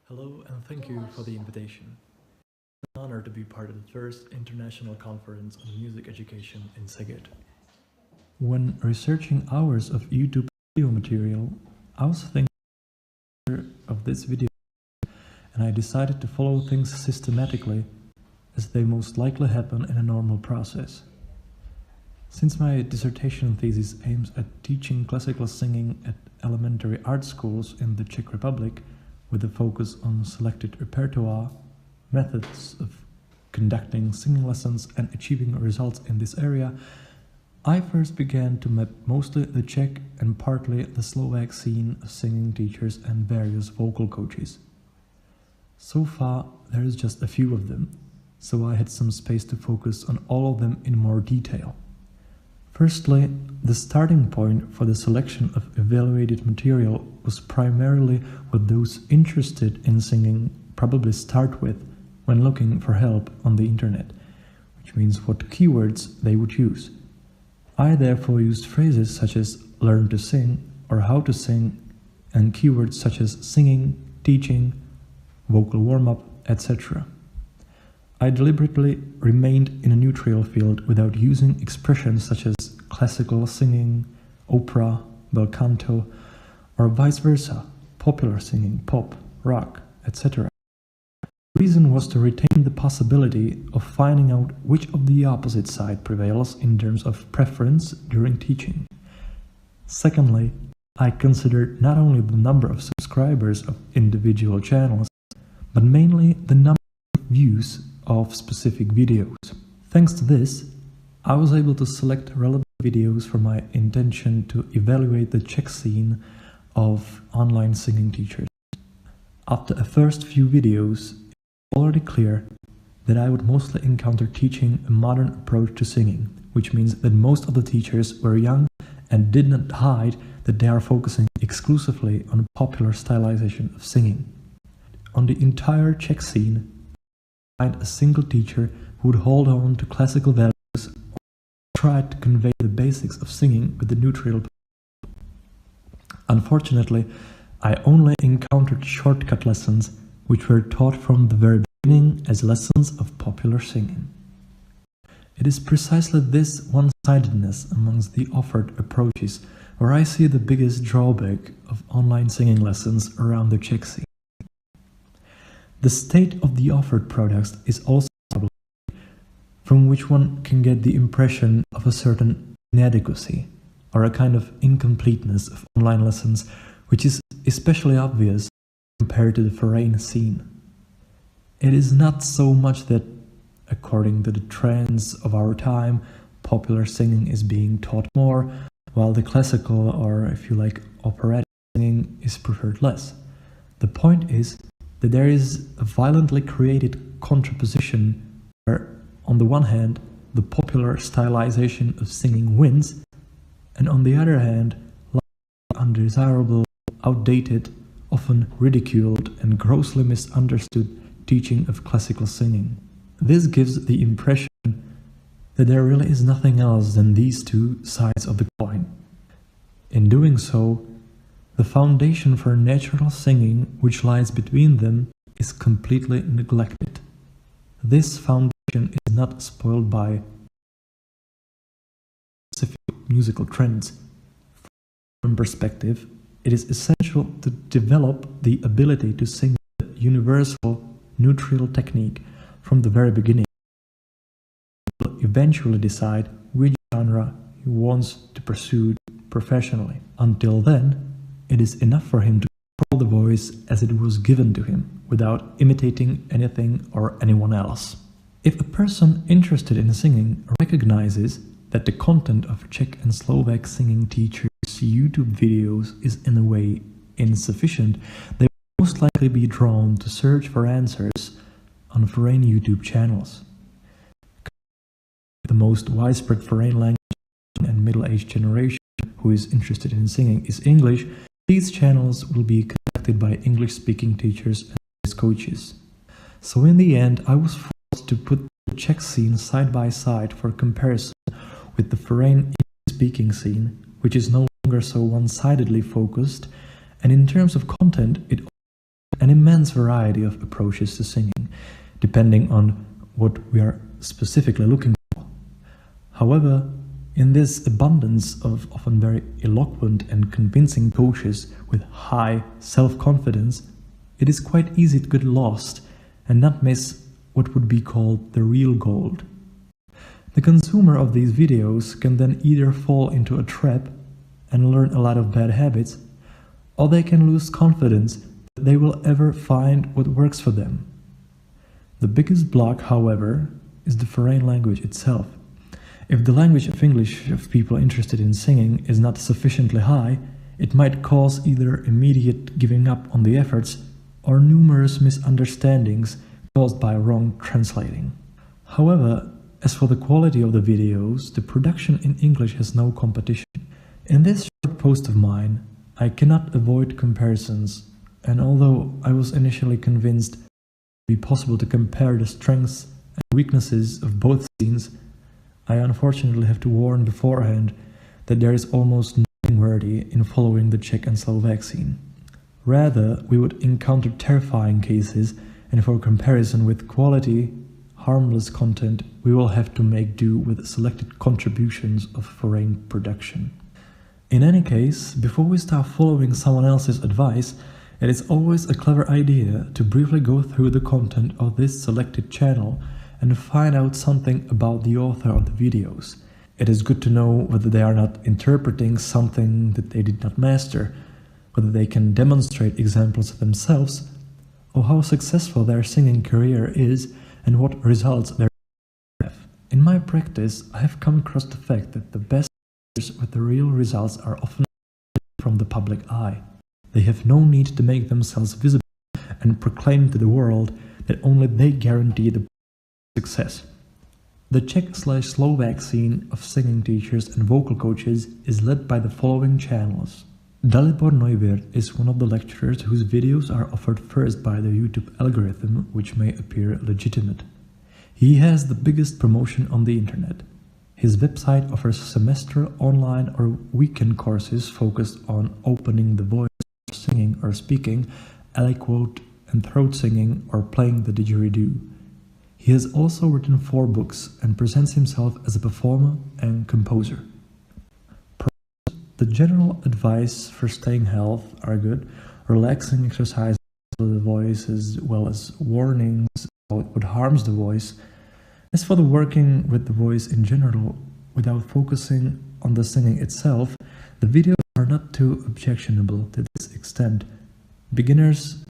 Hello and thank you for the invitation. It's an honor to be part of the first international conference on music education in Szeged. When researching hours of YouTube video material, I was thinking of this video and I decided to follow things systematically as they most likely happen in a normal process. Since my dissertation thesis aims at teaching classical singing at elementary art schools in the Czech Republic, with a focus on selected repertoire, methods of conducting singing lessons and achieving results in this area, I first began to map mostly the Czech and partly the Slovak scene of singing teachers and various vocal coaches. So far, there is just a few of them, so I had some space to focus on all of them in more detail. Firstly, the starting point for the selection of evaluated material was primarily what those interested in singing probably start with when looking for help on the internet, which means what keywords they would use. I therefore used phrases such as learn to sing or how to sing, and keywords such as singing, teaching, vocal warm-up, etc. I deliberately remained in a neutral field without using expressions such as classical singing, opera, bel canto, or vice versa, popular singing, pop, rock, etc. The reason was to retain the possibility of finding out which of the opposite side prevails in terms of preference during teaching. Secondly, I considered not only the number of subscribers of individual channels, but mainly the number of views of specific videos. Thanks to this, I was able to select relevant videos for my intention to evaluate the Czech scene of online singing teachers. After the first few videos, it was already clear that I would mostly encounter teaching a modern approach to singing, which means that most of the teachers were young and did not hide that they are focusing exclusively on popular stylization of singing. On the entire Czech scene, I find a single teacher who would hold on to classical values or tried to convey the basics of singing with the neutral. Unfortunately, I only encountered shortcut lessons which were taught from the very beginning as lessons of popular singing. It is precisely this one-sidedness amongst the offered approaches where I see the biggest drawback of online singing lessons around the Czech scene. The state of the offered products is also problematic, from which one can get the impression of a certain inadequacy or a kind of incompleteness of online lessons, which is especially obvious compared to the foreign scene. It is not so much that, according to the trends of our time, popular singing is being taught more, while the classical, or if you like, operatic singing is preferred less. The point is that there is a violently created contraposition where, on the one hand, the popular stylization of singing wins, and on the other hand, undesirable, outdated, often ridiculed and grossly misunderstood teaching of classical singing. This gives the impression that there really is nothing else than these two sides of the coin. In doing so, the foundation for natural singing, which lies between them, is completely neglected. This foundation is not spoiled by specific musical trends. From perspective, it is essential to develop the ability to sing the universal, neutral technique from the very beginning. He will eventually decide which genre he wants to pursue professionally. Until then, it is enough for him to control the voice as it was given to him, without imitating anything or anyone else. If a person interested in singing recognizes that the content of Czech and Slovak singing teachers' YouTube videos is in a way insufficient, they will most likely be drawn to search for answers on foreign YouTube channels. The most widespread foreign language and middle-aged generation who is interested in singing is English. These channels will be conducted by English-speaking teachers and voice coaches. So in the end, I was forced to put the Czech scene side by side for comparison with the foreign English-speaking scene, which is no longer so one-sidedly focused, and in terms of content, it offers an immense variety of approaches to singing, depending on what we are specifically looking for. However, in this abundance of often very eloquent and convincing coaches with high self-confidence, it is quite easy to get lost and not miss what would be called the real gold. The consumer of these videos can then either fall into a trap and learn a lot of bad habits, or they can lose confidence that they will ever find what works for them. The biggest block, however, is the foreign language itself. If the language of English of people interested in singing is not sufficiently high, it might cause either immediate giving up on the efforts or numerous misunderstandings caused by wrong translating. However, as for the quality of the videos, the production in English has no competition. In this short post of mine, I cannot avoid comparisons, and although I was initially convinced it would be possible to compare the strengths and weaknesses of both scenes, I unfortunately have to warn beforehand that there is almost nothing worthy in following the Czech and Slovak scene. Rather, we would encounter terrifying cases, and for comparison with quality, harmless content, we will have to make do with selected contributions of foreign production. In any case, before we start following someone else's advice, it is always a clever idea to briefly go through the content of this selected channel and find out something about the author of the videos. It is good to know whether they are not interpreting something that they did not master, whether they can demonstrate examples of themselves, or how successful their singing career is and what results they have. In my practice, I have come across the fact that the best singers with the real results are often from the public eye. They have no need to make themselves visible and proclaim to the world that only they guarantee the success. The Czech/Slovak scene of singing teachers and vocal coaches is led by the following channels. Dalibor Neuwirth is one of the lecturers whose videos are offered first by the YouTube algorithm, which may appear legitimate. He has the biggest promotion on the internet. His website offers semester, online or weekend courses focused on opening the voice, singing or speaking, aliquot and throat singing, or playing the didgeridoo. He has also written 4 books and presents himself as a performer and composer. The general advice for staying healthy are good: relaxing exercise of the voice, as well as warnings about what harms the voice. As for the working with the voice in general, without focusing on the singing itself, the videos are not too objectionable to this extent. Beginners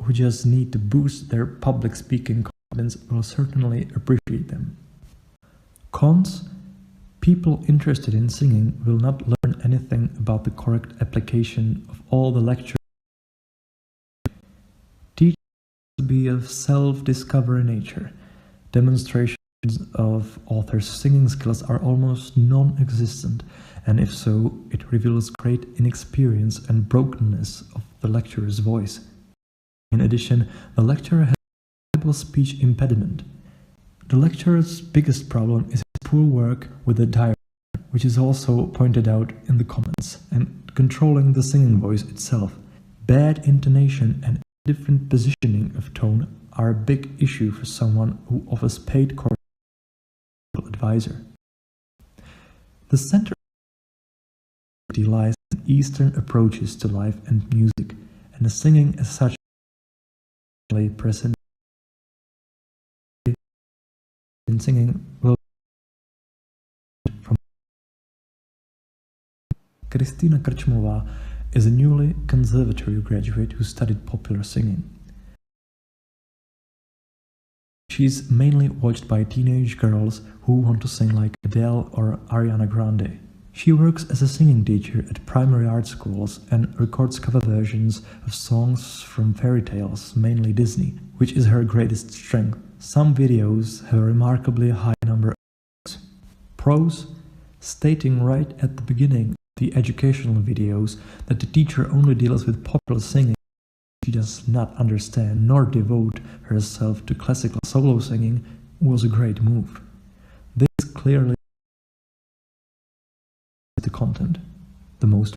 who just need to boost their public speaking confidence will certainly appreciate them. Cons: people interested in singing will not learn anything about the correct application of all the lectures. Teaching will be of self-discovery nature. Demonstrations of authors' singing skills are almost non-existent, and if so, it reveals great inexperience and brokenness of the lecturer's voice. In addition, the lecturer has a visible speech impediment. The lecturer's biggest problem is his poor work with the diaphragm, which is also pointed out in the comments, and controlling the singing voice itself. Bad intonation and different positioning of tone are a big issue for someone who offers paid courses as an advisor. The center lies in Eastern approaches to life and music, and the singing as such is present in singing will from Kristina Krčmová is a newly conservatory graduate who studied popular singing. She's mainly watched by teenage girls who want to sing like Adele or Ariana Grande. She works as a singing teacher at primary art schools and records cover versions of songs from fairy tales, mainly Disney, which is her greatest strength. Some videos have a remarkably high number of views. Pros: stating right at the beginning of the educational videos that the teacher only deals with popular singing. She does not understand nor devote herself to classical solo singing was a great move. This clearly the content. The most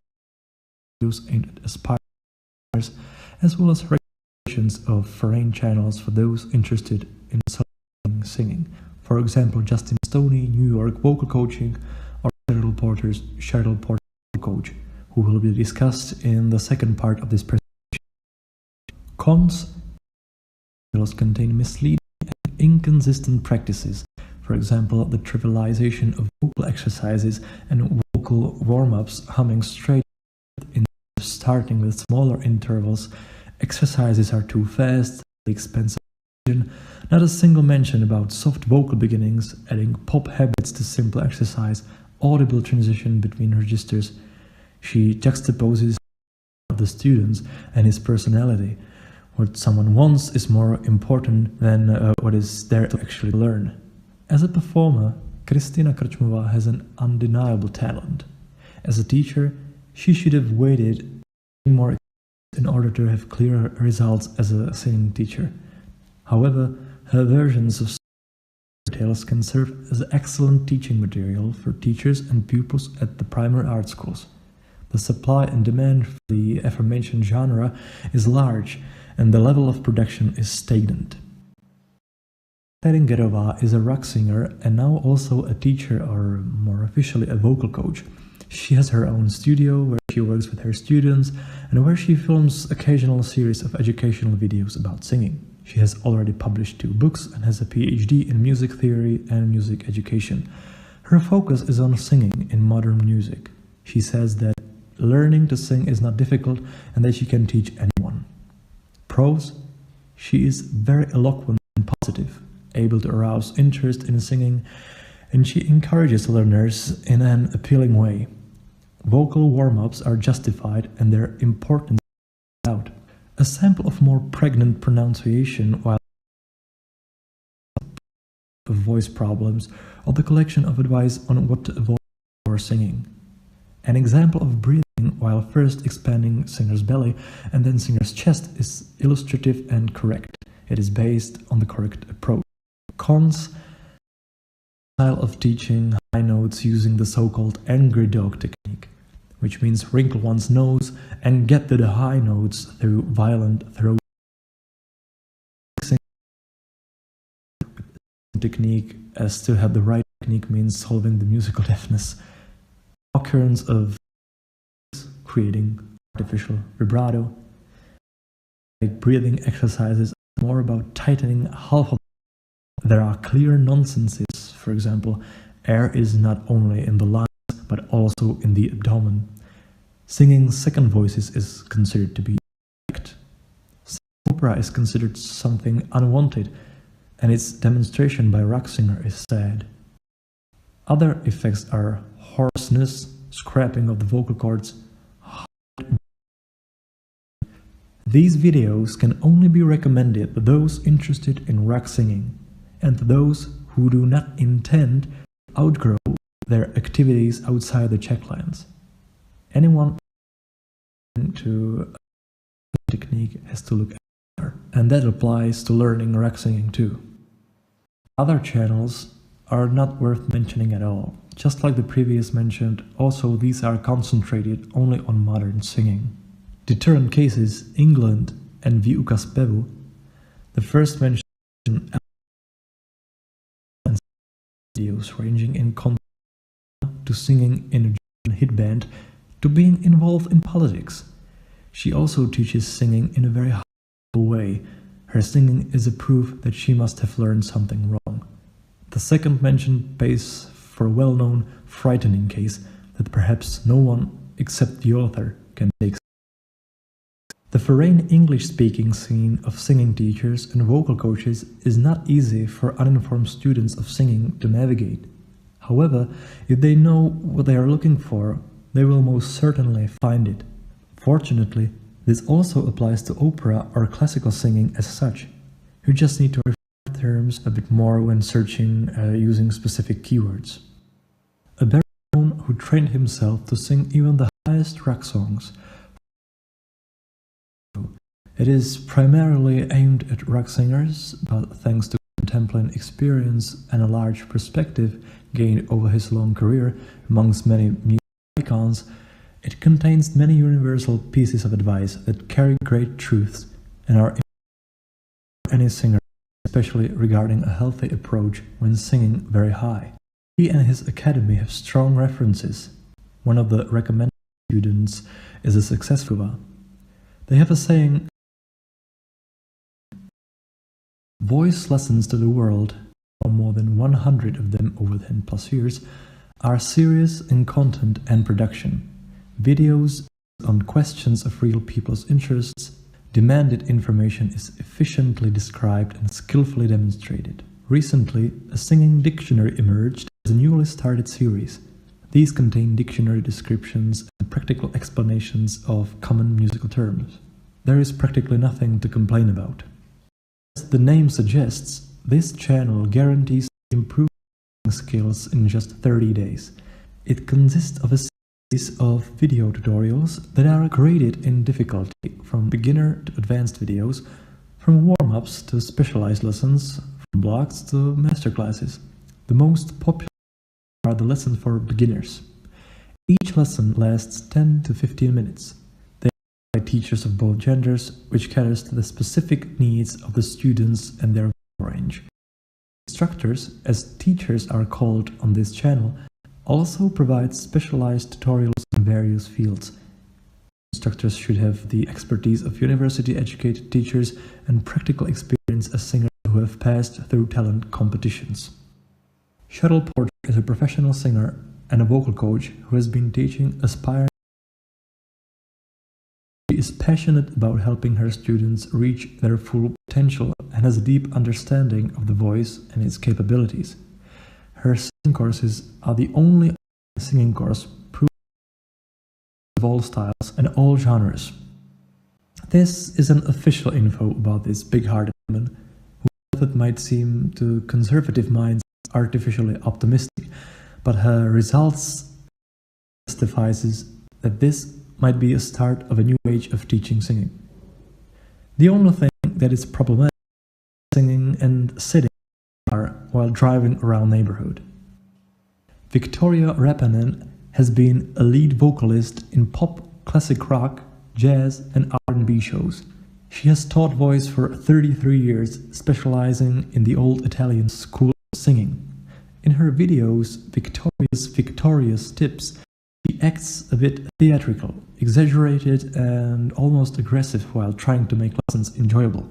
videos aimed at aspirers, as well as recommendations of foreign channels for those interested in singing. For example, Justin Stoney, New York vocal coaching, or Cheryl Porter's Cheryl Porter coach, who will be discussed in the second part of this presentation. Cons: videos contain misleading and inconsistent practices. For example, the trivialization of vocal exercises and vocal warm-ups, humming straight instead of starting with smaller intervals. Exercises are too fast, expensive. Not a single mention about soft vocal beginnings, adding pop habits to simple exercise, audible transition between registers. She juxtaposes the students and his personality, What someone wants is more important than what is there to actually learn. As a performer, Kristina Krčmová has an undeniable talent. As a teacher, she should have waited more in order to have clearer results as a singing teacher. However, her versions of tales can serve as excellent teaching material for teachers and pupils at the primary art schools. The supply and demand for the aforementioned genre is large, and the level of production is stagnant. Teringerová is a rock singer and now also a teacher, or more officially a vocal coach. She has her own studio where she works with her students and where she films occasional series of educational videos about singing. She has already published 2 books and has a PhD in music theory and music education. Her focus is on singing in modern music. She says that learning to sing is not difficult and that she can teach anyone. Prose, she is very eloquent and positive, able to arouse interest in singing, and she encourages learners in an appealing way. Vocal warm-ups are justified and their importance out. A sample of more pregnant pronunciation while of voice problems, or the collection of advice on what to avoid before singing. An example of breathing while first expanding singer's belly and then singer's chest is illustrative and correct. It is based on the correct approach. Cons: style of teaching high notes using the so-called angry dog technique, which means wrinkle one's nose and get to the high notes through violent throat technique, as to have the right technique means solving the musical deafness. Occurrence of creating artificial vibrato. Like breathing exercises are more about tightening half of. There are clear nonsenses. For example, air is not only in the lungs but also in the abdomen. Singing second voices is considered to be correct. Opera is considered something unwanted, and its demonstration by a rock singer is sad. Other effects are hoarseness, scrapping of the vocal cords. These videos can only be recommended to those interested in rock singing and to those who do not intend to outgrow their activities outside the checklines. Anyone to a technique has to look at her, and that applies to learning rock singing too. Other channels are not worth mentioning at all. Just like the previous mentioned, also these are concentrated only on modern singing. Deterrent cases, England and Výuka zpěvu. The first mentioned videos ranging in content to singing in a German hit band to being involved in politics. She also teaches singing in a very humble way. Her singing is a proof that she must have learned something wrong. The second mentioned pays for a well-known, frightening case that perhaps no one except the author can take. The foreign English-speaking scene of singing teachers and vocal coaches is not easy for uninformed students of singing to navigate. However, if they know what they are looking for, they will most certainly find it. Fortunately, this also applies to opera or classical singing as such. You just need to refine terms a bit more when searching using specific keywords. A baritone who trained himself to sing even the highest rock songs. It is primarily aimed at rock singers, but thanks to contemplative experience and a large perspective gained over his long career amongst many music icons, it contains many universal pieces of advice that carry great truths and are important for any singer, especially regarding a healthy approach when singing very high. He and his academy have strong references. One of the recommended students is a successful one. They have a saying, voice lessons to the world, or more than 100 of them over 10 plus years, are serious in content and production. Videos on questions of real people's interests, demanded information is efficiently described and skillfully demonstrated. Recently, a singing dictionary emerged as a newly started series. These contain dictionary descriptions and practical explanations of common musical terms. there is practically nothing to complain about. As the name suggests, this channel guarantees improving skills in just 30 days. It consists of a series of video tutorials that are graded in difficulty, from beginner to advanced videos, from warm-ups to specialized lessons, from blocks to masterclasses. The most popular are the lessons for beginners. Each lesson lasts 10 to 15 minutes. They are by teachers of both genders, which caters to the specific needs of the students and their range. Instructors, as teachers are called on this channel, also provide specialized tutorials in various fields. Instructors should have the expertise of university-educated teachers and practical experience as singers who have passed through talent competitions. Cheryl Porter is a professional singer and a vocal coach who has been teaching aspiring. She is passionate about helping her students reach their full potential and has a deep understanding of the voice and its capabilities. Her singing courses are the only singing course proven of all styles and all genres. This is an official info about this big-hearted woman, whose method might seem to conservative minds artificially optimistic, but her results testifies that this might be a start of a new age of teaching singing. The only thing that is problematic is singing and sitting while driving around neighborhood. Victoria Rapanen has been a lead vocalist in pop, classic rock, jazz and R&B shows. She has taught voice for 33 years, specializing in the old Italian school of singing. In her videos, Victoria's Tips, she acts a bit theatrical, exaggerated and almost aggressive while trying to make lessons enjoyable.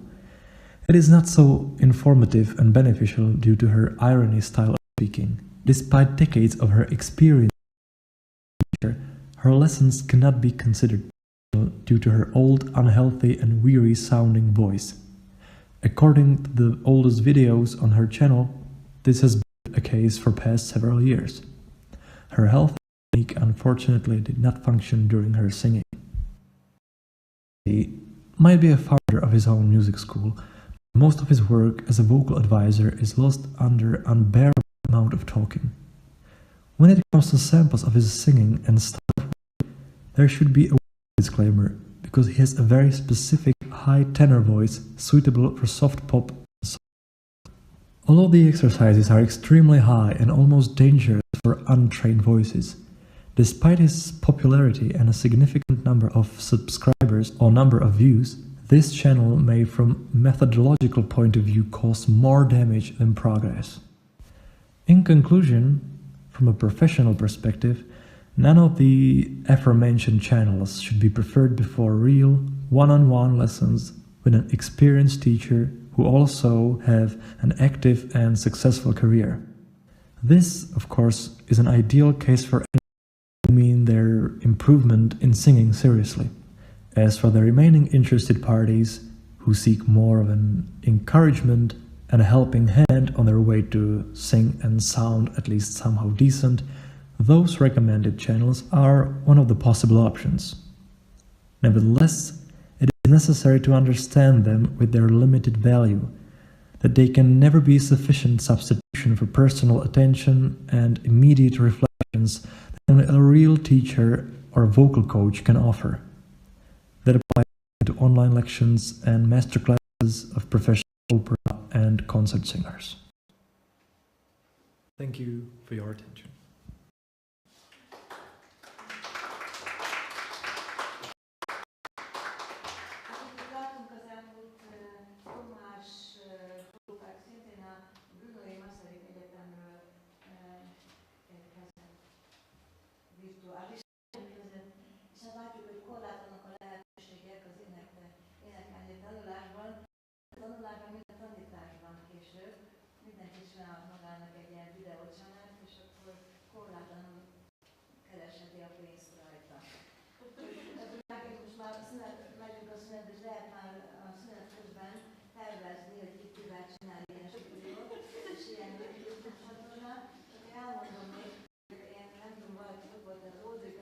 It is not so informative and beneficial due to her irony style of speaking. Despite decades of her experience, her lessons cannot be considered due to her old, unhealthy and weary sounding voice. According to the oldest videos on her channel, this has been a case for past several years. Her health technique unfortunately did not function during her singing. He might be a founder of his own music school. Most of his work as a vocal advisor is lost under unbearable amount of talking. When it comes to samples of his singing and style, there should be a disclaimer, because he has a very specific high tenor voice suitable for soft pop. Although the exercises are extremely high and almost dangerous for untrained voices, despite his popularity and a significant number of subscribers or number of views, this channel may from methodological point of view cause more damage than progress. In conclusion, from a professional perspective, none of the aforementioned channels should be preferred before real, one-on-one lessons with an experienced teacher who also have an active and successful career. This, of course, is an ideal case for anyone who mean their improvement in singing seriously. As for the remaining interested parties who seek more of an encouragement and a helping hand on their way to sing and sound at least somehow decent, those recommended channels are one of the possible options. Nevertheless, it is necessary to understand them with their limited value, that they can never be sufficient substitution for personal attention and immediate reflections that only a real teacher or vocal coach can offer. That apply to online lections and masterclasses of professional opera and concert singers. Thank you for your attention. Elmondom még, én nem tudom, valaki volt az Oldrich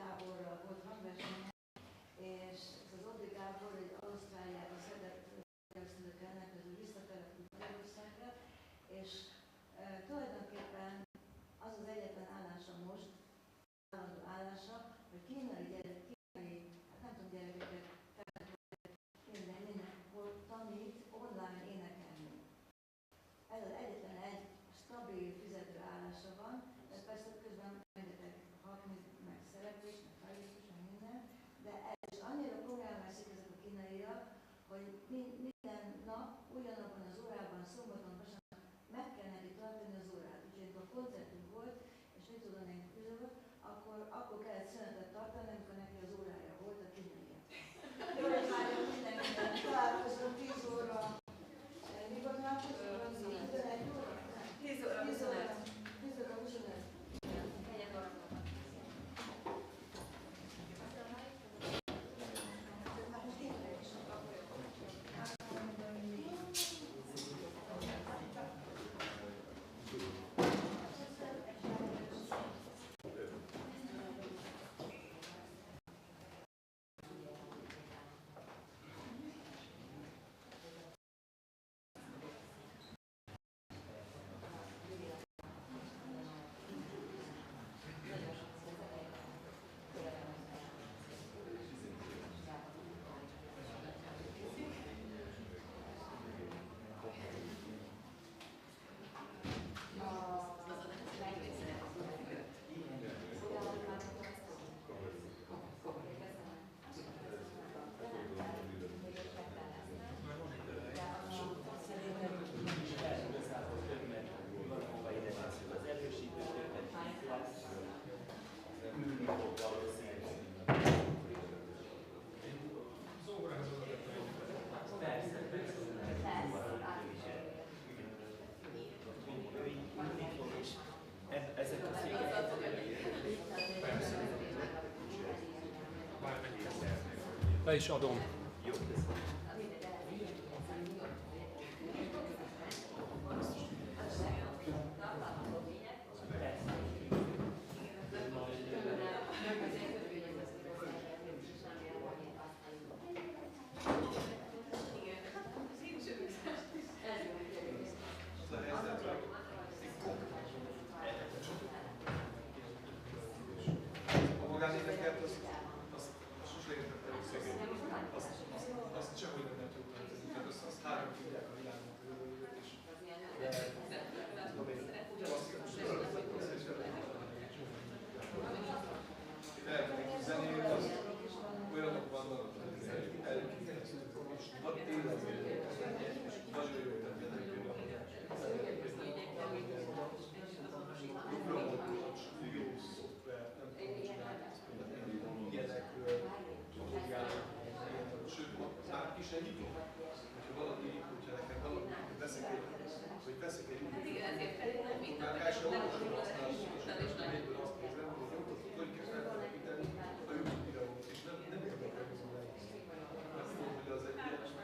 akkor kellett szünetet tartani, amikor neki az órája volt a kinéje. Jó, hogy már mindenkinek találkozom 10 óra. Mikor találkozom? 11 óra? 10 óra 25. 10 óra 25. Le is adom. A magánéneket azt sose értettem szegény. Azt sehogy nem tudtam, tehát azt három tudják a világon körülbelül, és elkezdjük zenét, az olyanok vannak, hogy elképesztők, és tényleg és nagyon jó tettek jó szoftver, nem tudom, ilyenekről, sőt, már ki se nyitom. Hogyha nekem valaki veszek egy már el sem olvasom azt, és egyből azt nézem, hogy hogy kell feltelepíteni a YouTube videót, és nem érdekel közül azt tudom, hogy az egy ilyen.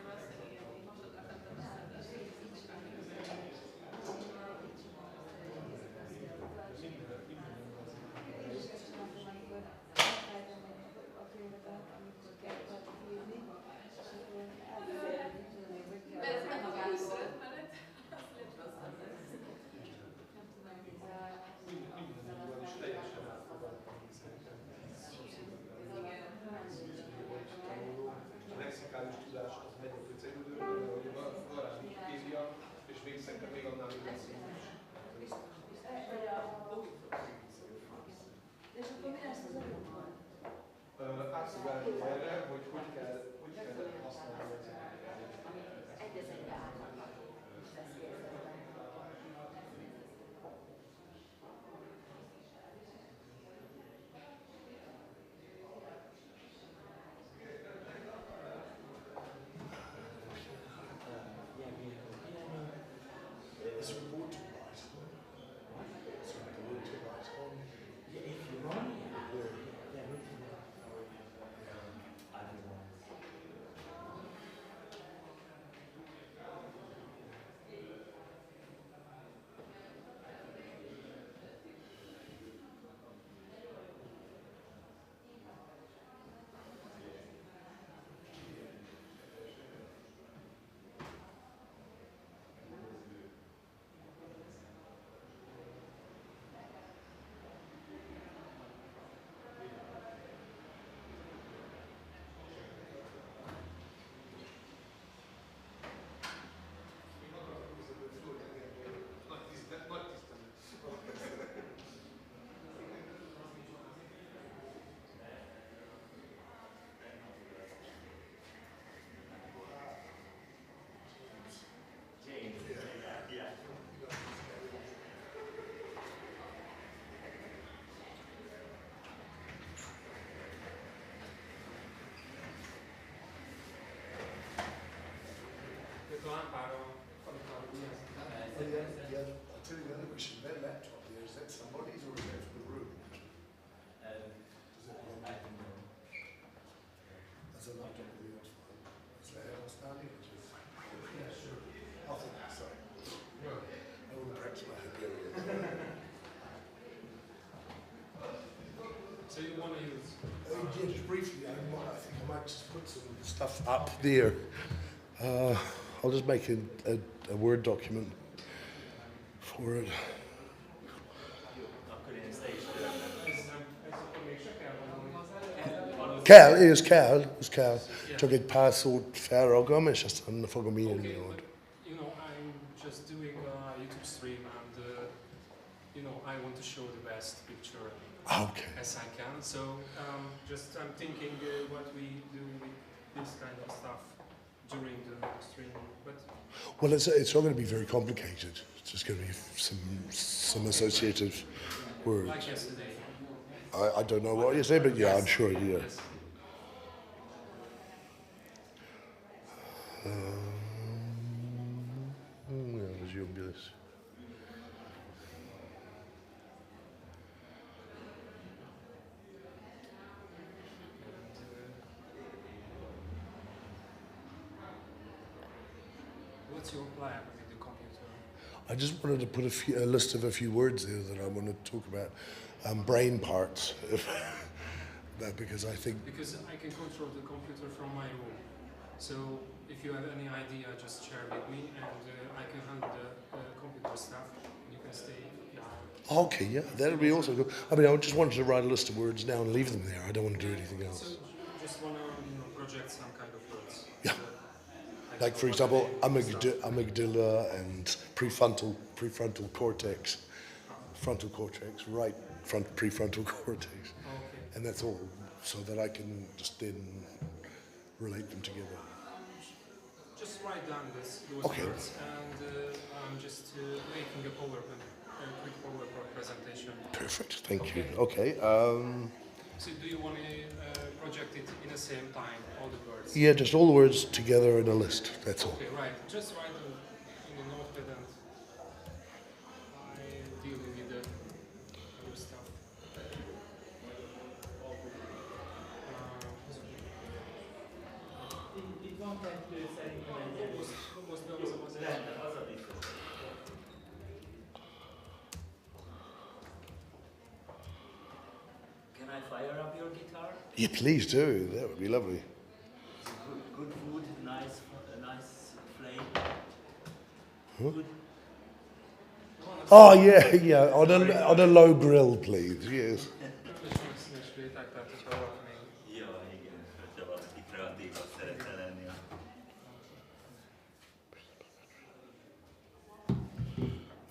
Yeah, I'll tell you the other question. That laptop there, is that somebody's or is that for the room? Does that belong to the room? That's a laptop with the file. Is that outstanding? Yeah, sure. I'll think that, sorry. I want to practice my Hungarian. So you want to use? Yeah, just briefly, I think I might just put some stuff up there. I'll just make a Word document for it. Kell, ez kell. Csak egy pár szót felragom, és aztán fogom írni. You know, I'm just doing a YouTube stream and, you know, I want to show the best picture as I can. So just I'm thinking what we do with this kind of stuff during the stream. But Well, it's not going to be very complicated. It's just going to be some associated words. like yesterday. I don't know what you say, but yeah, I'm sure, yeah. Yes. Resume this. What's your plan with the computer? I just wanted to put a list of a few words there that I want to talk about. Brain parts, because I think... Because I can control the computer from my room. So if you have any idea, just share with me and I can handle the computer stuff. You can stay. Okay, yeah, that would be also good. I mean, I just wanted to write a list of words down and leave them there. I don't want to do anything else. So just want to project some kind of words. Yeah. Like, for example, amygdala and prefrontal cortex, frontal cortex, right prefrontal cortex. Okay. And that's all, so that I can just then relate them together. Just write down those Okay. words and I'm just making a quick PowerPoint presentation. Perfect, thank you. Okay. So do you want to project it in the same time, all the words? Yeah, just all the words together in a list, that's all. Okay, right. Just write them in a notepad and I deal with the other stuff. Itt van kettő, szerintem egy. Rendben, az a biztos. Can I fire up your guitar? Yeah, please do. That would be lovely. Good food, nice flame. Huh? Good. Oh yeah, yeah. On a low grill, please. Yes. Ja, igen, hogyha valaki kreatívabb szeretne lenni.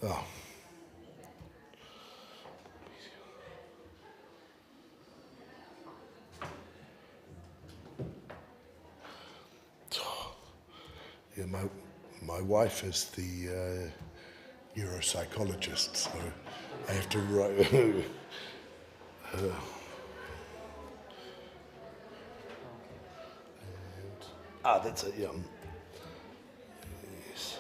Oh. Yeah, my wife is the neuropsychologist, so I have to write. That's it. Yeah. Yes.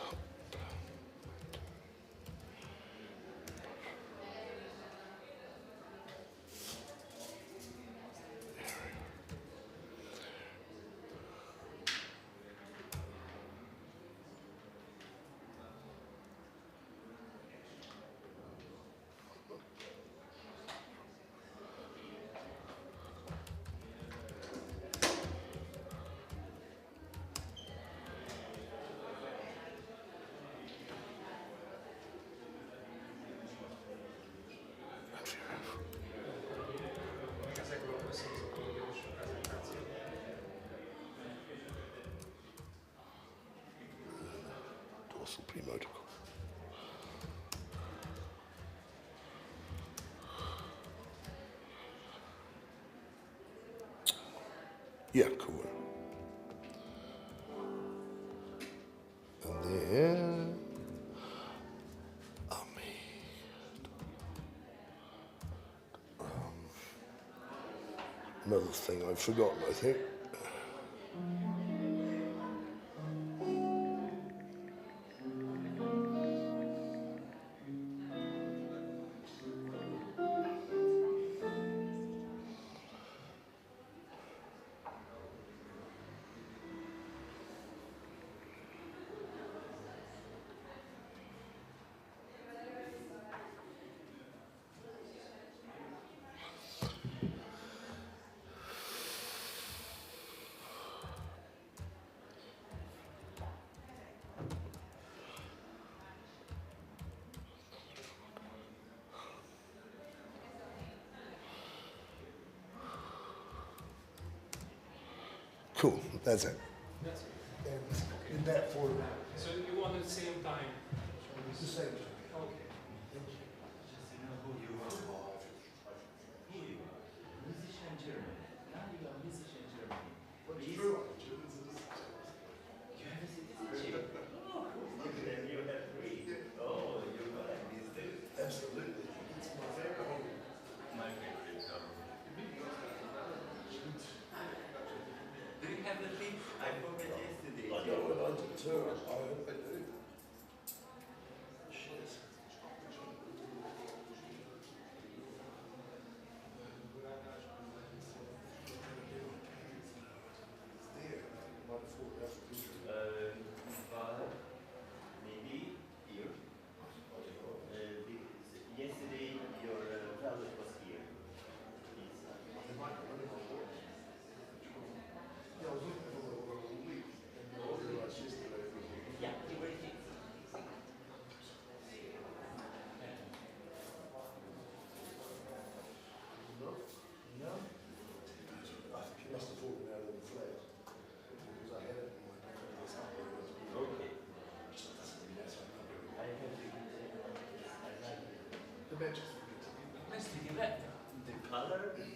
Dorsal premotor. Yeah, cool. And then another thing I've forgotten, I think. That's it. That's And in that format. So you want at the same time? The same time. Okay. Musician Germany. Now you are musician Germany. What's true? You have a citizenship. Oh, then you have three. Oh, you like this too. Absolutely. It's my favorite hobby. My favorite hobby. Do you have the thing I forgot yesterday? I got a London tour. I hope I do. Shit. Maybe here. Yesterday your valet was here. Yeah, he was here. No? I think you must have fallen out of the flat. Because I had it in my grandmother's house. Okay. I have the guitar. I like it. The matches. Let's take it back. The color and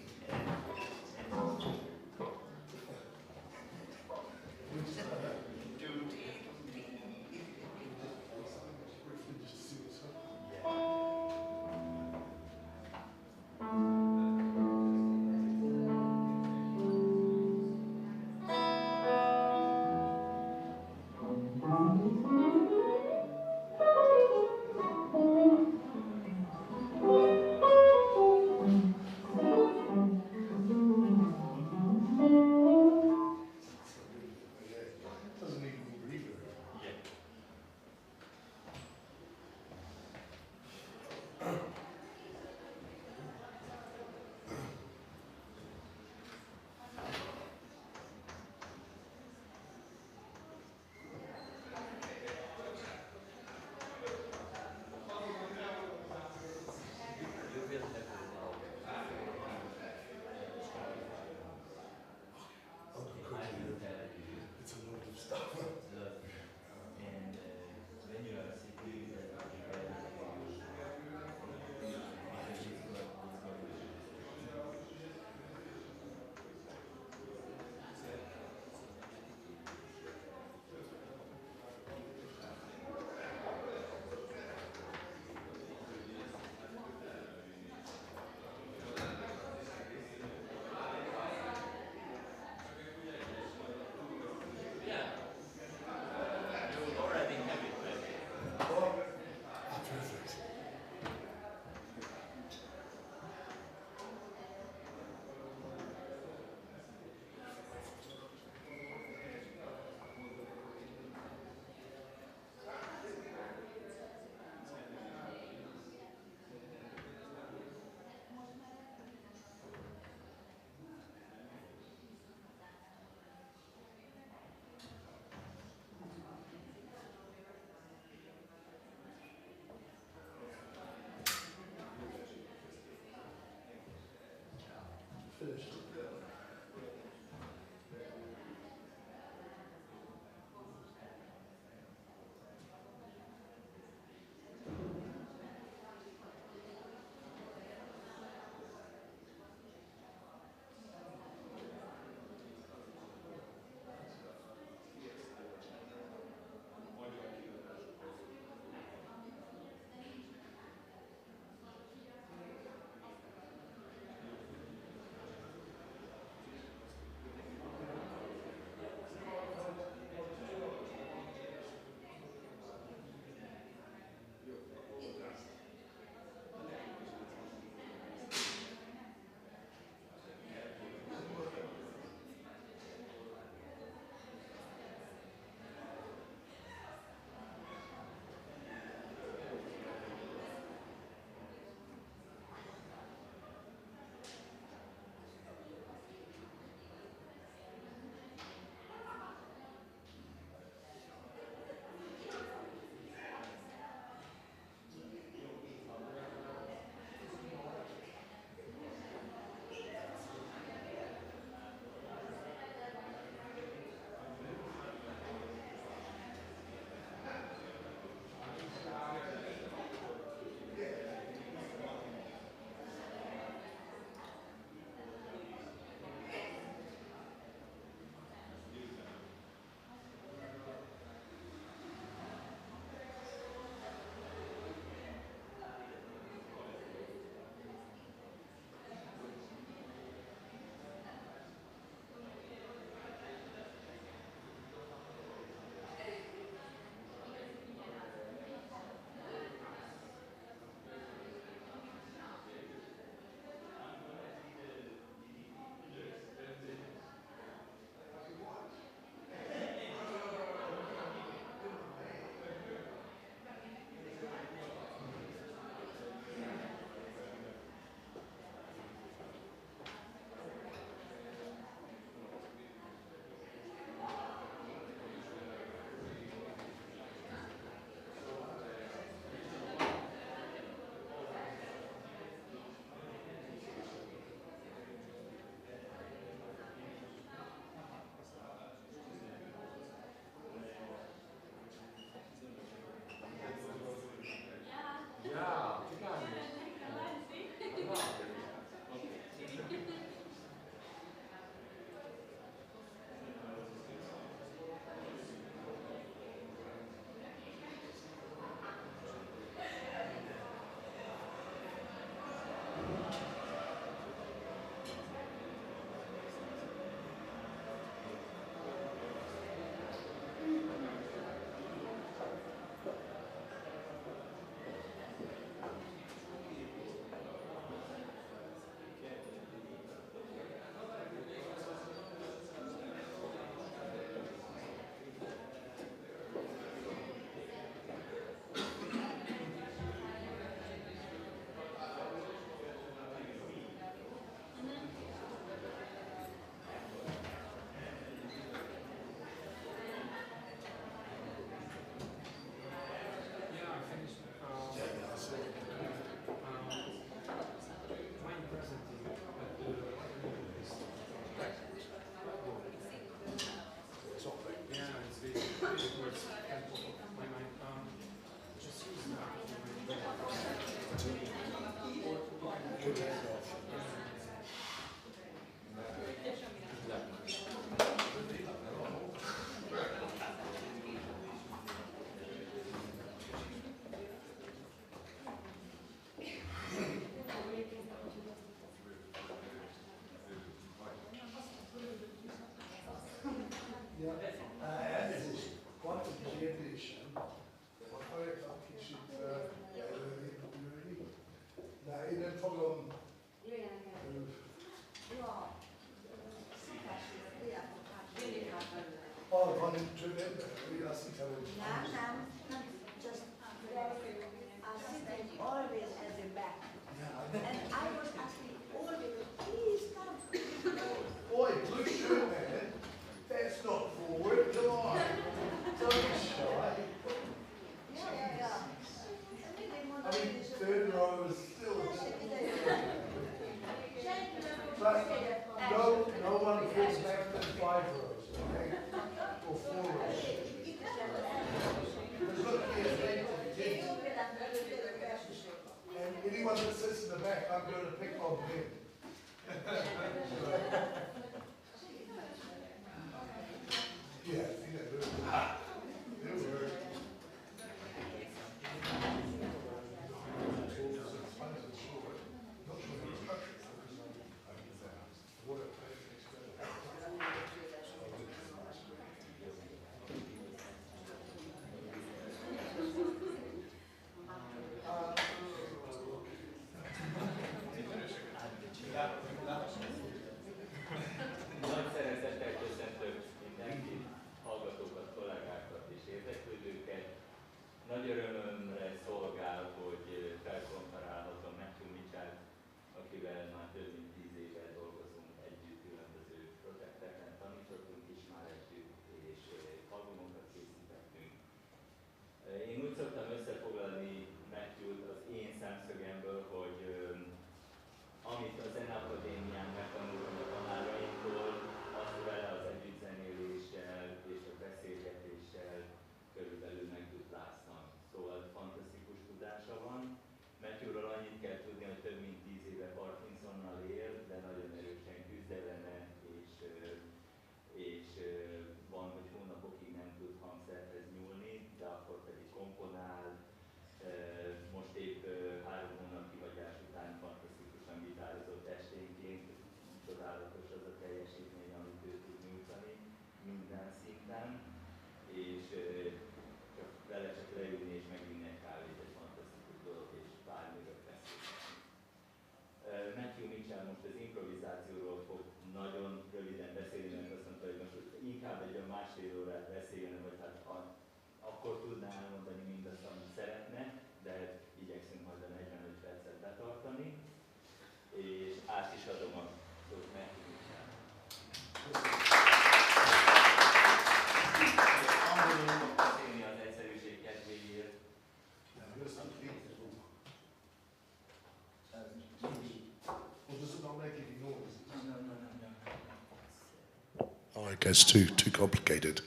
It gets too complicated.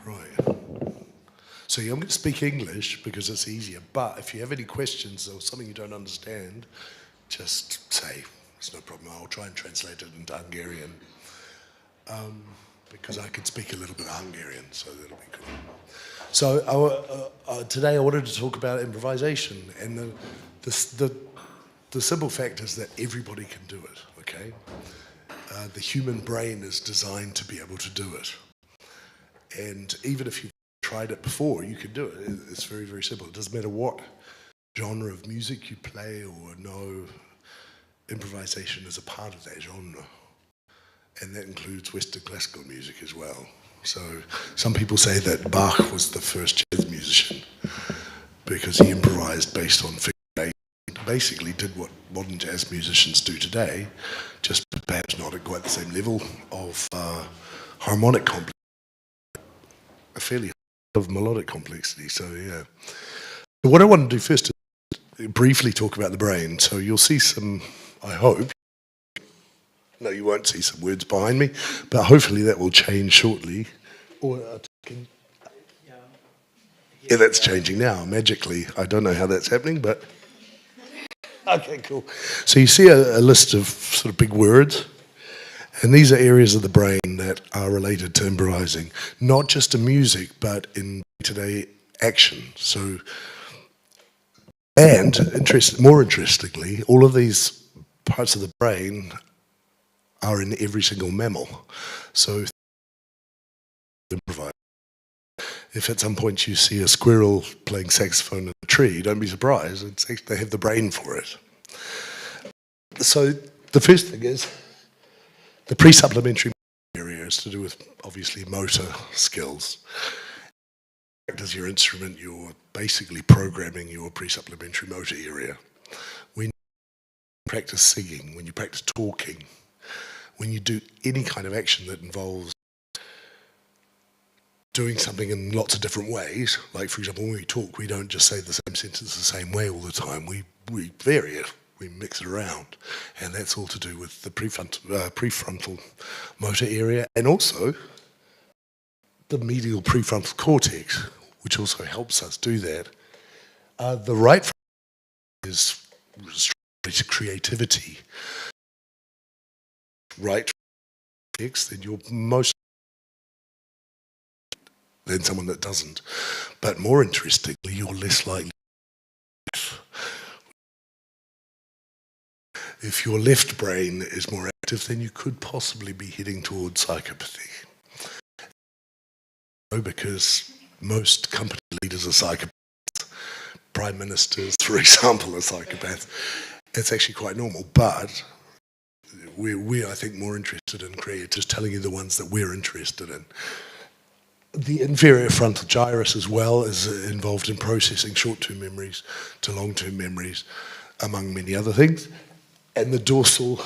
Right. So I'm going to speak English because it's easier, but if you have any questions or something you don't understand, just say, it's no problem, I'll try and translate it into Hungarian. Because I can speak a little bit of Hungarian, so that'll be cool. So today I wanted to talk about improvisation, and the simple fact is that everybody can do it, okay? The human brain is designed to be able to do it. And even if you've tried it before, you can do it. It's very, very simple. It doesn't matter what genre of music you play or know, improvisation is a part of that genre. And that includes Western classical music as well. So some people say that Bach was the first jazz musician because he improvised based on figure eight. Basically did what modern jazz musicians do today, just perhaps not at quite the same level of harmonic complexity, a fairly high of melodic complexity. So yeah. What I want to do first is briefly talk about the brain. So you'll see some, I hope. No, you won't see some words behind me, but hopefully that will change shortly. Yeah, that's changing now, magically. I don't know how that's happening, but... Okay, cool. So you see a list of sort of big words, and these are areas of the brain that are related to improvising, not just in music, but in day-to-day action. So, and more interestingly, all of these parts of the brain are in every single mammal. So improvise. If at some point you see a squirrel playing saxophone in a tree, don't be surprised. They have the brain for it. So the first thing is the pre-supplementary area is to do with obviously motor skills. As your instrument, you're basically programming your pre-supplementary motor area. When you practice singing, when you practice talking, when you do any kind of action that involves doing something in lots of different ways, like for example, when we talk, we don't just say the same sentence the same way all the time. We vary it, we mix it around. And that's all to do with the prefrontal motor area and also the medial prefrontal cortex, which also helps us do that. The right is to creativity. Right then you're most than someone that doesn't. But more interestingly, you're less likely. If your left brain is more active, then you could possibly be heading towards psychopathy. Because most company leaders are psychopaths. Prime ministers, for example, are psychopaths. It's actually quite normal, but we're, I think, more interested in just telling you the ones that we're interested in. The inferior frontal gyrus as well is involved in processing short-term memories to long-term memories, among many other things. And the dorsal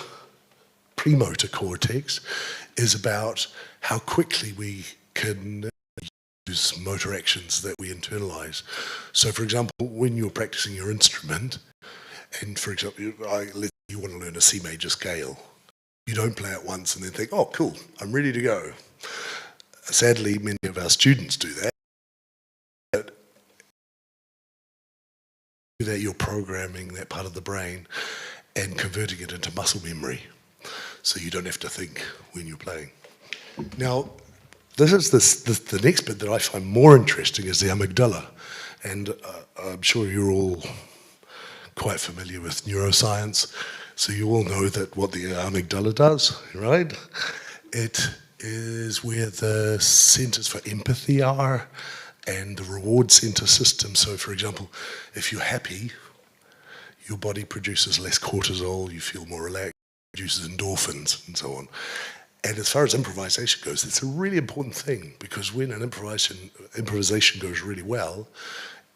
premotor cortex is about how quickly we can use motor actions that we internalize. So, for example, when you're practicing your instrument, and for example, you want to learn a C major scale, you don't play it once and then think, oh, cool, I'm ready to go. Sadly, many of our students do that. That you're programming that part of the brain and converting it into muscle memory, so you don't have to think when you're playing. Now, this is the next bit that I find more interesting is the amygdala, and I'm sure you're all quite familiar with neuroscience, so you all know that what the amygdala does, right? It is where the centers for empathy are and the reward center system. So, for example, if you're happy, your body produces less cortisol, you feel more relaxed, produces endorphins, and so on. And as far as improvisation goes, it's a really important thing, because when an improvisation goes really well,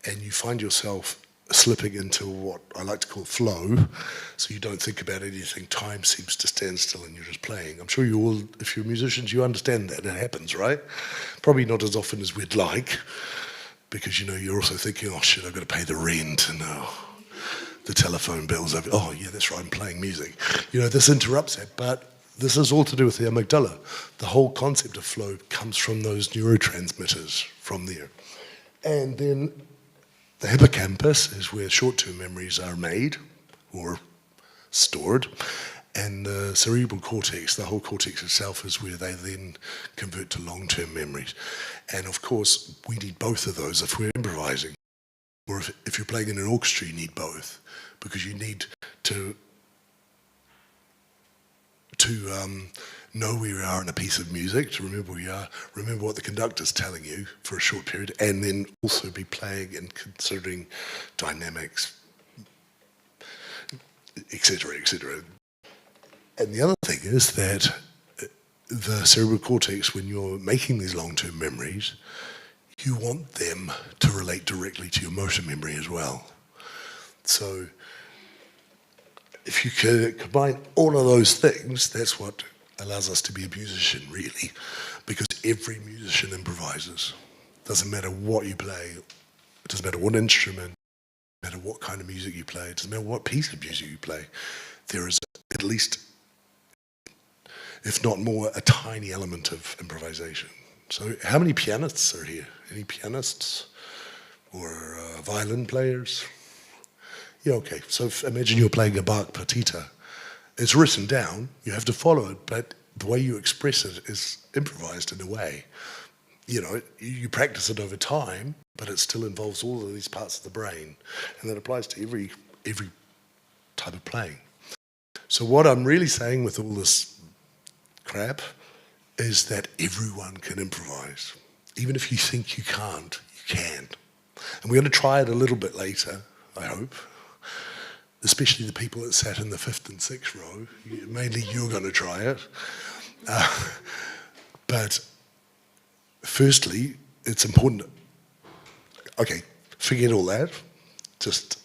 and you find yourself slipping into what I like to call flow, so you don't think about anything, time seems to stand still and you're just playing. I'm sure you all, if you're musicians, you understand that. It happens, right? Probably not as often as we'd like, because you're also thinking, oh shit, I've got to pay the rent, and the telephone bills, oh yeah, that's right, I'm playing music. This interrupts that, but this is all to do with the amygdala. The whole concept of flow comes from those neurotransmitters from there. And then the hippocampus is where short-term memories are made or stored. And the cerebral cortex, the whole cortex itself, is where they then convert to long-term memories. And of course, we need both of those if we're improvising. Or if you're playing in an orchestra, you need both, because you need to know where you are in a piece of music, to remember where you are, remember what the conductor's telling you for a short period, and then also be playing and considering dynamics, etc., etc. And the other thing is that the cerebral cortex, when you're making these long-term memories, you want them to relate directly to your motor memory as well. So if you can combine all of those things, that's what allows us to be a musician, really, because every musician improvises. Doesn't matter what you play, it doesn't matter what instrument, it doesn't matter what kind of music you play, it doesn't matter what piece of music you play, there is at least, if not more, a tiny element of improvisation. So how many pianists are here? Any pianists or violin players? Yeah, okay. So imagine you're playing a Bach partita. It's written down, you have to follow it, but the way you express it is improvised in a way. You know, you practice it over time, but it still involves all of these parts of the brain. And that applies to every type of playing. So what I'm really saying with all this crap is that everyone can improvise. Even if you think you can't, you can. And we're going to try it a little bit later, I hope. Especially the people that sat in the 5th and 6th row. Mainly you're going to try it. But firstly, it's important. Okay, forget all that. Just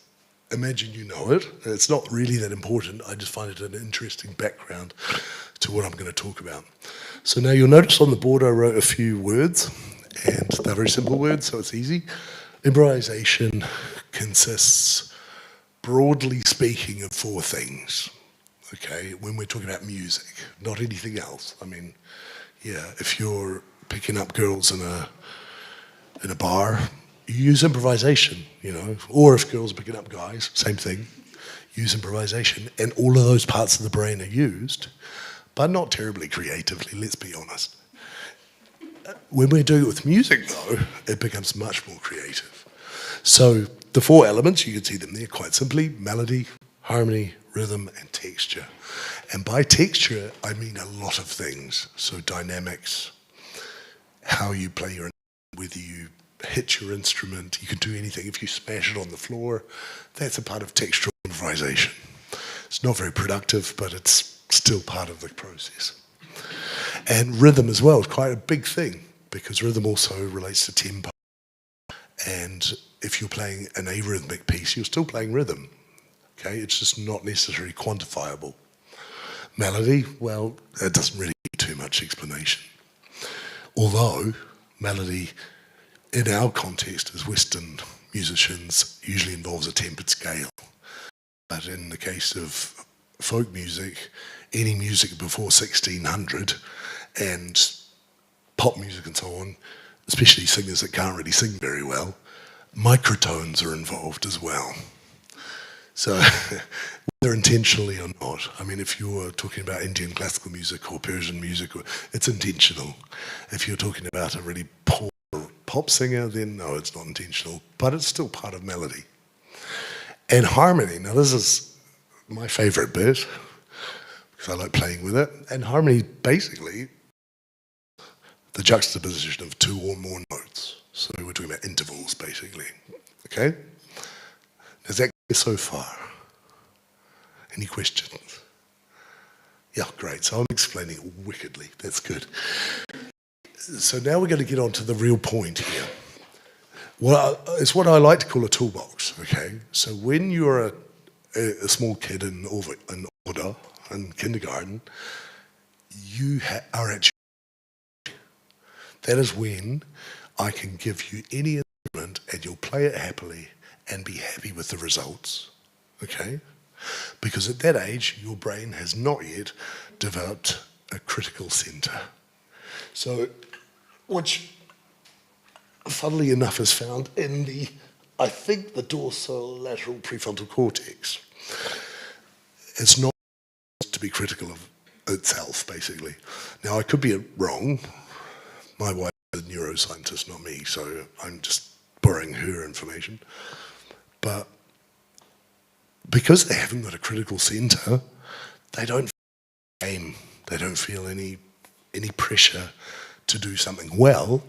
imagine you know it. It's not really that important. I just find it an interesting background to what I'm going to talk about. So now you'll notice on the board I wrote a few words, and they're very simple words, so it's easy. Improvisation consists, broadly speaking, of 4 things, okay, when we're talking about music, not anything else. I mean, yeah, if you're picking up girls in a bar, you use improvisation, you know, or if girls are picking up guys, same thing, use improvisation, and all of those parts of the brain are used, but not terribly creatively, let's be honest. When we're doing it with music, though, it becomes much more creative. So the 4 elements, you can see them there quite simply: melody, harmony, rhythm, and texture. And by texture, I mean a lot of things. So dynamics, how you play your instrument, whether you hit your instrument, you can do anything. If you smash it on the floor, that's a part of textural improvisation. It's not very productive, but it's still part of the process. And rhythm as well is quite a big thing, because rhythm also relates to tempo. And if you're playing an arrhythmic piece, you're still playing rhythm. Okay, it's just not necessarily quantifiable. Melody, well, that doesn't really need too much explanation. Although melody, in our context as Western musicians, usually involves a tempered scale. But in the case of folk music, any music before 1600 and pop music and so on, especially singers that can't really sing very well, microtones are involved as well. So whether intentionally or not, I mean, if you're talking about Indian classical music or Persian music, it's intentional. If you're talking about a really poor pop singer, then no, it's not intentional, but it's still part of melody. And harmony, now this is my favorite bit, because I like playing with it. And harmony, basically, the juxtaposition of 2 or more notes. So we're talking about intervals, basically. Okay? Does that get so far? Any questions? Yeah, great. So I'm explaining it wickedly. That's good. So now we're going to get on to the real point here. Well, it's what I like to call a toolbox, okay? So when you're a small kid in order, in kindergarten, you are at your... That is when I can give you any instrument and you'll play it happily and be happy with the results, okay? Because at that age, your brain has not yet developed a critical center. So, which funnily enough, is found in I think, the dorsolateral prefrontal cortex. It's not to be critical of itself, basically. Now, I could be wrong. My wife is a neuroscientist, not me, so I'm just borrowing her information. But because they haven't got a critical centre, they don't feel shame. They don't feel any pressure to do something well,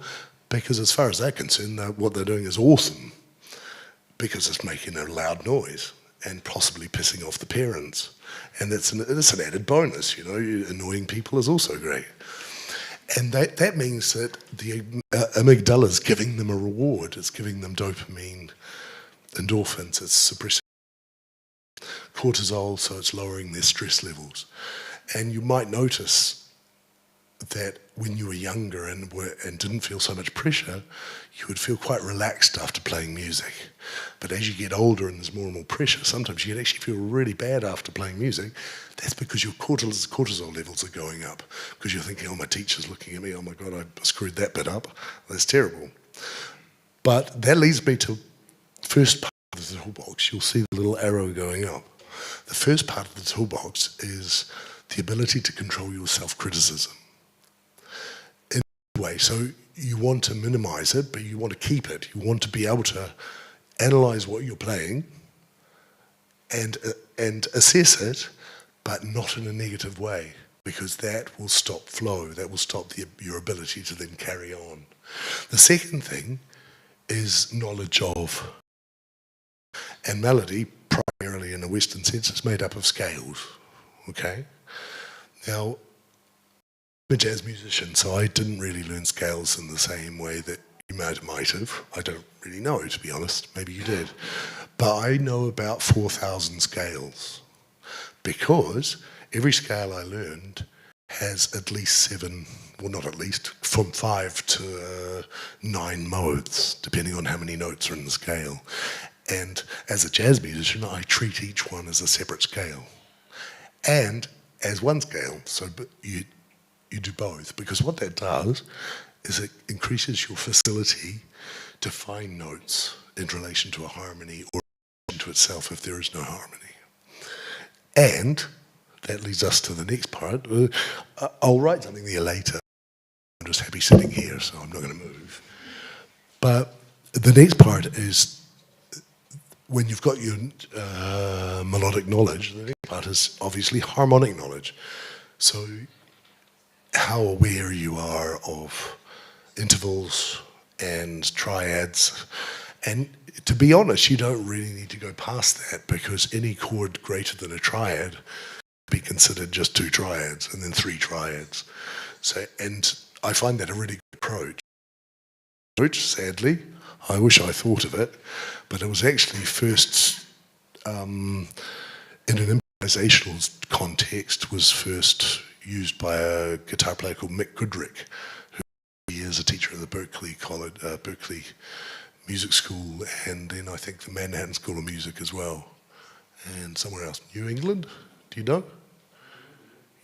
because as far as they're concerned, what they're doing is awesome, because it's making a loud noise and possibly pissing off the parents. And it's an added bonus, you know, annoying people is also great. And that means that the amygdala is giving them a reward. It's giving them dopamine, endorphins, it's suppressing cortisol, so it's lowering their stress levels. And you might notice that when you were younger and didn't feel so much pressure, you would feel quite relaxed after playing music. But as you get older and there's more and more pressure, sometimes you can actually feel really bad after playing music. That's because your cortisol levels are going up, because you're thinking, oh, my teacher's looking at me, oh my God, I screwed that bit up. That's terrible. But that leads me to the first part of the toolbox. You'll see the little arrow going up. The first part of the toolbox is the ability to control your self-criticism. In a way, so you want to minimize it, but you want to keep it. You want to be able to analyze what you're playing and assess it, but not in a negative way, because that will stop flow. That will stop your ability to then carry on. The second thing is knowledge of, and melody, primarily in a Western sense, is made up of scales, okay? Now, I'm a jazz musician, so I didn't really learn scales in the same way that you might have. I don't really know, to be honest. Maybe you did. But I know about 4,000 scales, because every scale I learned has at least 7, well, not at least, from 5 to 9 modes, depending on how many notes are in the scale. And as a jazz musician, I treat each one as a separate scale and as one scale. So you do both, because what that does is it increases your facility to find notes in relation to a harmony or to itself if there is no harmony. And that leads us to the next part. I'll write something there later. I'm just happy sitting here, so I'm not going to move. But the next part is, when you've got your melodic knowledge, the next part is obviously harmonic knowledge. So how aware you are of intervals and triads. And to be honest, you don't really need to go past that, because any chord greater than a triad would be considered just 2 triads and then 3 triads. So, and I find that a really good approach. Sadly, I wish I thought of it, but it was actually first, in an improvisational context, was first used by a guitar player called Mick Goodrick, who is a teacher at the Berkeley Music School, and then I think the Manhattan School of Music as well, and somewhere else. New England? Do you know?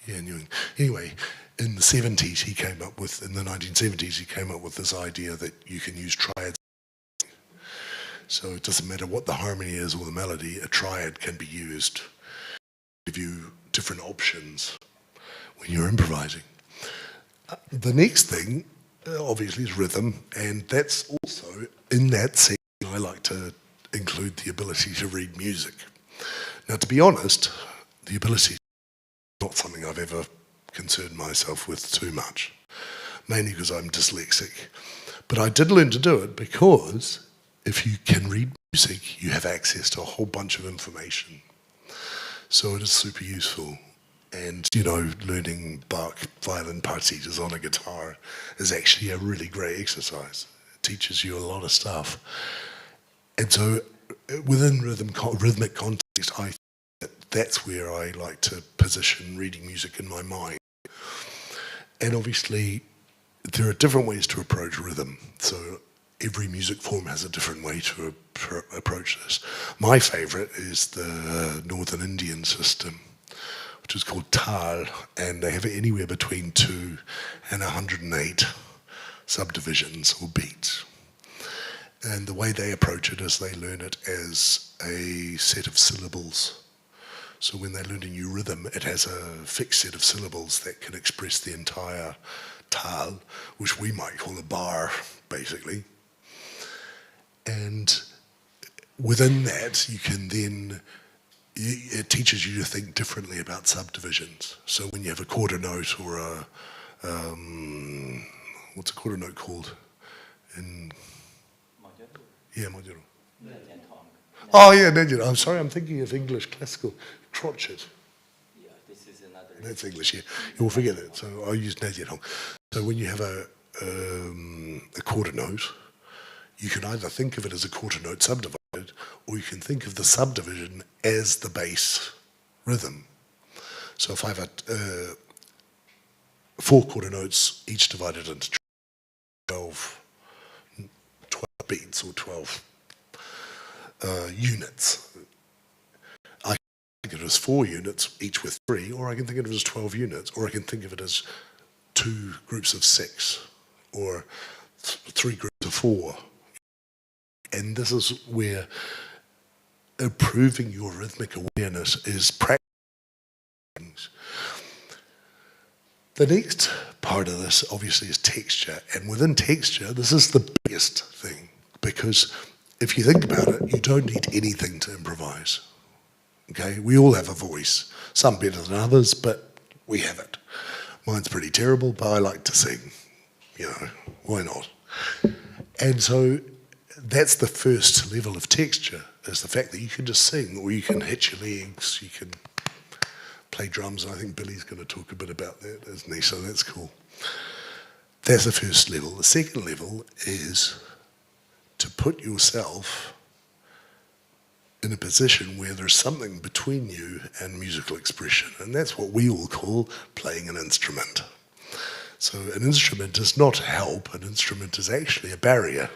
Yeah, New England. Anyway, in the 70s, he came up with, in the 1970s, he came up with this idea that you can use triads. So it doesn't matter what the harmony is or the melody, a triad can be used to give you different options when you're improvising. The next thing, obviously, is rhythm, and that's also, in that section, I like to include the ability to read music. Now, to be honest, the ability is not something I've ever concerned myself with too much, mainly because I'm dyslexic. But I did learn to do it because if you can read music, you have access to a whole bunch of information. So it is super useful. And, you know, learning Bach violin partitas on a guitar is actually a really great exercise. It teaches you a lot of stuff. And so within rhythmic context, I think that that's where I like to position reading music in my mind. And obviously, there are different ways to approach rhythm. So every music form has a different way to approach this. My favorite is the Northern Indian system, which is called Tal, and they have anywhere between 2 and 108 subdivisions or beats. And the way they approach it is they learn it as a set of syllables. So when they learn a new rhythm, it has a fixed set of syllables that can express the entire tal, which we might call a bar, basically. And within that, you can then, it teaches you to think differently about subdivisions. So when you have a quarter note or a, what's a quarter note called? Yeah, Majuro. Oh yeah, Najiro. I'm sorry, I'm thinking of English classical. Crotchet. Yeah, this is another. That's English, yeah. You'll forget it. So I'll use Najiro. So when you have a quarter note, you can either think of it as a quarter note subdivided, or you can think of the subdivision as the bass rhythm. So if I have 4 quarter notes, each divided into 12 beats or 12 units, I can think of it as 4 units, each with 3, or I can think of it as 12 units, or I can think of it as 2 groups of 6, or 3 groups of 4. And this is where improving your rhythmic awareness is practicing. The next part of this, obviously, is texture. And within texture, this is the biggest thing, because if you think about it, you don't need anything to improvise. Okay? We all have a voice. Some better than others, but we have it. Mine's pretty terrible, but I like to sing. You know, why not? And so that's the first level of texture, is the fact that you can just sing, or you can hit your legs, you can play drums. I think Billy's going to talk a bit about that, isn't he? So that's cool. That's the first level. The second level is to put yourself in a position where there's something between you and musical expression, and that's what we all call playing an instrument. So an instrument is not help, an instrument is actually a barrier.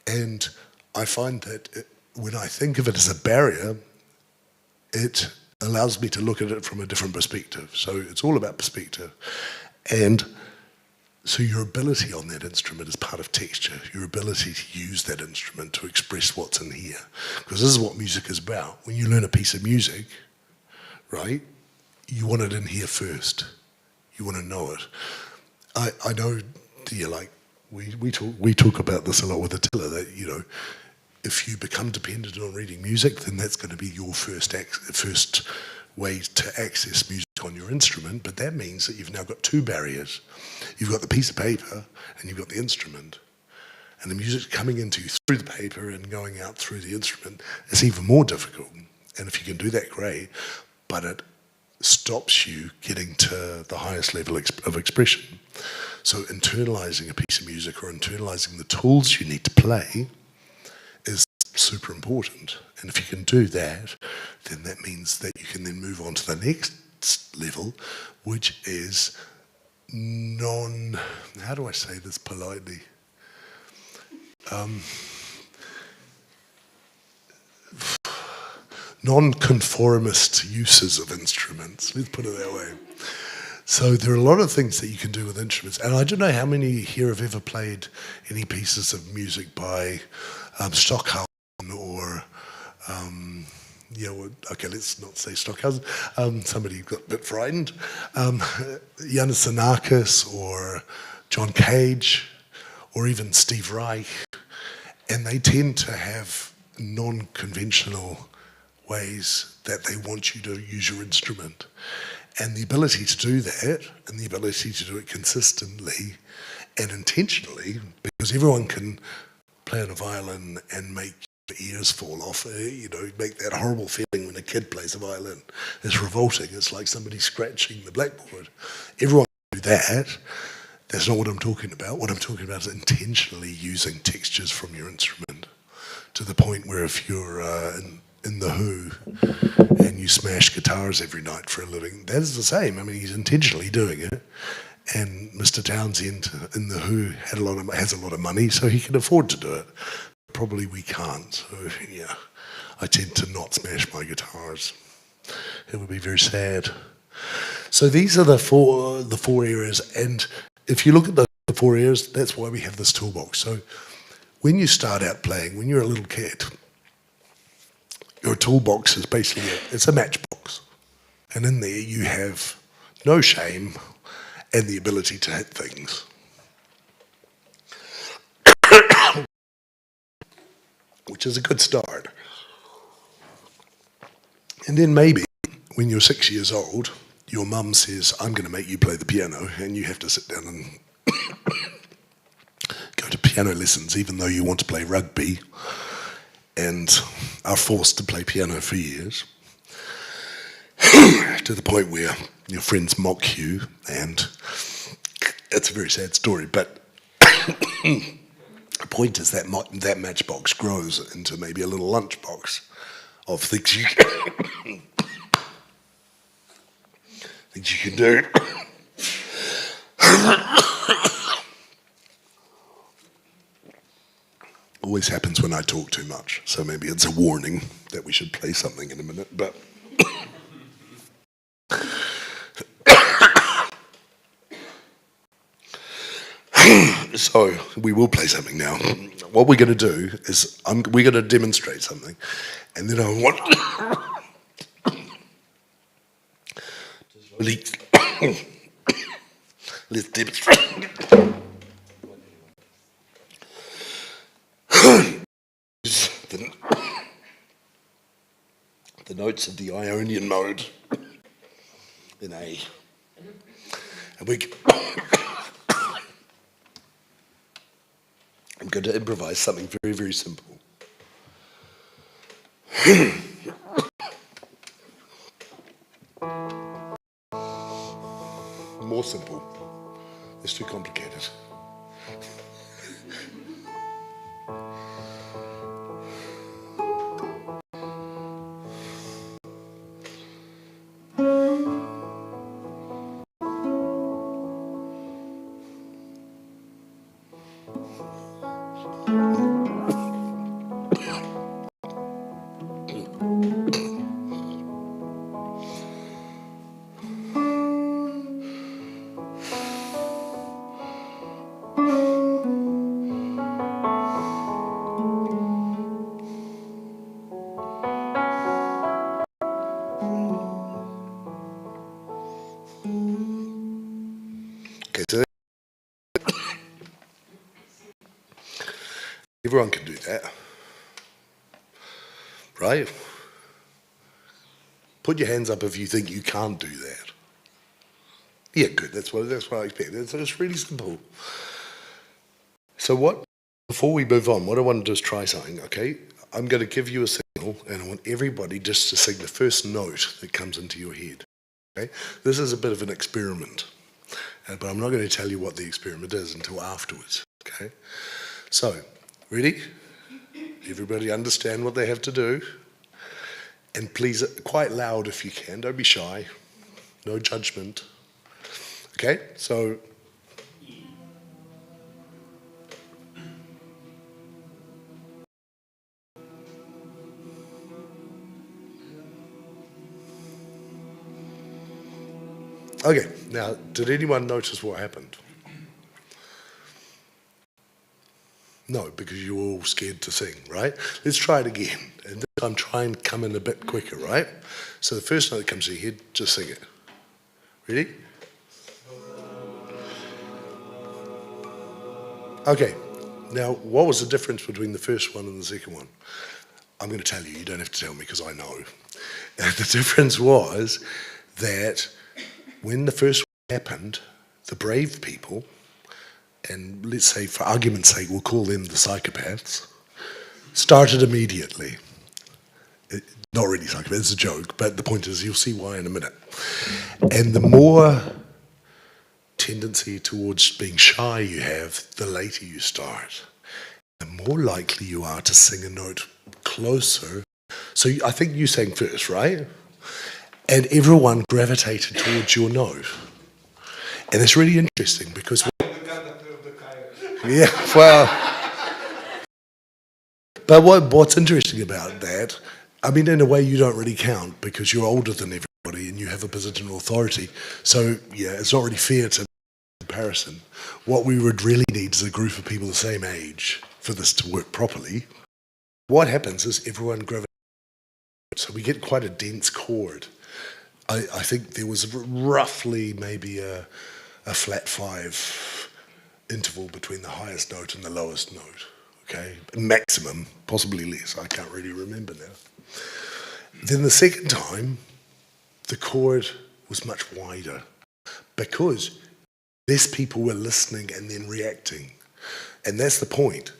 And I find that when I think of it as a barrier, it allows me to look at it from a different perspective. So it's all about perspective. And so your ability on that instrument is part of texture, your ability to use that instrument to express what's in here. Because this is what music is about. When you learn a piece of music, right, you want it in here first. You want to know it. I know, like, we talk about this a lot with Attila, that, you know, if you become dependent on reading music, then that's going to be your first way to access music on your instrument, but that means that you've now got 2 barriers. You've got the piece of paper and you've got the instrument. And the music's coming into you through the paper and going out through the instrument. It's even more difficult. And if you can do that, great, but it stops you getting to the highest level of expression. So internalizing a piece of music or internalizing the tools you need to play is super important. And if you can do that, then that means that you can then move on to the next level, which is how do I say this politely? Non-conformist uses of instruments, let's put it that way. So there are a lot of things that you can do with instruments. And I don't know how many here have ever played any pieces of music by Stockhausen or, okay, let's not say Stockhausen. Somebody got a bit frightened. Yanis Xenakis or John Cage or even Steve Reich. And they tend to have non-conventional ways that they want you to use your instrument. And the ability to do that, and the ability to do it consistently and intentionally, because everyone can play on a violin and make your ears fall off, make that horrible feeling when a kid plays a violin. It's revolting. It's like somebody scratching the blackboard. Everyone can do that. That's not what I'm talking about. What I'm talking about is intentionally using textures from your instrument to the point where if you're in The Who and you smash guitars every night for a living, that is the same. I mean, he's intentionally doing it. And Mr. Townsend in The Who has a lot of money, so he can afford to do it. Probably we can't. So, yeah, I tend to not smash my guitars. It would be very sad. So these are the four areas. And if you look at the 4 areas, that's why we have this toolbox. So when you start out playing, when you're a little kid, your toolbox is basically it's a matchbox. And in there you have no shame and the ability to hit things. Which is a good start. And then maybe when you're 6 years old, your mum says, I'm going to make you play the piano, and you have to sit down and go to piano lessons even though you want to play rugby and are forced to play piano for years, to the point where your friends mock you, and it's a very sad story, but the point is that that matchbox grows into maybe a little lunchbox of things you can do. Always happens when I talk too much, so maybe it's a warning that we should play something in a minute, but so we will play something now. What we're going to do is we're going to demonstrate something, and then I want let's demonstrate. The notes of the Ionian mode in A, and I'm going to improvise something very, very simple. More simple. It's too complicated. Everyone can do that, right? Put your hands up if you think you can't do that. Yeah, good. That's what I expect. It's really simple. So before we move on, what I want to do is try something. Okay, I'm going to give you a signal, and I want everybody just to sing the first note that comes into your head. Okay, this is a bit of an experiment, but I'm not going to tell you what the experiment is until afterwards. Okay, so. Ready? Everybody understand what they have to do? And please, quite loud if you can, don't be shy. No judgment. Okay, so. Okay, now, did anyone notice what happened? No, because you were all scared to sing, right? Let's try it again. And this time try and come in a bit quicker, right? So the first note that comes to your head, just sing it. Ready? Okay, now what was the difference between the first one and the second one? I'm going to tell you, you don't have to tell me because I know. The difference was that when the first one happened, the brave people, and let's say for argument's sake we'll call them the psychopaths, started immediately. Not really psychopaths, it's a joke, but the point is you'll see why in a minute. And the more tendency towards being shy you have, the later you start. The more likely you are to sing a note closer. So I think you sang first, right? And everyone gravitated towards your note. And it's really interesting because yeah, well, but what's interesting about that, I mean, in a way you don't really count because you're older than everybody and you have a position of authority. So, yeah, it's not really fair to comparison. What we would really need is a group of people the same age for for this to work properly, what happens is everyone gravitates. So we get quite a dense chord. I think there was roughly maybe a flat 5 interval between the highest note and the lowest note. Okay, maximum, possibly less. I can't really remember now. Then the second time, the chord was much wider because less people were listening and then reacting. And that's the point.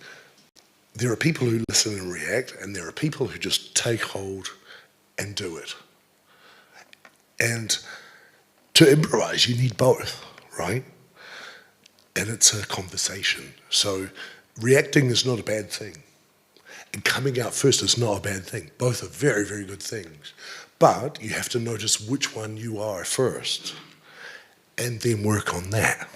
There are people who listen and react, and there are people who just take hold and do it. And to improvise, you need both, right? And it's a conversation. So reacting is not a bad thing. And coming out first is not a bad thing. Both are very, very good things. But you have to notice which one you are first and then work on that.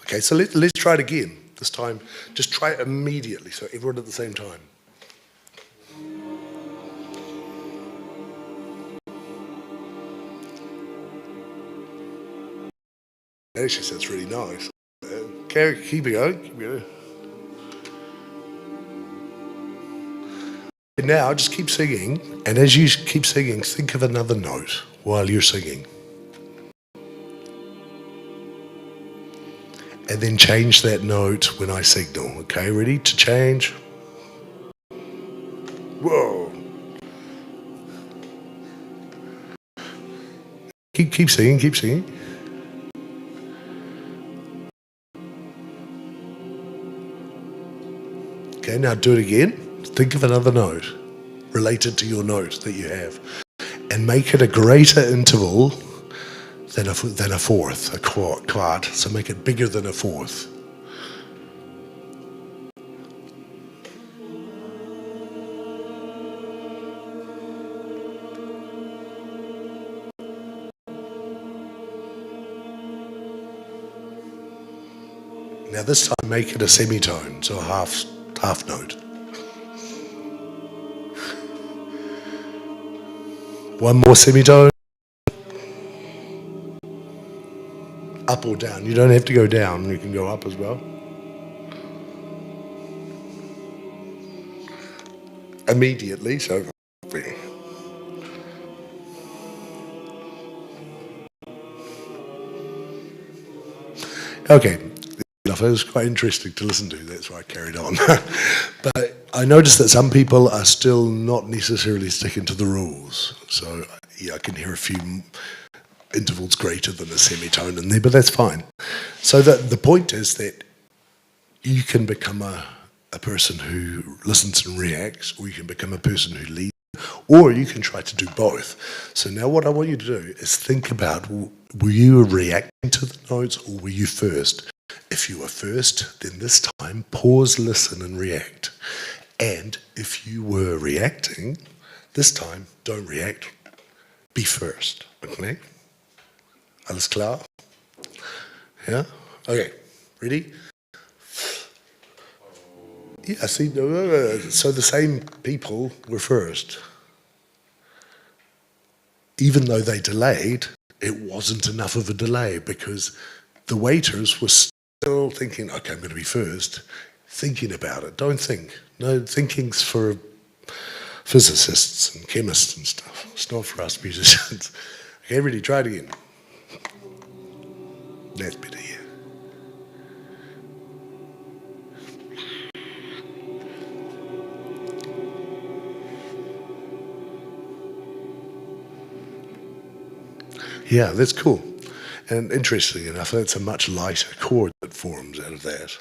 Okay, so let's try it again. This time, just try it immediately, so everyone at the same time. Actually, sounds really nice. Keep it going, keep it going. And now, just keep singing, and as you keep singing, think of another note while you're singing. And then change that note when I signal. Okay, ready to change? Whoa. Keep singing, keep singing. Okay, now do it again. Think of another note related to your note that you have. And make it a greater interval than a fourth, a quart. So make it bigger than a fourth. Now this time make it a semitone, so a half note. One more semitone. Up or down. You don't have to go down, you can go up as well. Immediately, so. Okay, enough. It was quite interesting to listen to, that's why I carried on. But I noticed that some people are still not necessarily sticking to the rules. So, yeah, I can hear a few intervals greater than a semitone in there, but that's fine. So the point is that you can become a person who listens and reacts, or you can become a person who leads, or you can try to do both. So now what I want you to do is think about, were you reacting to the notes or were you first? If you were first, then this time pause, listen and react. And if you were reacting, this time don't react, be first, okay? Alles klar? Yeah? Okay, ready? Yeah, see, so the same people were first. Even though they delayed, it wasn't enough of a delay because the waiters were still thinking, okay, I'm going to be first, thinking about it. Don't think. No, thinking's for physicists and chemists and stuff. It's not for us musicians. Okay, ready, try it again. That's better, yeah. Yeah, that's cool. And interestingly enough, that's a much lighter chord that forms out of that.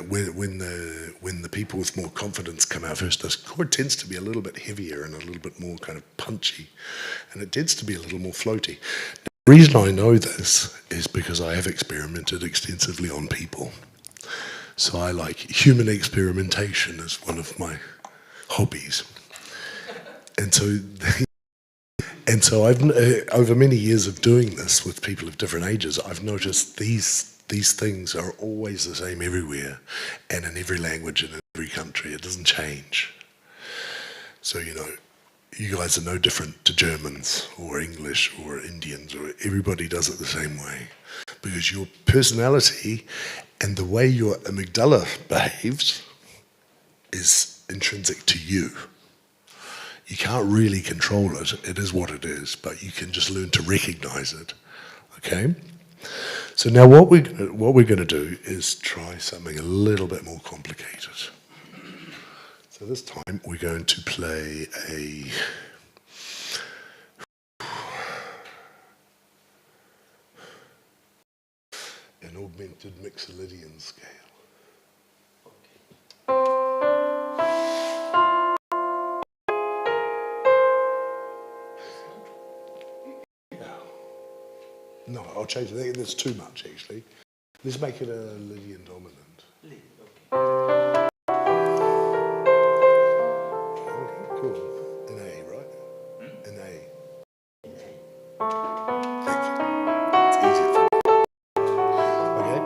When the people with more confidence come out first, this chord tends to be a little bit heavier and a little bit more kind of punchy. And it tends to be a little more floaty. The reason I know this is because I have experimented extensively on people. So I like human experimentation as one of my hobbies. And so I've over many years of doing this with people of different ages, I've noticed these things are always the same everywhere and in every language and in every country. It doesn't change. So, you know, you guys are no different to Germans or English or Indians, or everybody does it the same way. because your personality and the way your amygdala behaves is intrinsic to you. You can't really control it. It is what it is, but you can just learn to recognize it. Okay? So now what we're going to do is try something a little bit more complicated. So this time we're going to play an augmented Mixolydian scale. No, I'll change it. That's too much, actually. Let's make it a Lydian dominant. Okay, cool. An A, right? An A. Thank you. It's easier for me. Okay.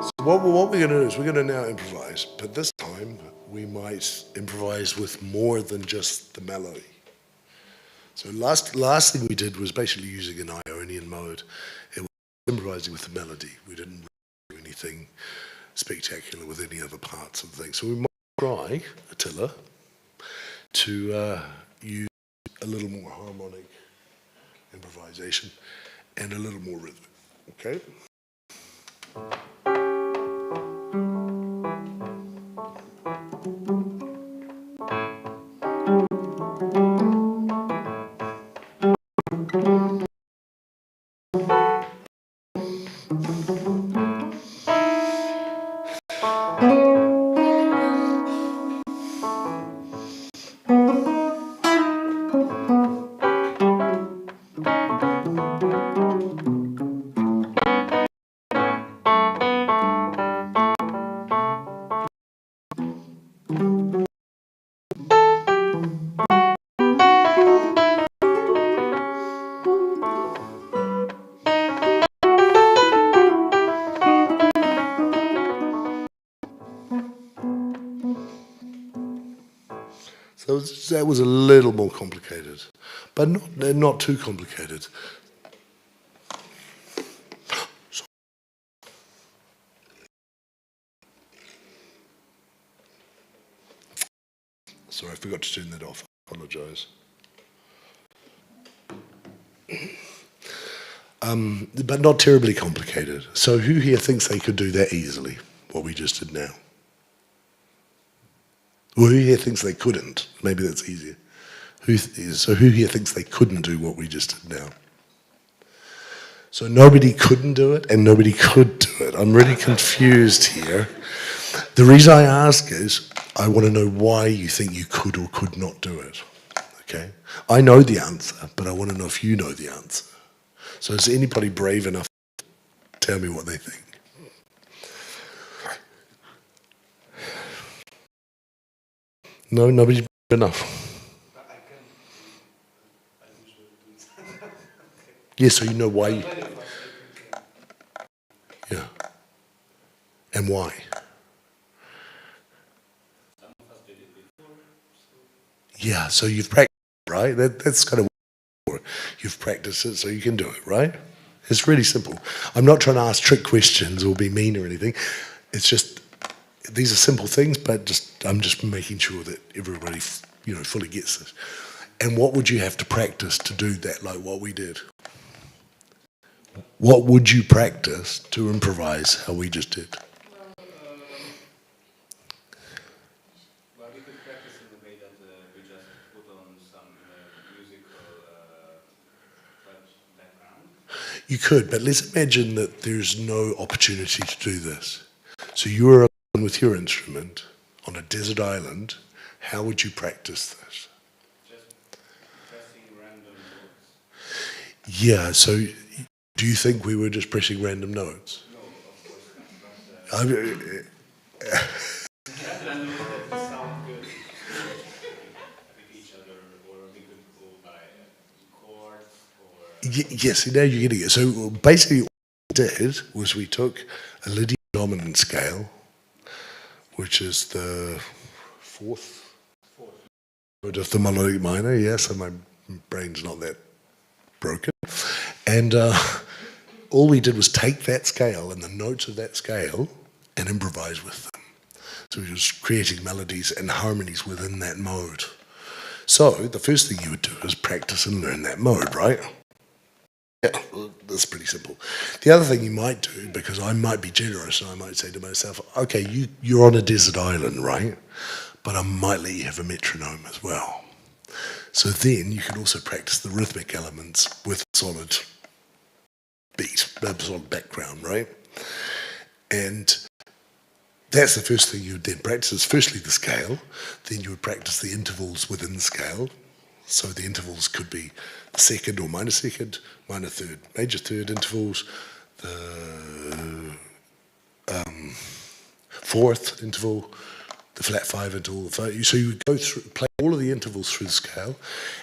So what we're going to do is we're going to now improvise, but this time we might improvise with more than just the melody. So last thing we did was basically using an Ionian mode. It was improvising with the melody. We didn't do anything spectacular with any other parts of the thing. So we might try, Attila, to use a little more harmonic improvisation and a little more rhythm. Okay? So that was a little more complicated, but not too complicated. Sorry, I forgot to turn that off. I apologise. But not terribly complicated. So who here thinks they could do that easily, what we just did now? Well, who here thinks they couldn't? Maybe that's easier. So who here thinks they couldn't do what we just did now? So nobody couldn't do it and nobody could do it. I'm really confused here. The reason I ask is I want to know why you think you could or could not do it. Okay? I know the answer, but I want to know if you know the answer. So is anybody brave enough to tell me what they think? No, nobody's brave enough. Yeah, so you know why you... Yeah. And why? Yeah, so you've practiced, right? That's kind of what you've practiced it, so you can do it, right? It's really simple. I'm not trying to ask trick questions or be mean or anything. It's just, these are simple things, but I'm just making sure that everybody, fully gets this. And what would you have to practice to do that, like what we did? What would you practice to improvise how we just did? Well, we could practice in the way that we just put on some musical background. You could, but let's imagine that there's no opportunity to do this. So you're alone with your instrument on a desert island. How would you practice this? Just pressing random notes. Yeah, so do you think we were just pressing random notes? No, of course not. Random notes that sound good with each other, or we could go by chords, or... Yes, now you're getting it. So basically what we did was we took a Lydian dominant scale, which is the fourth word of the melodic minor, yeah, so my brain's not that broken. And all we did was take that scale and the notes of that scale and improvise with them. So we were just creating melodies and harmonies within that mode. So the first thing you would do is practice and learn that mode, right? Yeah, that's pretty simple. The other thing you might do, because I might be generous and I might say to myself, okay, you're on a desert island, right? But I might let you have a metronome as well. So then you can also practice the rhythmic elements with a solid beat, a solid background, right? And that's the first thing you would then practice is firstly the scale, then you would practice the intervals within the scale. So the intervals could be second or minor second, minor third, major third intervals, the fourth interval, the flat five interval. So you would go through, play all of the intervals through the scale.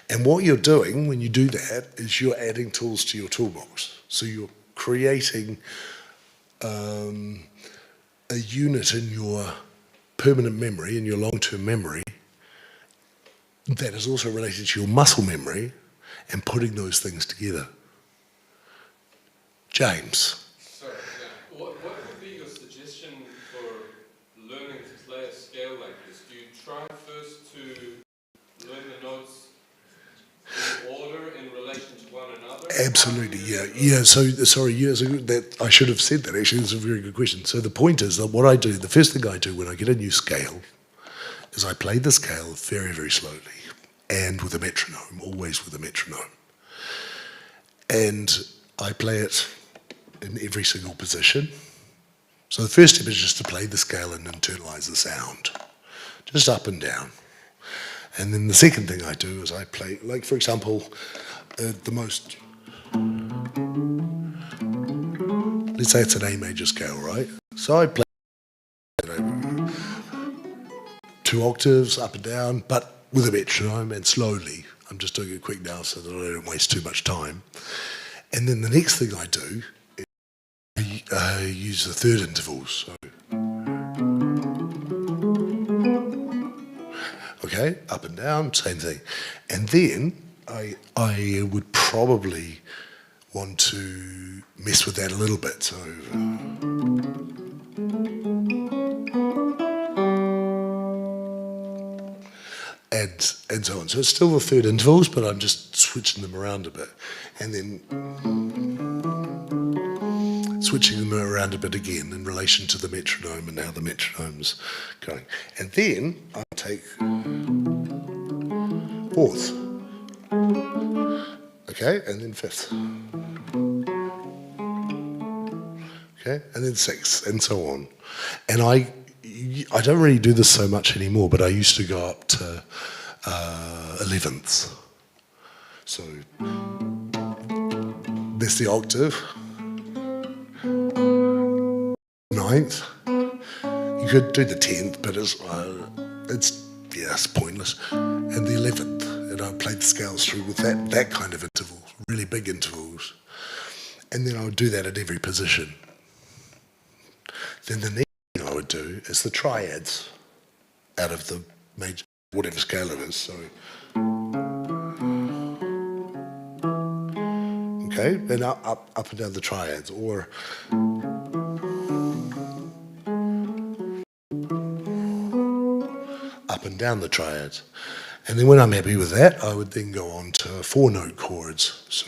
And what you're doing when you do that is you're adding tools to your toolbox. So you're creating a unit in your permanent memory, in your long-term memory, that is also related to your muscle memory and putting those things together. James. Sorry, yeah. What would be your suggestion for learning to play a scale like this? Do you try first to learn the notes in order in relation to one another? Absolutely, yeah. Yeah, so, sorry, years ago, that I should have said that, actually. It's a very good question. So the point is that what I do, the first thing I do when I get a new scale is I play the scale very, very slowly and with a metronome, always with a metronome. And I play it in every single position. So the first step is just to play the scale and internalize the sound, just up and down. And then the second thing I do is I play, like for example, the most, let's say it's an A major scale, right? So I play 2 octaves up and down, but with a metronome and slowly. I'm just doing it quick now so that I don't waste too much time. And then the next thing I do is I use the third intervals. So, okay, up and down, same thing. And then I would probably want to mess with that a little bit. So, and so on. So it's still the third intervals, but I'm just switching them around a bit. And then switching them around a bit again in relation to the metronome and how the metronome's going. And then I take fourth. Okay, and then fifth. Okay, and then sixth, and so on. And I don't really do this so much anymore, but I used to go up to 11ths. So there's the octave, 9th. You could do the 10th, but it's pointless. And the 11th, and I played the scales through with that kind of interval, really big intervals. And then I would do that at every position. Then the next thing I would do is the triads out of the major, whatever scale it is, sorry. Okay, then up and down the triads, or up and down the triads. And then when I'm happy with that, I would then go on to 4-note chords. So,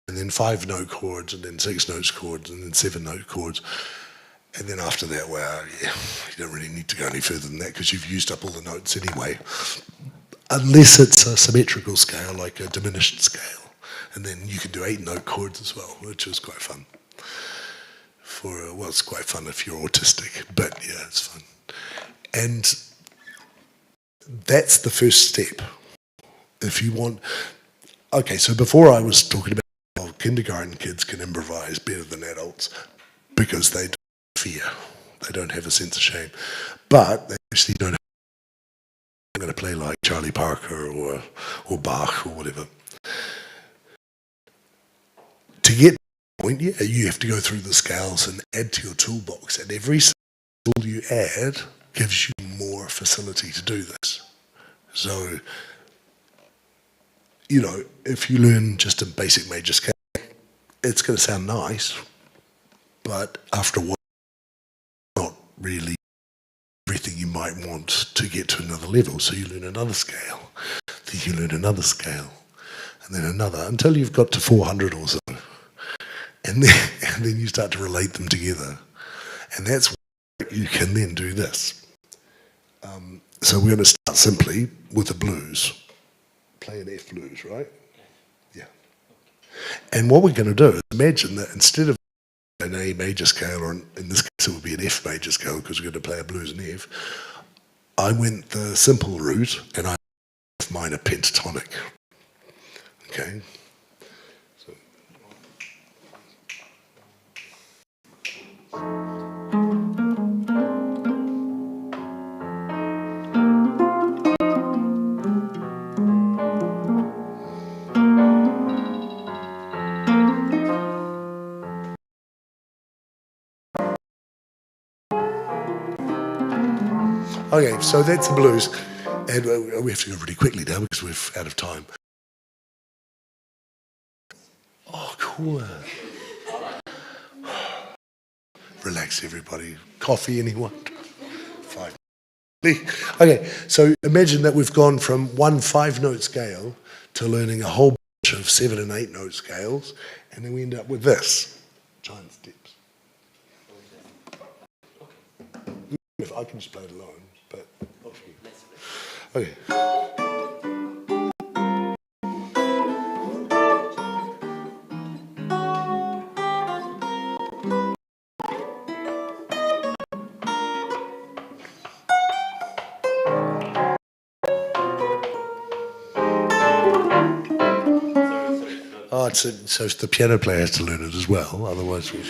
and then 5-note chords, and then 6-note chords, and then 7-note chords. And then after that, well, yeah, you don't really need to go any further than that because you've used up all the notes anyway. Unless it's a symmetrical scale, like a diminished scale. And then you can do 8-note chords as well, which is quite fun. Well, it's quite fun if you're autistic, but yeah, it's fun. And that's the first step. If you want, okay, so before I was talking about how kindergarten kids can improvise better than adults because they don't fear, they don't have a sense of shame, but they actually don't have, I'm going to play like Charlie Parker or Bach or whatever. To get point, yeah, you have to go through the scales and add to your toolbox, and every tool you add gives you more facility to do this. So you know, if you learn just a basic major scale, it's going to sound nice, but after a while, not really everything you might want to get to another level. So you learn another scale, then you learn another scale, and then another, until you've got to 400 or so. And then you start to relate them together. And that's why you can then do this. So we're going to start simply with the blues. Play an F blues, right? Yeah. And what we're going to do is imagine that instead of an A major scale, or in this case it would be an F major scale because we're going to play a blues in F, I went the simple route and I F minor pentatonic. Okay? Okay, so that's the blues, and we have to go really quickly now because we're out of time. Oh, cool. Relax, everybody. Coffee, anyone? 5. Okay, so imagine that we've gone from one 5-note scale to learning a whole bunch of 7 and 8 note scales, and then we end up with this. Giant steps. If I can just play it alone. But okay. Oh, so the piano player has to learn it as well. Otherwise, we.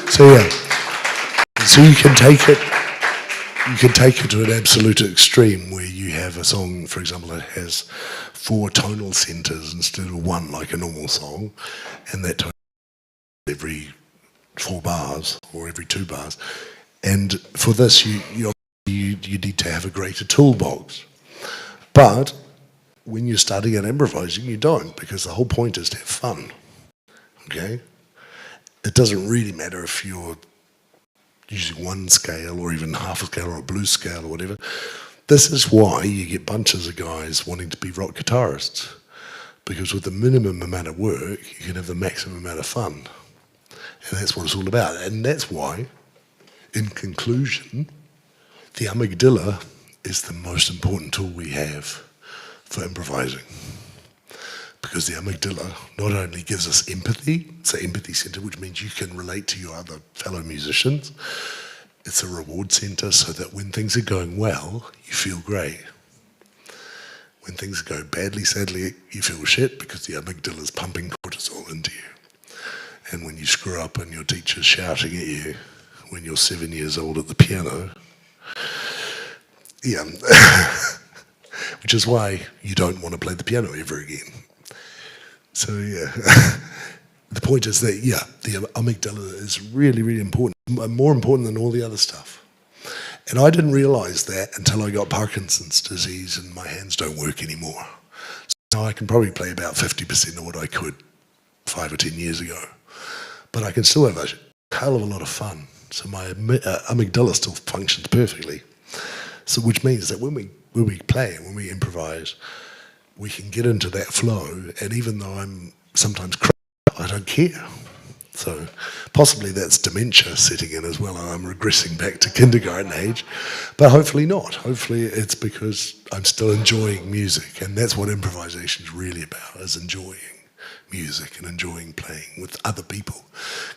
So yeah, so you can take it to an absolute extreme where you have a song, for example, that has 4 tonal centers instead of 1 like a normal song, and that tone every 4 bars or every 2 bars. And for this, you need to have a greater toolbox. But when you're starting out improvising, you don't, because the whole point is to have fun. Okay? It doesn't really matter if you're using 1 scale or even half a scale or a blues scale or whatever. This is why you get bunches of guys wanting to be rock guitarists, because with the minimum amount of work, you can have the maximum amount of fun. And that's what it's all about. And that's why, in conclusion, the amygdala is the most important tool we have for improvising. Because the amygdala not only gives us empathy, it's an empathy center, which means you can relate to your other fellow musicians. It's a reward center so that when things are going well, you feel great. When things go badly, sadly, you feel shit because the amygdala is pumping cortisol into you. And when you screw up and your teacher's shouting at you when you're 7 years old at the piano, yeah, which is why you don't want to play the piano ever again. So yeah, the point is that, yeah, the amygdala is really, really important, more important than all the other stuff. And I didn't realize that until I got Parkinson's disease and my hands don't work anymore. So now I can probably play about 50% of what I could 5 or 10 years ago. But I can still have a hell of a lot of fun. So my amygdala still functions perfectly. So which means that when we play, when we improvise, we can get into that flow, and even though I'm sometimes crying, I don't care. So possibly that's dementia setting in as well, and I'm regressing back to kindergarten age, but hopefully not. Hopefully it's because I'm still enjoying music, and that's what improvisation is really about, is enjoying music and enjoying playing with other people.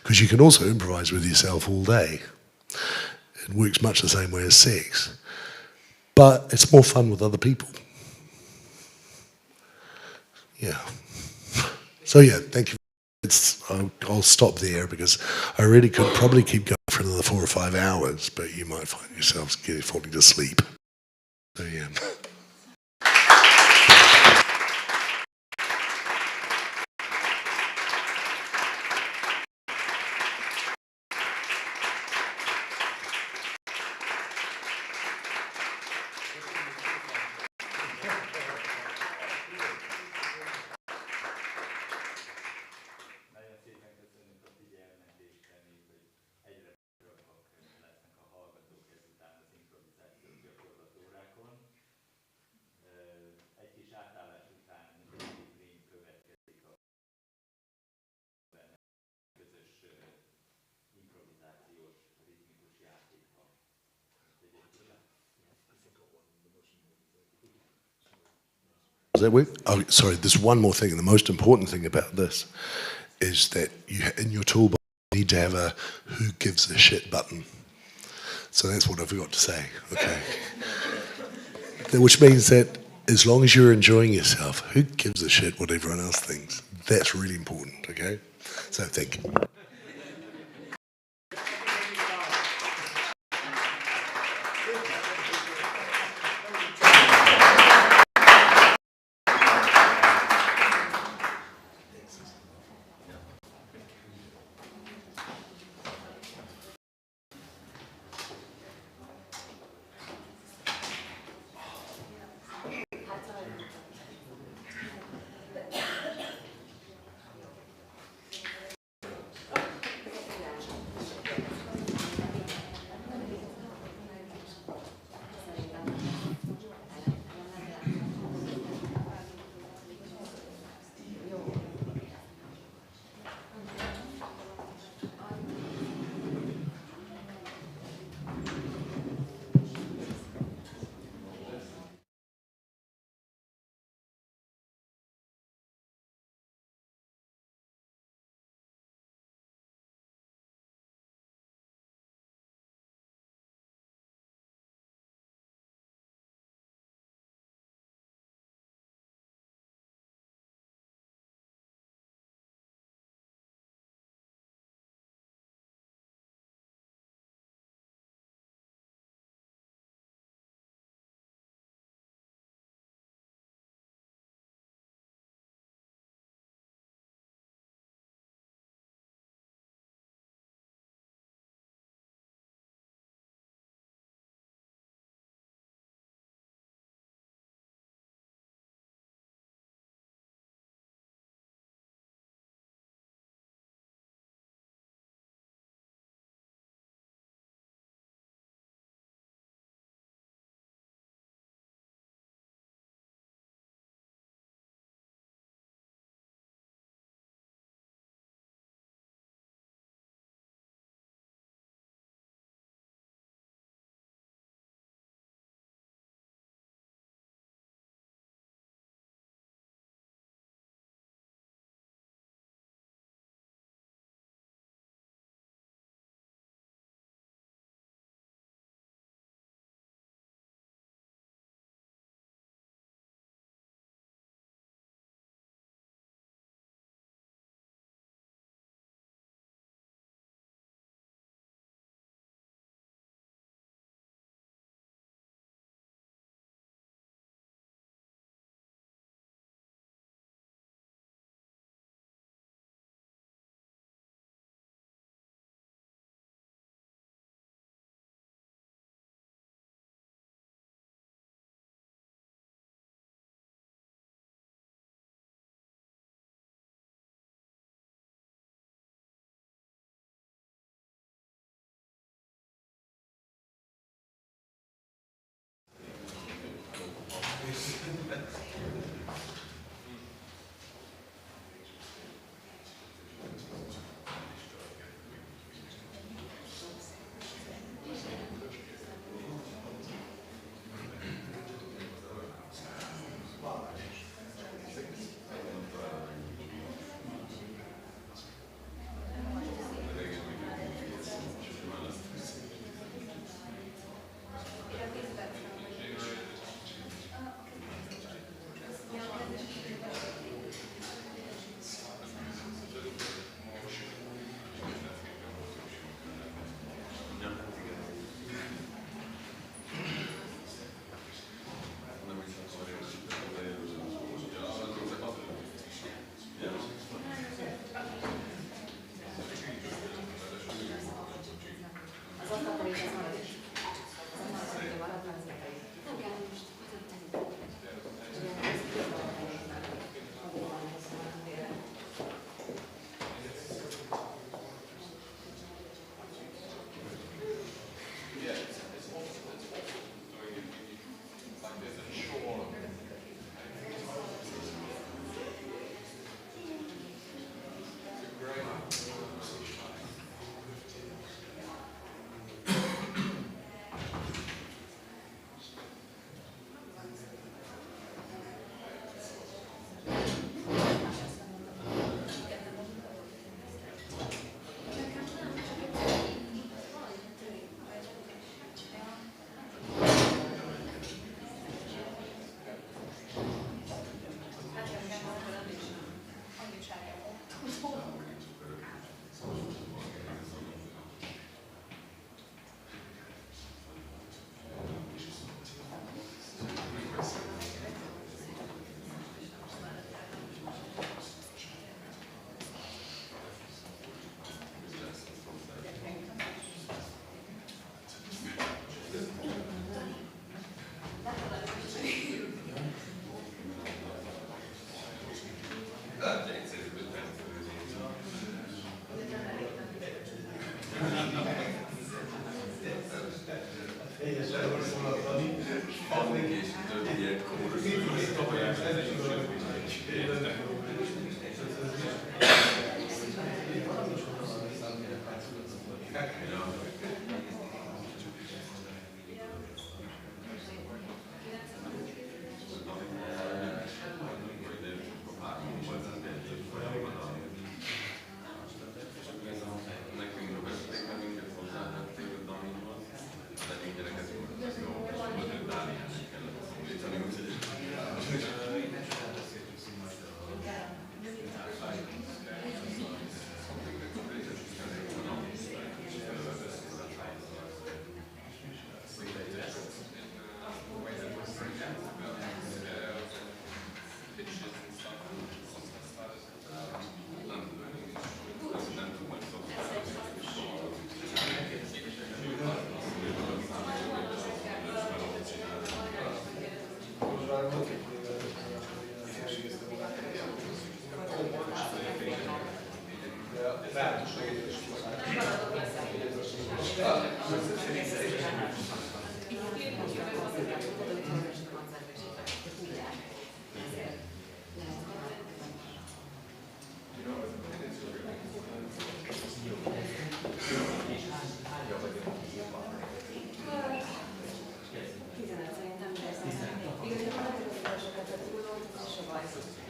Because you can also improvise with yourself all day. It works much the same way as sex, but it's more fun with other people. Yeah. So yeah, thank you. I'll stop there because I really could probably keep going for another 4 or 5 hours, but you might find yourselves falling to sleep. So yeah. Does that work? Oh, sorry, there's one more thing, and the most important thing about this is that you, in your toolbox, you need to have a who gives a shit button. So that's what I forgot to say, okay? Which means that as long as you're enjoying yourself, who gives a shit what everyone else thinks? That's really important, okay? So thank you.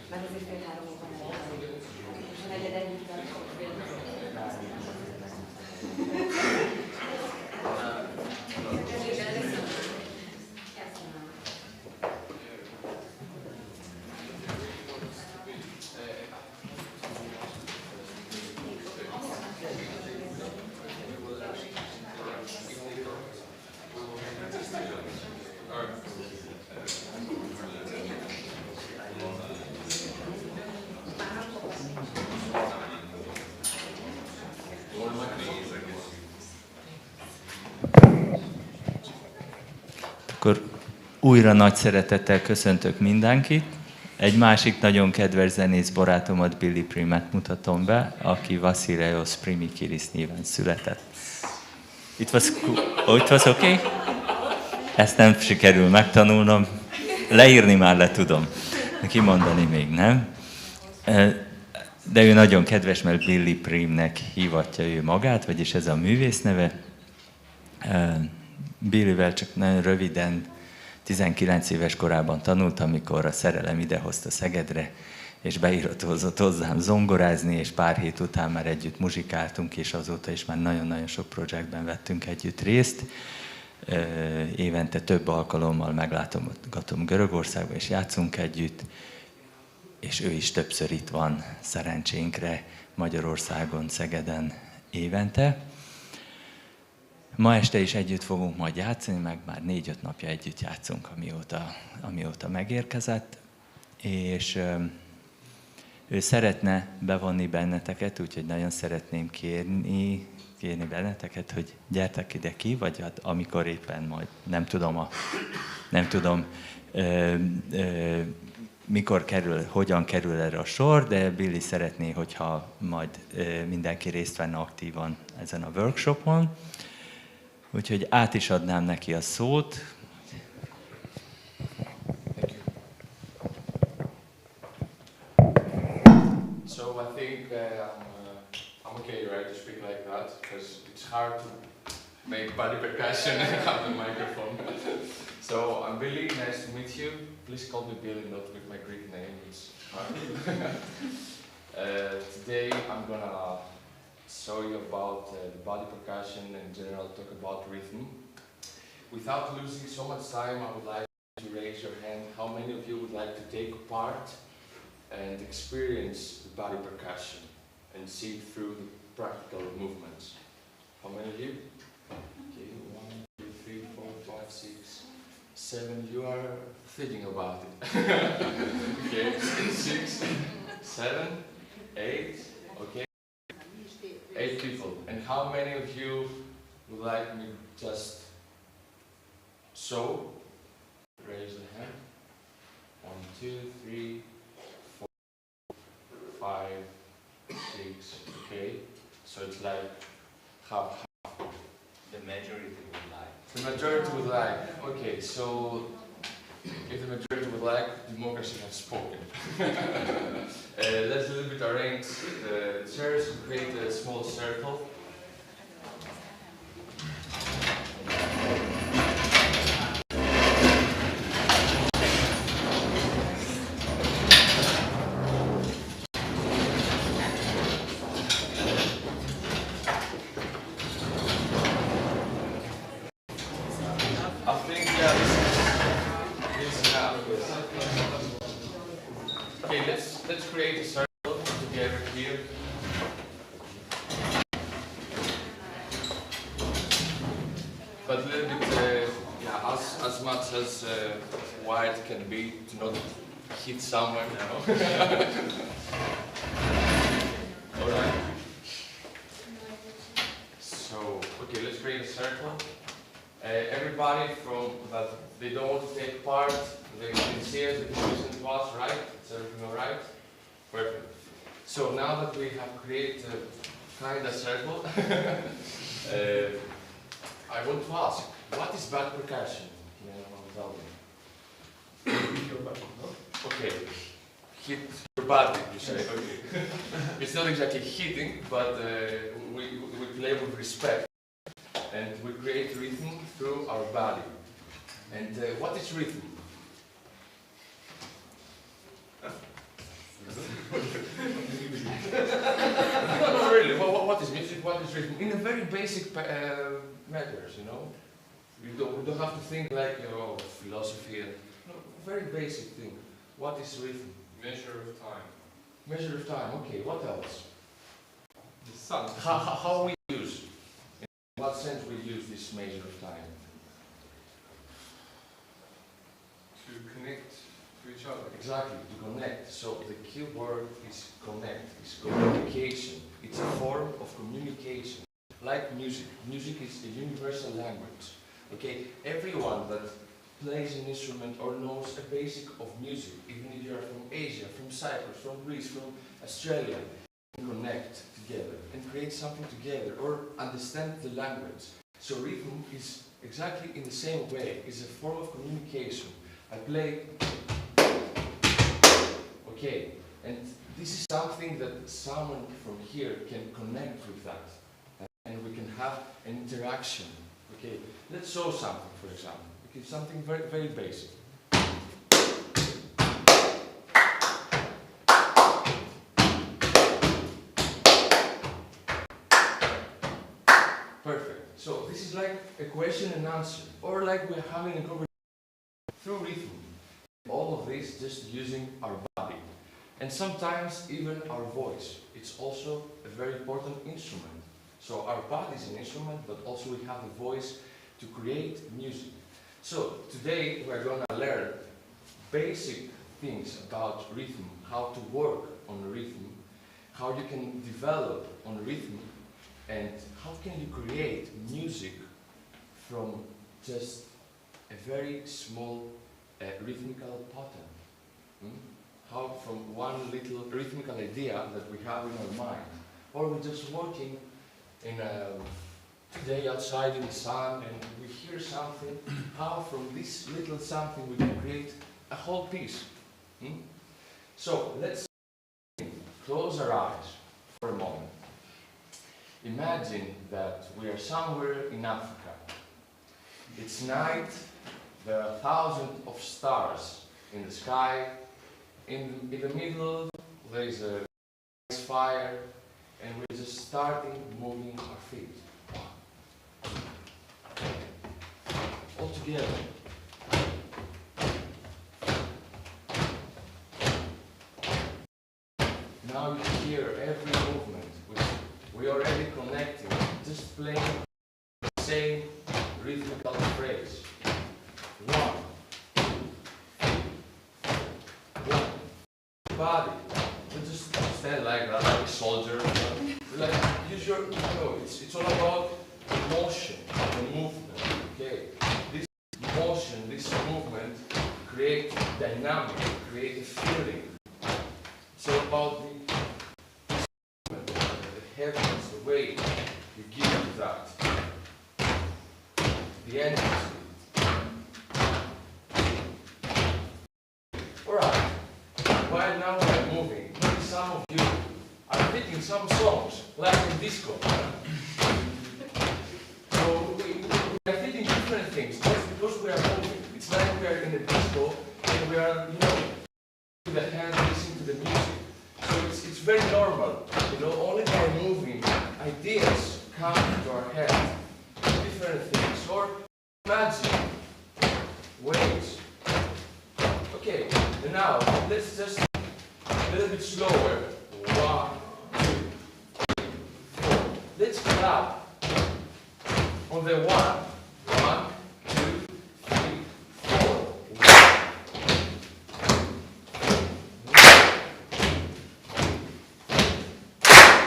Mert azért fél 3 óta nem és a negyed együtt Akkor újra nagy szeretettel köszöntök mindenkit. Egy másik nagyon kedves zenész barátomat, Billy Primet mutatom be, aki Vasilios Primikiris néven született. It was okay? Ezt nem sikerül megtanulnom. Leírni már le tudom. Kimondani még nem. De ő nagyon kedves, mert Billy Primnek hívatja ő magát, vagyis ez a művész neve. Billyvel csak nagyon röviden, 19 éves korában tanultam, amikor a szerelem idehozta Szegedre, és beiratkozott hozzám zongorázni, és pár hét után már együtt muzsikáltunk, és azóta is már nagyon-nagyon sok projektben vettünk együtt részt. Évente több alkalommal meglátogatom Görögországba, és játszunk együtt, és ő is többször itt van szerencsénkre Magyarországon, Szegeden évente. Ma este is együtt fogunk majd játszani, meg már 4-5 napja együtt játszunk, amióta megérkezett, és ő szeretne bevonni benneteket, úgyhogy nagyon szeretném kérni benneteket, hogy gyertek ide ki, vagy hát amikor éppen majd, nem tudom mikor kerül, hogyan kerül erre a sor, de Billy szeretné, hogyha majd mindenki részt venne aktívan ezen a workshopon. Úgyhogy át is adnám neki a szót. So I think I'm okay, right, to speak like that, because it's hard to make body percussion and have the microphone. So I'm Billy, nice to meet you. Please call me Billy, not with my Greek name, it's hard. Today I'm gonna show you about the body percussion and in general talk about rhythm. Without losing so much time, I would like to raise your hand. How many of you would like to take part and experience the body percussion and see through the practical movements? How many of you? Okay, 1, 2, 3, 4, 5, 6, 7. You are thinking about it. Okay, 6, 7, 8. Okay. 8 people. And how many of you would like me just so? Raise the hand. 1, 2, 3, 4, 5, 6. Okay. So it's like Half. The majority would like. The majority would like. Okay, so if the majority would like, democracy has spoken. Let's a little bit arrange the chairs to create a small circle. I think this is enough. Okay, let's create a circle together here. But a little bit, yeah, as much as wide can be to not hit someone, you know. All right. So, okay, let's create a circle. Everybody from that they don't want to take part, they can see us, they can listen to us, right? Is everything all right? Perfect. So now that we have created a kind of circle, I want to ask, what is bad percussion? Okay, hit your body, you say. Okay. It's not exactly hitting, but we play with respect. And we create rhythm through our body. And what is rhythm? No, really. What is music? What is rhythm? In a very basic matters, you know. We don't have to think like philosophy. No, very basic thing. What is rhythm? Measure of time. Measure of time. Okay. What else? The sun. How we use? In what sense we use this measure of time? To connect to each other. Exactly, to connect. So the key word is connect, is communication. It's a form of communication. Like music. Music is a universal language. Okay, everyone that plays an instrument or knows a basic of music, even if you are from Asia, from Cyprus, from Greece, from Australia, can connect together and create something together or understand the language. So rhythm is exactly in the same way. It's a form of communication. I play, okay, and this is something that someone from here can connect with that, and we can have an interaction. Okay, let's show something, for example. Okay, something very, very basic. Perfect. So this is like a question and answer, or like we're having a conversation through rhythm. All of this just using our body, and sometimes even our voice. It's also a very important instrument. So our body is an instrument, but also we have the voice to create music. So today we're going to learn basic things about rhythm, how to work on rhythm, how you can develop on rhythm, and how can you create music from just a very small rhythmical pattern. How from one little rhythmical idea that we have in our mind, or we're just working in today outside in the sun and we hear something, how from this little something we can create a whole piece. So let's close our eyes for a moment. Imagine that we are somewhere in Africa. It's night, there are thousands of stars in the sky. In the middle there is a fire, and we're just starting moving our feet. All together. Now you hear every movement. We already connecting, just playing the same rhythmical phrase. 1, 1. Body. You just stand like that, like a soldier. Like use your, it's all about motion, the movement. Okay. This motion, this movement create dynamic, create a feeling. It's all about the heaviness, the weight, you give to that. The energy. Alright, while now we're moving, maybe some of you are picking some songs, like in disco. So we are hitting different things, just because we are moving. It's like we are in a disco and we are, you know, with the hand listening to the music. So it's very normal, you know, only by moving, ideas come into our head, different things, or imagine ways. Okay, and now let's just a little bit slower. 1, 2, 3, 4. Let's clap on the 1. 1, 2, 3, 4.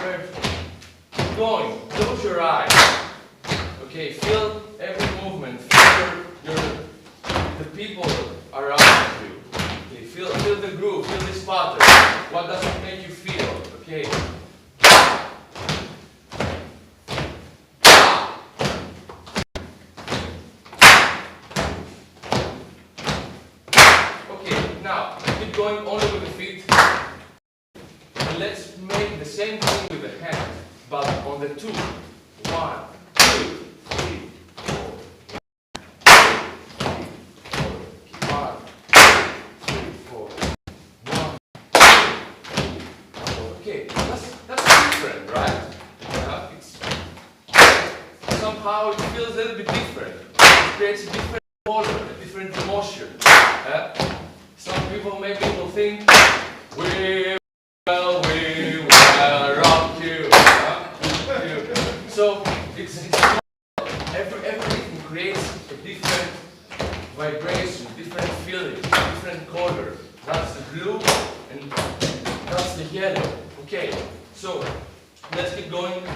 Perfect. Keep going. Close your eyes. Okay, feel every movement. Feel the people around you. Okay, feel the groove. Feel this pattern. What does it make you feel? Okay. Okay, now keep going only with the feet. And let's make the same thing with the hand, but on the 2. 1, 2, 3, 4. 1, 2, 3, 4. 1, 2, 4. Okay, that's different, right? Yeah, it's somehow it feels a little bit different. It creates a different color, a different emotion. Some people maybe will think we will rock you. So it's everything creates a different vibration, different feeling, different color. That's the blue and that's the yellow. Okay, so let's keep going.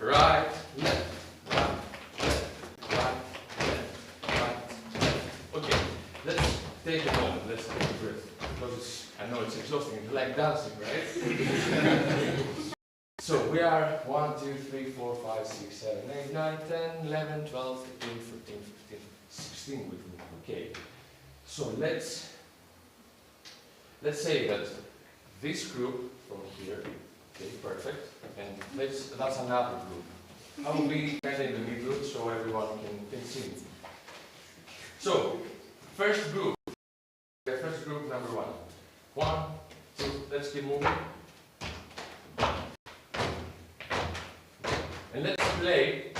Right, left, right, left, right, left, right, left. Okay, let's take a moment. Let's take a breath because I know it's exhausting. You like dancing, right? So we are 1, 2, 3, 4, 5, 6, 7, 8, 9, 10, 11, 12, 13, 14, 15, 16 with me. Okay. So let's say that this group from here, okay, perfect, and that's another group. I will be kind of in the middle so everyone can see. So first group number 1. 1, 2, let's keep moving. And let's play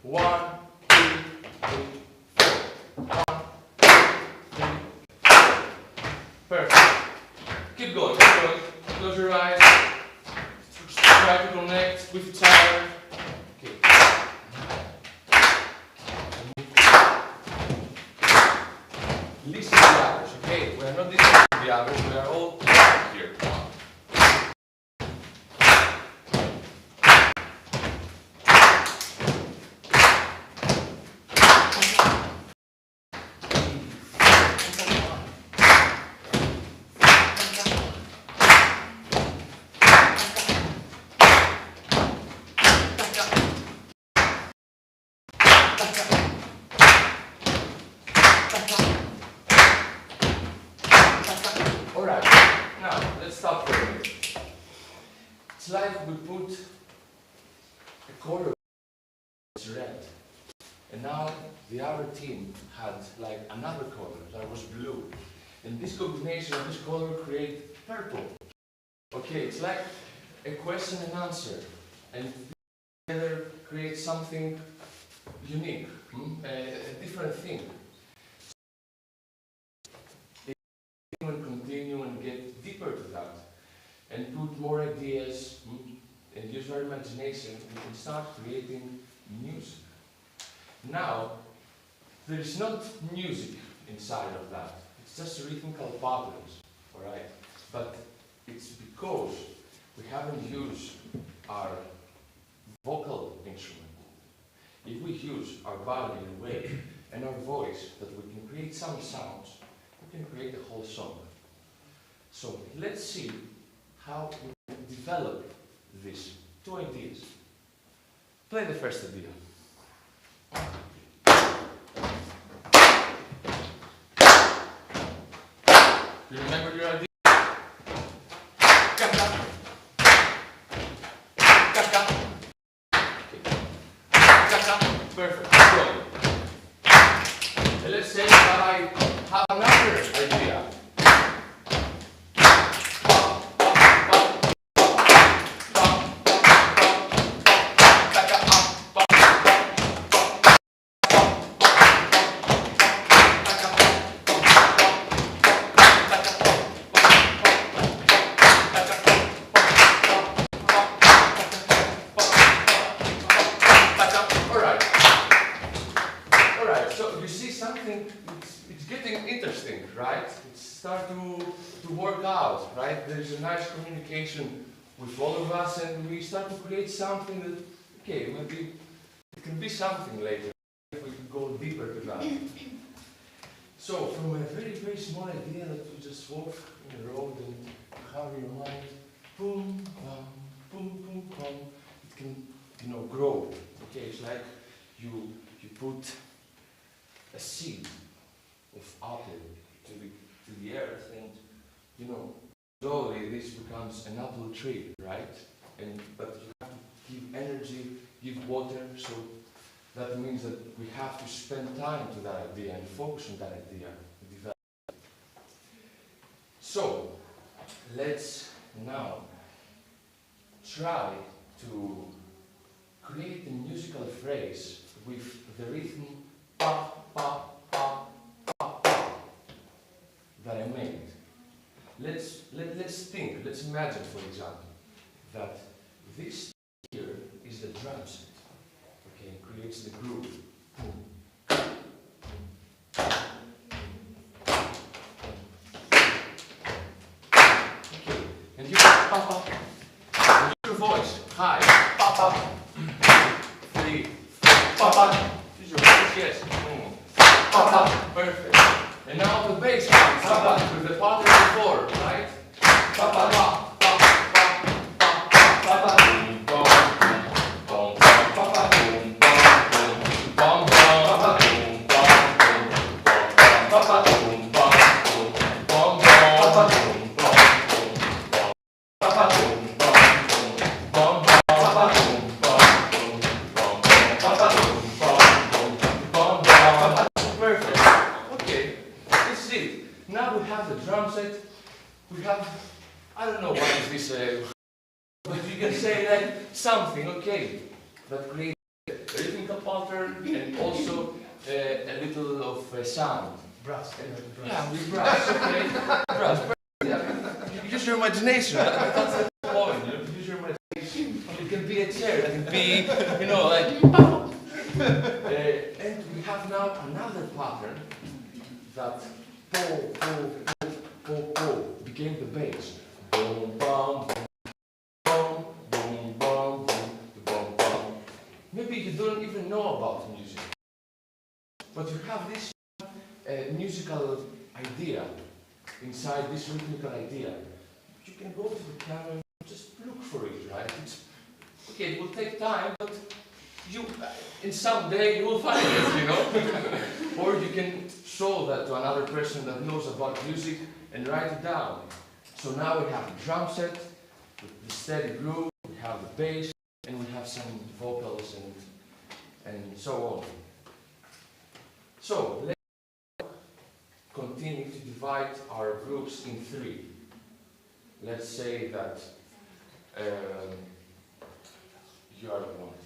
1, 2, 3, 4. 1, 2, 3. Perfect. Keep going, keep going. Close your eyes. Try to connect with each other. Okay. Listen to the others, okay? We are not listening to the others, we are all here. Alright, now let's stop for a minute. It's like we put a color that's red, and now the other team had like another color that was blue, and this combination of this color created purple. Okay, it's like a question and answer, and together create something unique, a different thing. And continue and get deeper to that and put more ideas and use our imagination, we can start creating music. Now, there is not music inside of that, it's just rhythmical patterns, alright? But it's because we haven't used our vocal instrument. If we use our body in a way and our voice that we can create some sounds, we can create a whole song. So let's see how we can develop this two ideas. Play the first idea. You remember your idea? Kaka. Kaka. Kaka. Perfect. Good. And let's say that I have another idea. There's a nice communication with all of us, and we start to create something that, okay, it can be something later if we can go deeper to that. So, from a very, very small idea that you just walk in the road and have in your mind, boom, bam, boom, boom, bam, it can, grow. Okay, it's like you put a seed of apple to the earth, and slowly this becomes an apple tree, right? But you have to give energy, give water, so that means that we have to spend time to that idea and focus on that idea. So, let's now try to create a musical phrase with the rhythm pa, pa, pa, pa, pa that I made. Let's think, let's imagine, for example, that this here is the drum set, okay, and creates the groove. Okay, and you pa pa, and your voice, high, pa pa, 3, 4, pa pa, use your voice, yes, pa pa, perfect. And now the bass comes up with the pattern before, right? Pa pa pa pa pa pa pa pa boom boom boom pa pa boom boom boom pa pa boom boom pa pa boom boom boom pa pa boom boom pa pa boom boom boom pa pa boom boom pa pa boom boom perfect. Okay. Now we have the drum set, we have, I don't know what is this, but you can say that something, okay, that creates a rhythmical pattern and also a little of sound. Brass. Yeah, with brass, okay. Brass. You use your imagination, that's the point, use your imagination. It can be a chair, it can be, like, and we have now another pattern that po, po, po, po, po became the bass. Boom, bum, boom, boom, boom, boom, boom. Maybe you don't even know about music, but you have this musical idea inside this rhythmical idea. You can go to the piano and just look for it, right? Okay, it will take time, but in some day you will find it, Or you can show that to another person that knows about music and write it down. So now we have the drum set, with the steady groove, we have the bass, and we have some vocals and so on. So let's continue to divide our groups in 3. Let's say that you are one.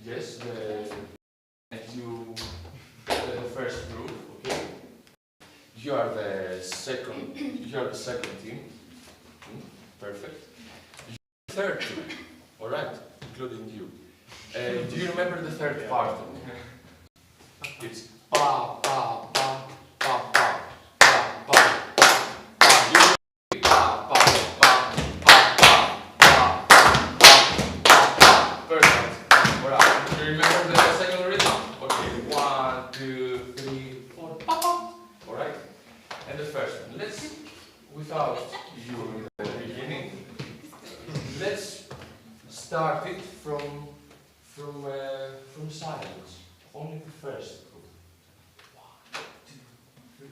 Yes, the first group, okay? You are the second team. Perfect. You are the third team, alright, including you. Do you remember the third part? It's pa pa pa pa pa pa pa pa. Pa pa pa pa pa pa pa. Perfect. Alright. Do you remember the second rhythm? Okay. 1, 2, 3, 4. Pa pa. Alright. And the first one. Let's without you in the beginning. let's start it from silence. Only the first. 1, 2, 3,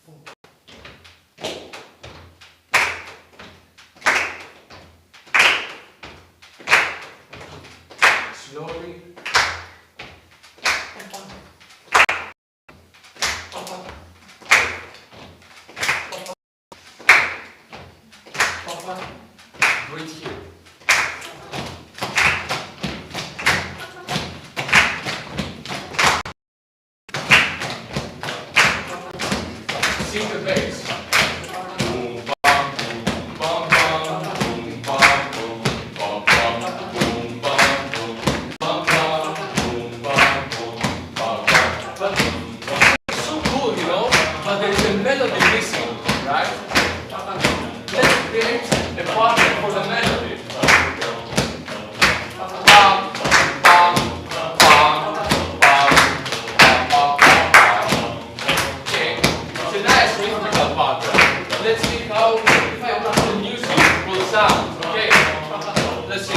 4. Slowly. Wait here. Sing the bass. Boom, bam, boom, bam, bam, boom, bam, boom, bam, bam, boom, bam, boom, bam, bam, boom, bam, boom, bam, bam. But it's so cool, you know, but there's a melody missing, right? Let's create a pattern for the melody. Bam, bam, bam, bam, bam, bam, bam. Okay, it's a nice rhythmical pattern. Let's see how, if I put the music, will sound. Okay, let's see.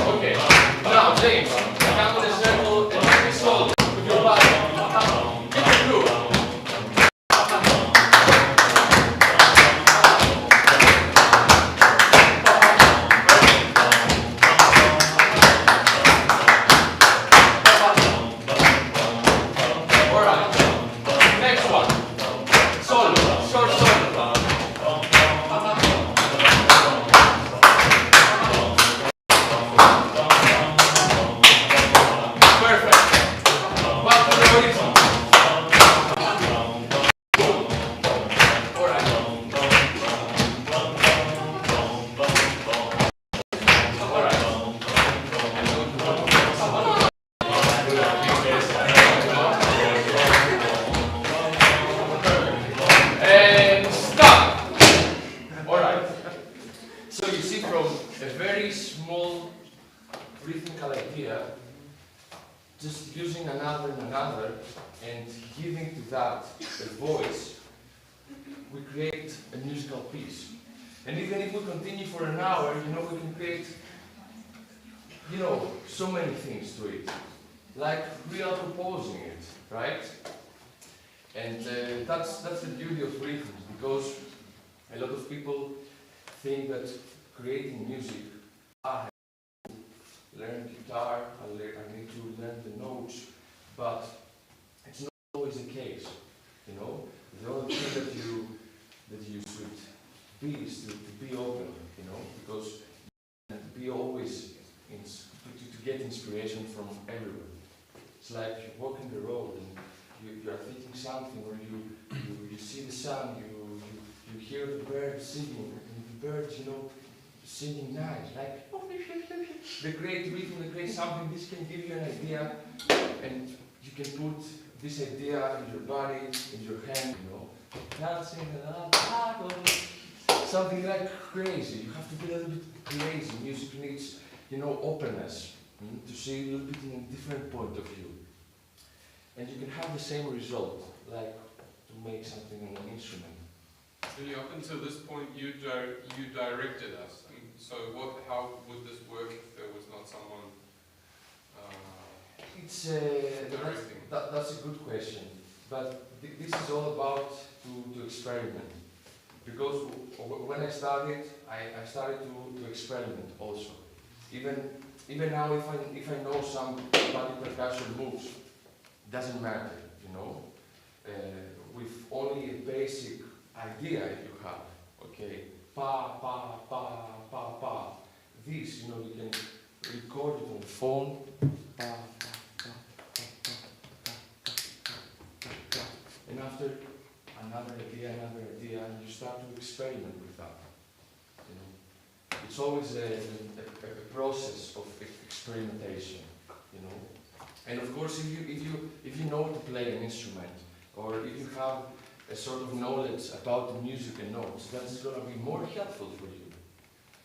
Okay, now James, come in a circle and make a solo with your body. Get the groove. Alright, next one. Solo, short solo. And stop! Alright. So you see, from a very small rhythmical idea, just using another and another and giving to that a voice, we create a musical piece. And even if we continue for an hour, you know, we can create, you know, so many things to it. Like real composing it, right? And that's the beauty of rhythms, because a lot of people think that creating music, I have to learn guitar, I need to learn the notes, but it's not always the case, you know? The only thing that you should be is to be open, you know, because and to be always to get inspiration from everywhere. It's like you walk in the road and you are thinking something, or you see the sun, you hear the birds singing, and the birds, you know, singing nice, like the great rhythm, the great something. This can give you an idea, and you can put this idea in your body, in your hand, you know, dancing something like crazy. You have to be a little bit crazy. Music needs, you know, openness, to see a little bit in a different point of view. And you can have the same result, like to make something on an instrument. Really, up until this point, you directed us. So how would this work if there was not someone directing? That's a good question. But this is all about to experiment. Because when I started, I started to experiment also. Even even now, if I know some body percussion moves, doesn't matter, you know. With only a basic idea you have, okay, pa, pa, pa, pa, pa. This, you know, you can record it on the phone, pa, pa, pa, pa, pa, pa, pa, pa. And after another idea, and you start to experiment with that. You know, it's always a process of experimentation. You know, and of course, if you know to play an instrument, or if you have a sort of knowledge about the music and notes, that's going to be more helpful for you.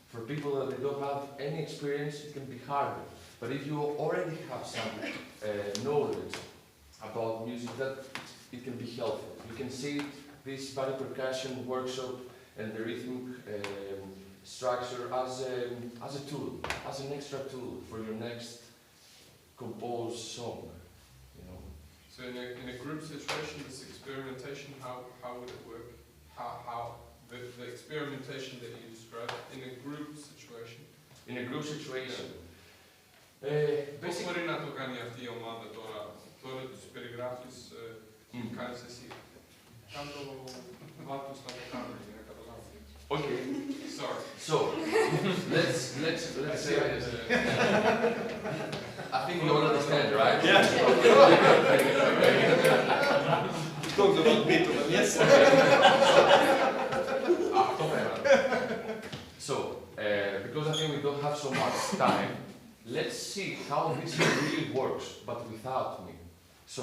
For people that they don't have any experience, it can be harder. But if you already have some knowledge about music, that it can be helpful. You can see this body percussion workshop and the rhythmic structure as a tool, as an extra tool for your next composed song. You know. So in a group situation, this experimentation, how would it work? How the experimentation that you described in a group situation? In a group situation. Πώς μπορεί να το κάνει αυτή η ομάδα τώρα τους περιγράφεις κάνεις εσύ. Κάντο βάτω στα δεκάνα για να καταλάβω. Okay. Sorry. So let's say this. I think you all understand, right? Yeah. You talked about Beethoven, yes. So, because I think we don't have so much time, let's see how this really works, but without me. So,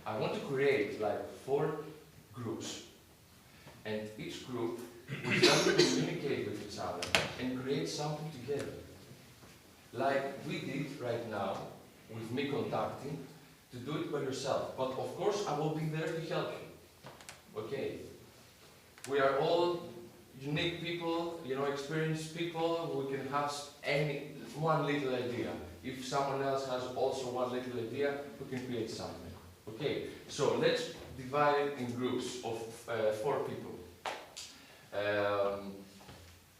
I want to create like 4 groups, and each group will try to communicate with each other and create something together. Like we did right now, with me contacting, to do it by yourself. But of course, I will be there to help you. Okay? We are all unique people, you know, experienced people. We can have one little idea. If someone else has also one little idea, we can create something. Okay? So let's divide it in groups of 4 people.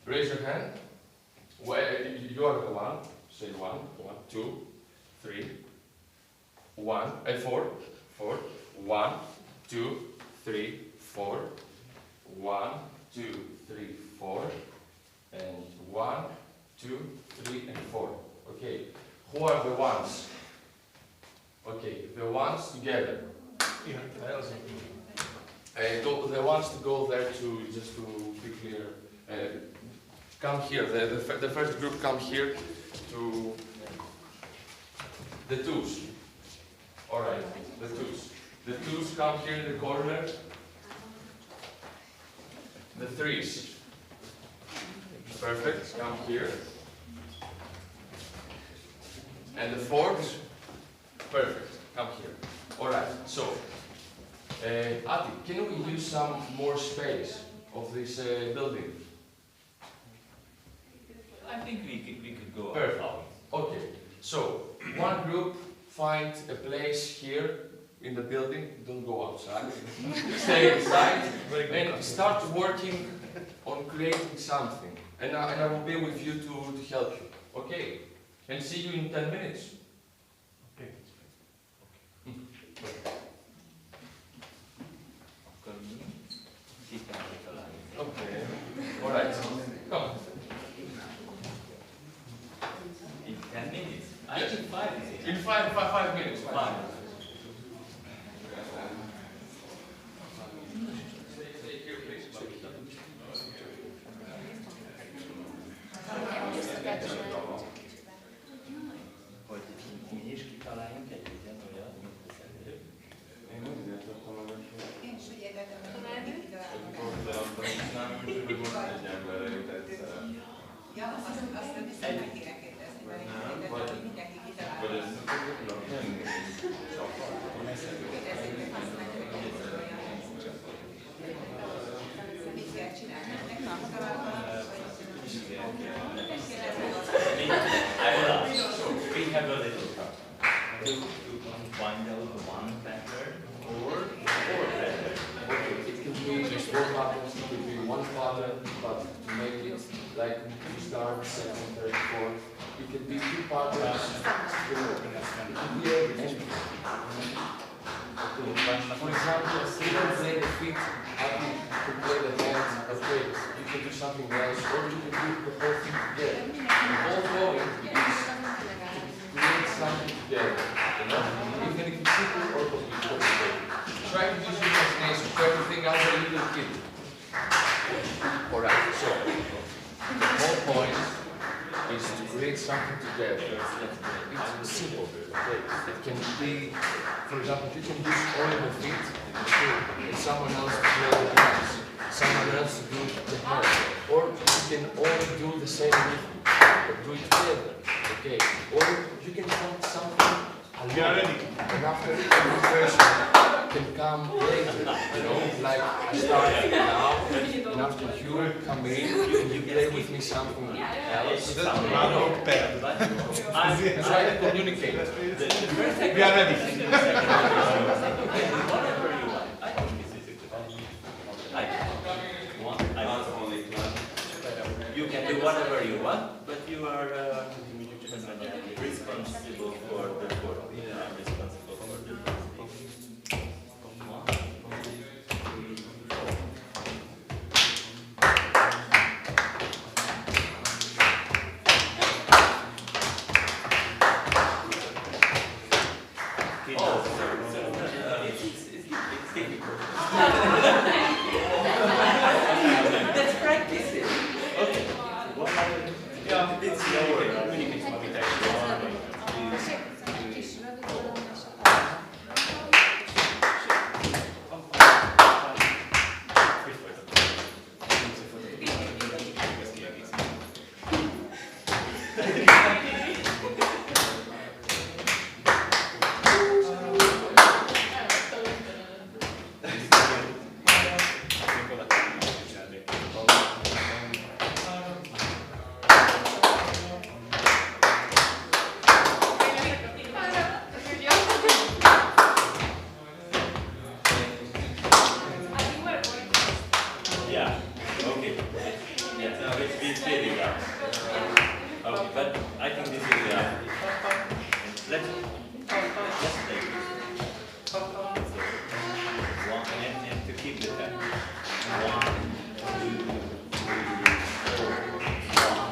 Raise your hand. You are the one. Say 1, 2, 3, 1, 4, 4, 1, 2, 3, 4, 1, 2, 3, 4, and 1, 2, 3, and 4. Okay. Who are the ones? Okay, the ones together. The ones to go there just to be clear. Come here. The first group come here to the 2s. All right, the 2s. The 2s come here in the corner. The 3s. Perfect. Come here. And the 4s. Perfect. Come here. All right. So, Ati, can we use some more space of this building? I think we could go Perfect. out. Okay. So, one group find a place here in the building. Don't go outside. Stay inside and start working on creating something. And I will be with you to help you. Okay? And see you in 10 minutes. Okay. Okay. All right. Come. In 10 minutes? I think 5 minutes. In 5 minutes. 5. Hogy mi is kitaláljunk egy ilyen olyat, mint az előbb. Én úgy értettem, hogy Én is úgy értettem, hogy ja, azt viszont meg kéne kérdezni, mert én mindenki kitalálja. Vagy ezt tudok tenni? Kérdezzék meg azt, hogy olyan mit kell csinálni. Nekem We have a little cup. To find out one pattern or pattern. Okay, it can be just 4 patterns, it could be 1 pattern, but to make it like you start, 2nd, 3rd, 4th, You can be two partners. For example, you can play the feet, happy to play the hands, okay, you can do something else, or you can do the whole thing together. The whole point is to create something together, you know? Even if it's simple or complicated. Try to use your imagination, try to think as a little kid. Alright, so the whole point is to create something together. It's simple. Okay? It can be, for example, you can use only the feet, okay, and someone else to play the drums, someone else to do the hair, or you can all do the same rhythm, but do it together. Okay? Or you can find something alone, and after every person can come later, you know, like I start now, and after you come in, and you play with me something else, you know, try to communicate. We are ready. Whatever you want. I think this is a good idea. You can do whatever you want, but you are responsible for the work. I'm responsible for the work. Let's practice it. Okay. Yeah, it's slower. Yeah, okay. Yeah, no, it's fading out. Okay, but I think this is let's take it. One, and to keep the tempo. 1, 2, 3, 4, 1.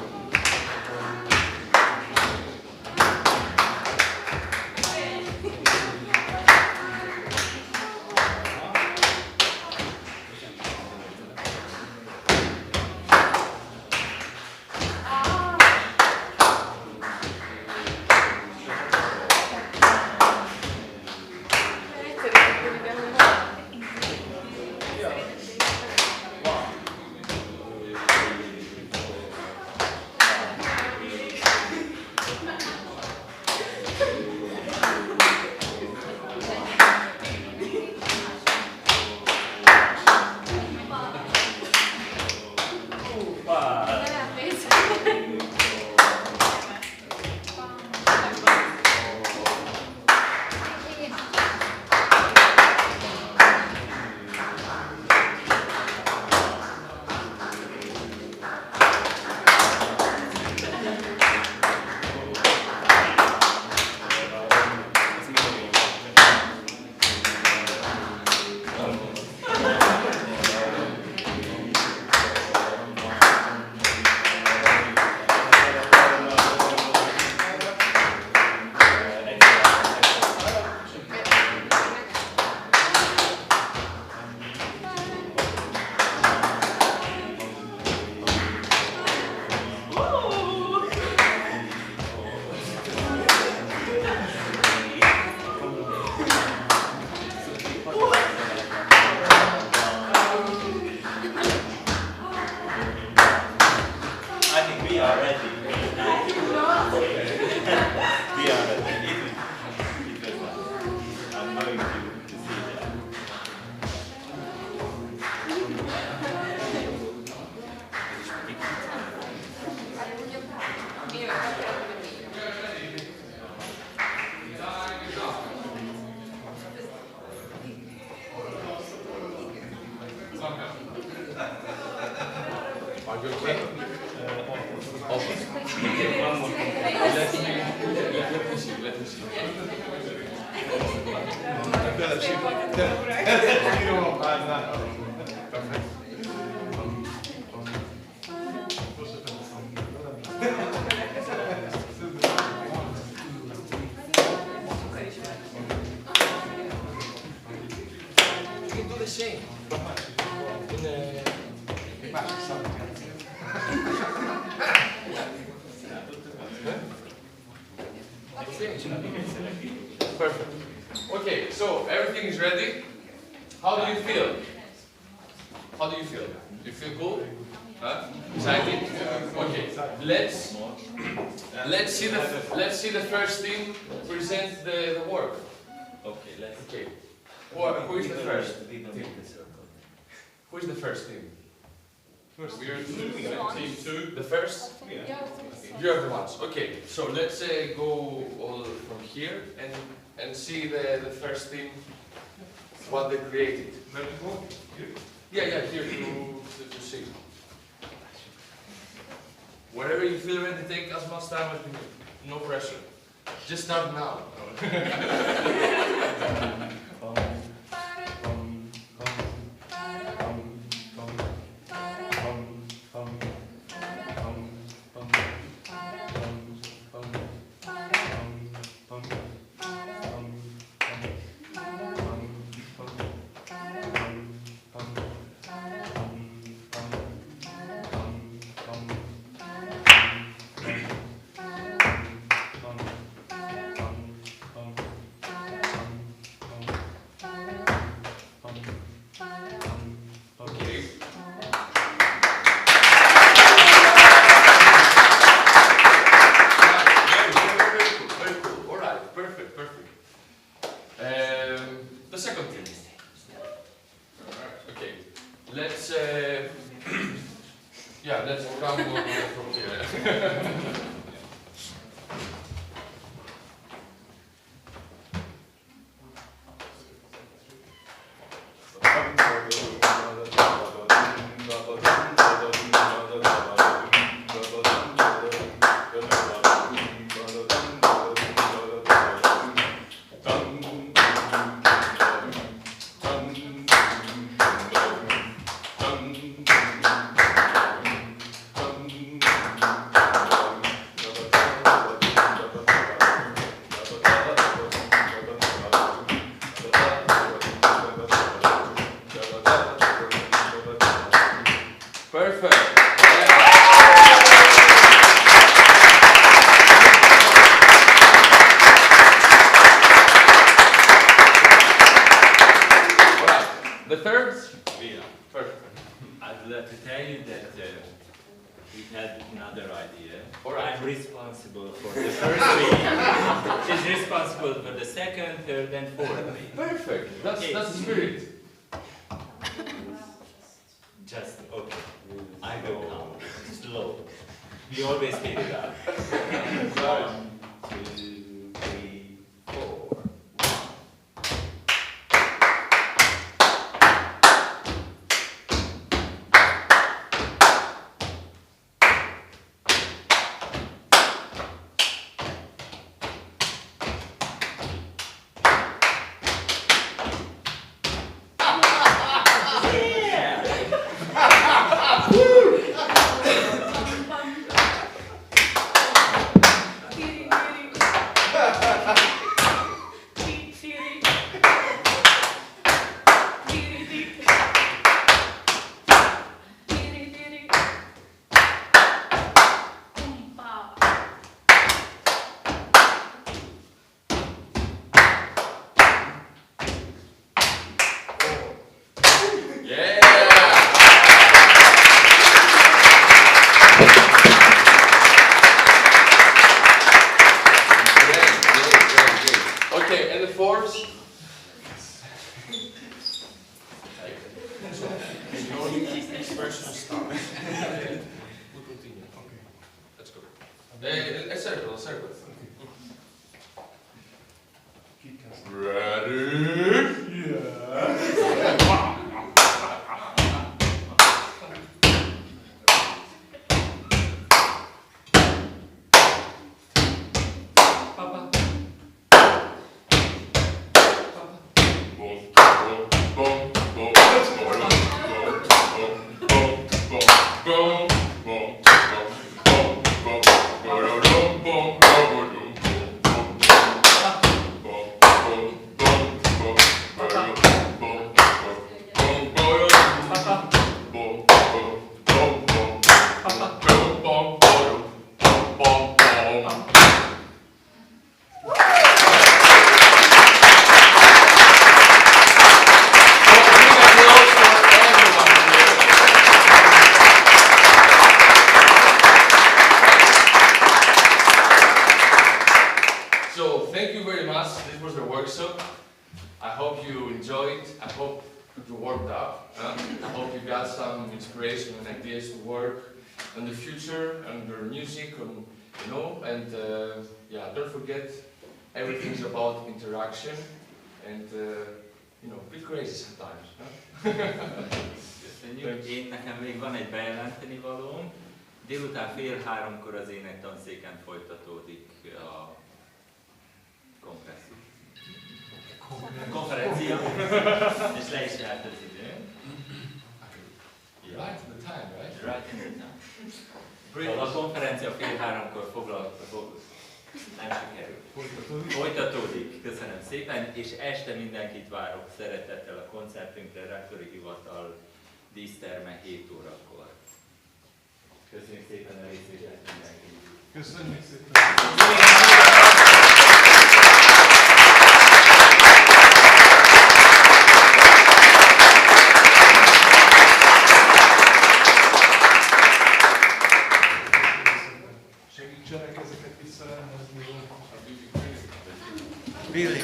Are you okay? Almost. Írom a párnát. You can do the same. Perfect. Okay, so everything is ready. How do you feel? How do you feel? Do you feel cool? Huh? Excited? Okay. Let's see the first team present the work. Okay, let's. Okay. Who is the first team? Who is the first team? We are team 2. The first? You're the ones. Okay, so let's go all from here and see the first team, what they created. Yeah, here to see. Wherever you feel ready, take as much time as you need. No pressure. Just start now. The second team. Okay, let's let's come from here. Perfect. Alright, the third? Yeah. Perfect. I'd like to tell you that we had another idea. Alright. I'm responsible for the first three. She's responsible for the second, third, and fourth. Perfect. That's Okay. the spirit. Just, okay. I will count. Slow. We always speed it up. 1, 2, 3, 4. Okay, and the fourth? We'll continue. Okay. Let's go. A circle, a circle. Ready? Yeah. Papa. was the workshop. I hope you enjoyed. I hope you worked up. I hope you got some inspiration and ideas to work on the future, on your music, on, you know. And yeah, don't forget, everything's about interaction. And you know, be crazy sometimes. Köszönjük. Én nekem még van egy bejelenteni valóm. Délután 14:30 az énektanszéken folytatódik a konferencia, és le is járt az idő. Right in the time, right? Right in the time. A konferencia 14:30 nem sikerült. Folytatódik. Köszönöm szépen, és este mindenkit várok szeretettel a koncertünkre, Rektori Hivatal díszterme 7 órakor. Köszönjük szépen a részvételt mindenkinek. Köszönjük szépen! Segítsenek ezeket visszarendezni. Really?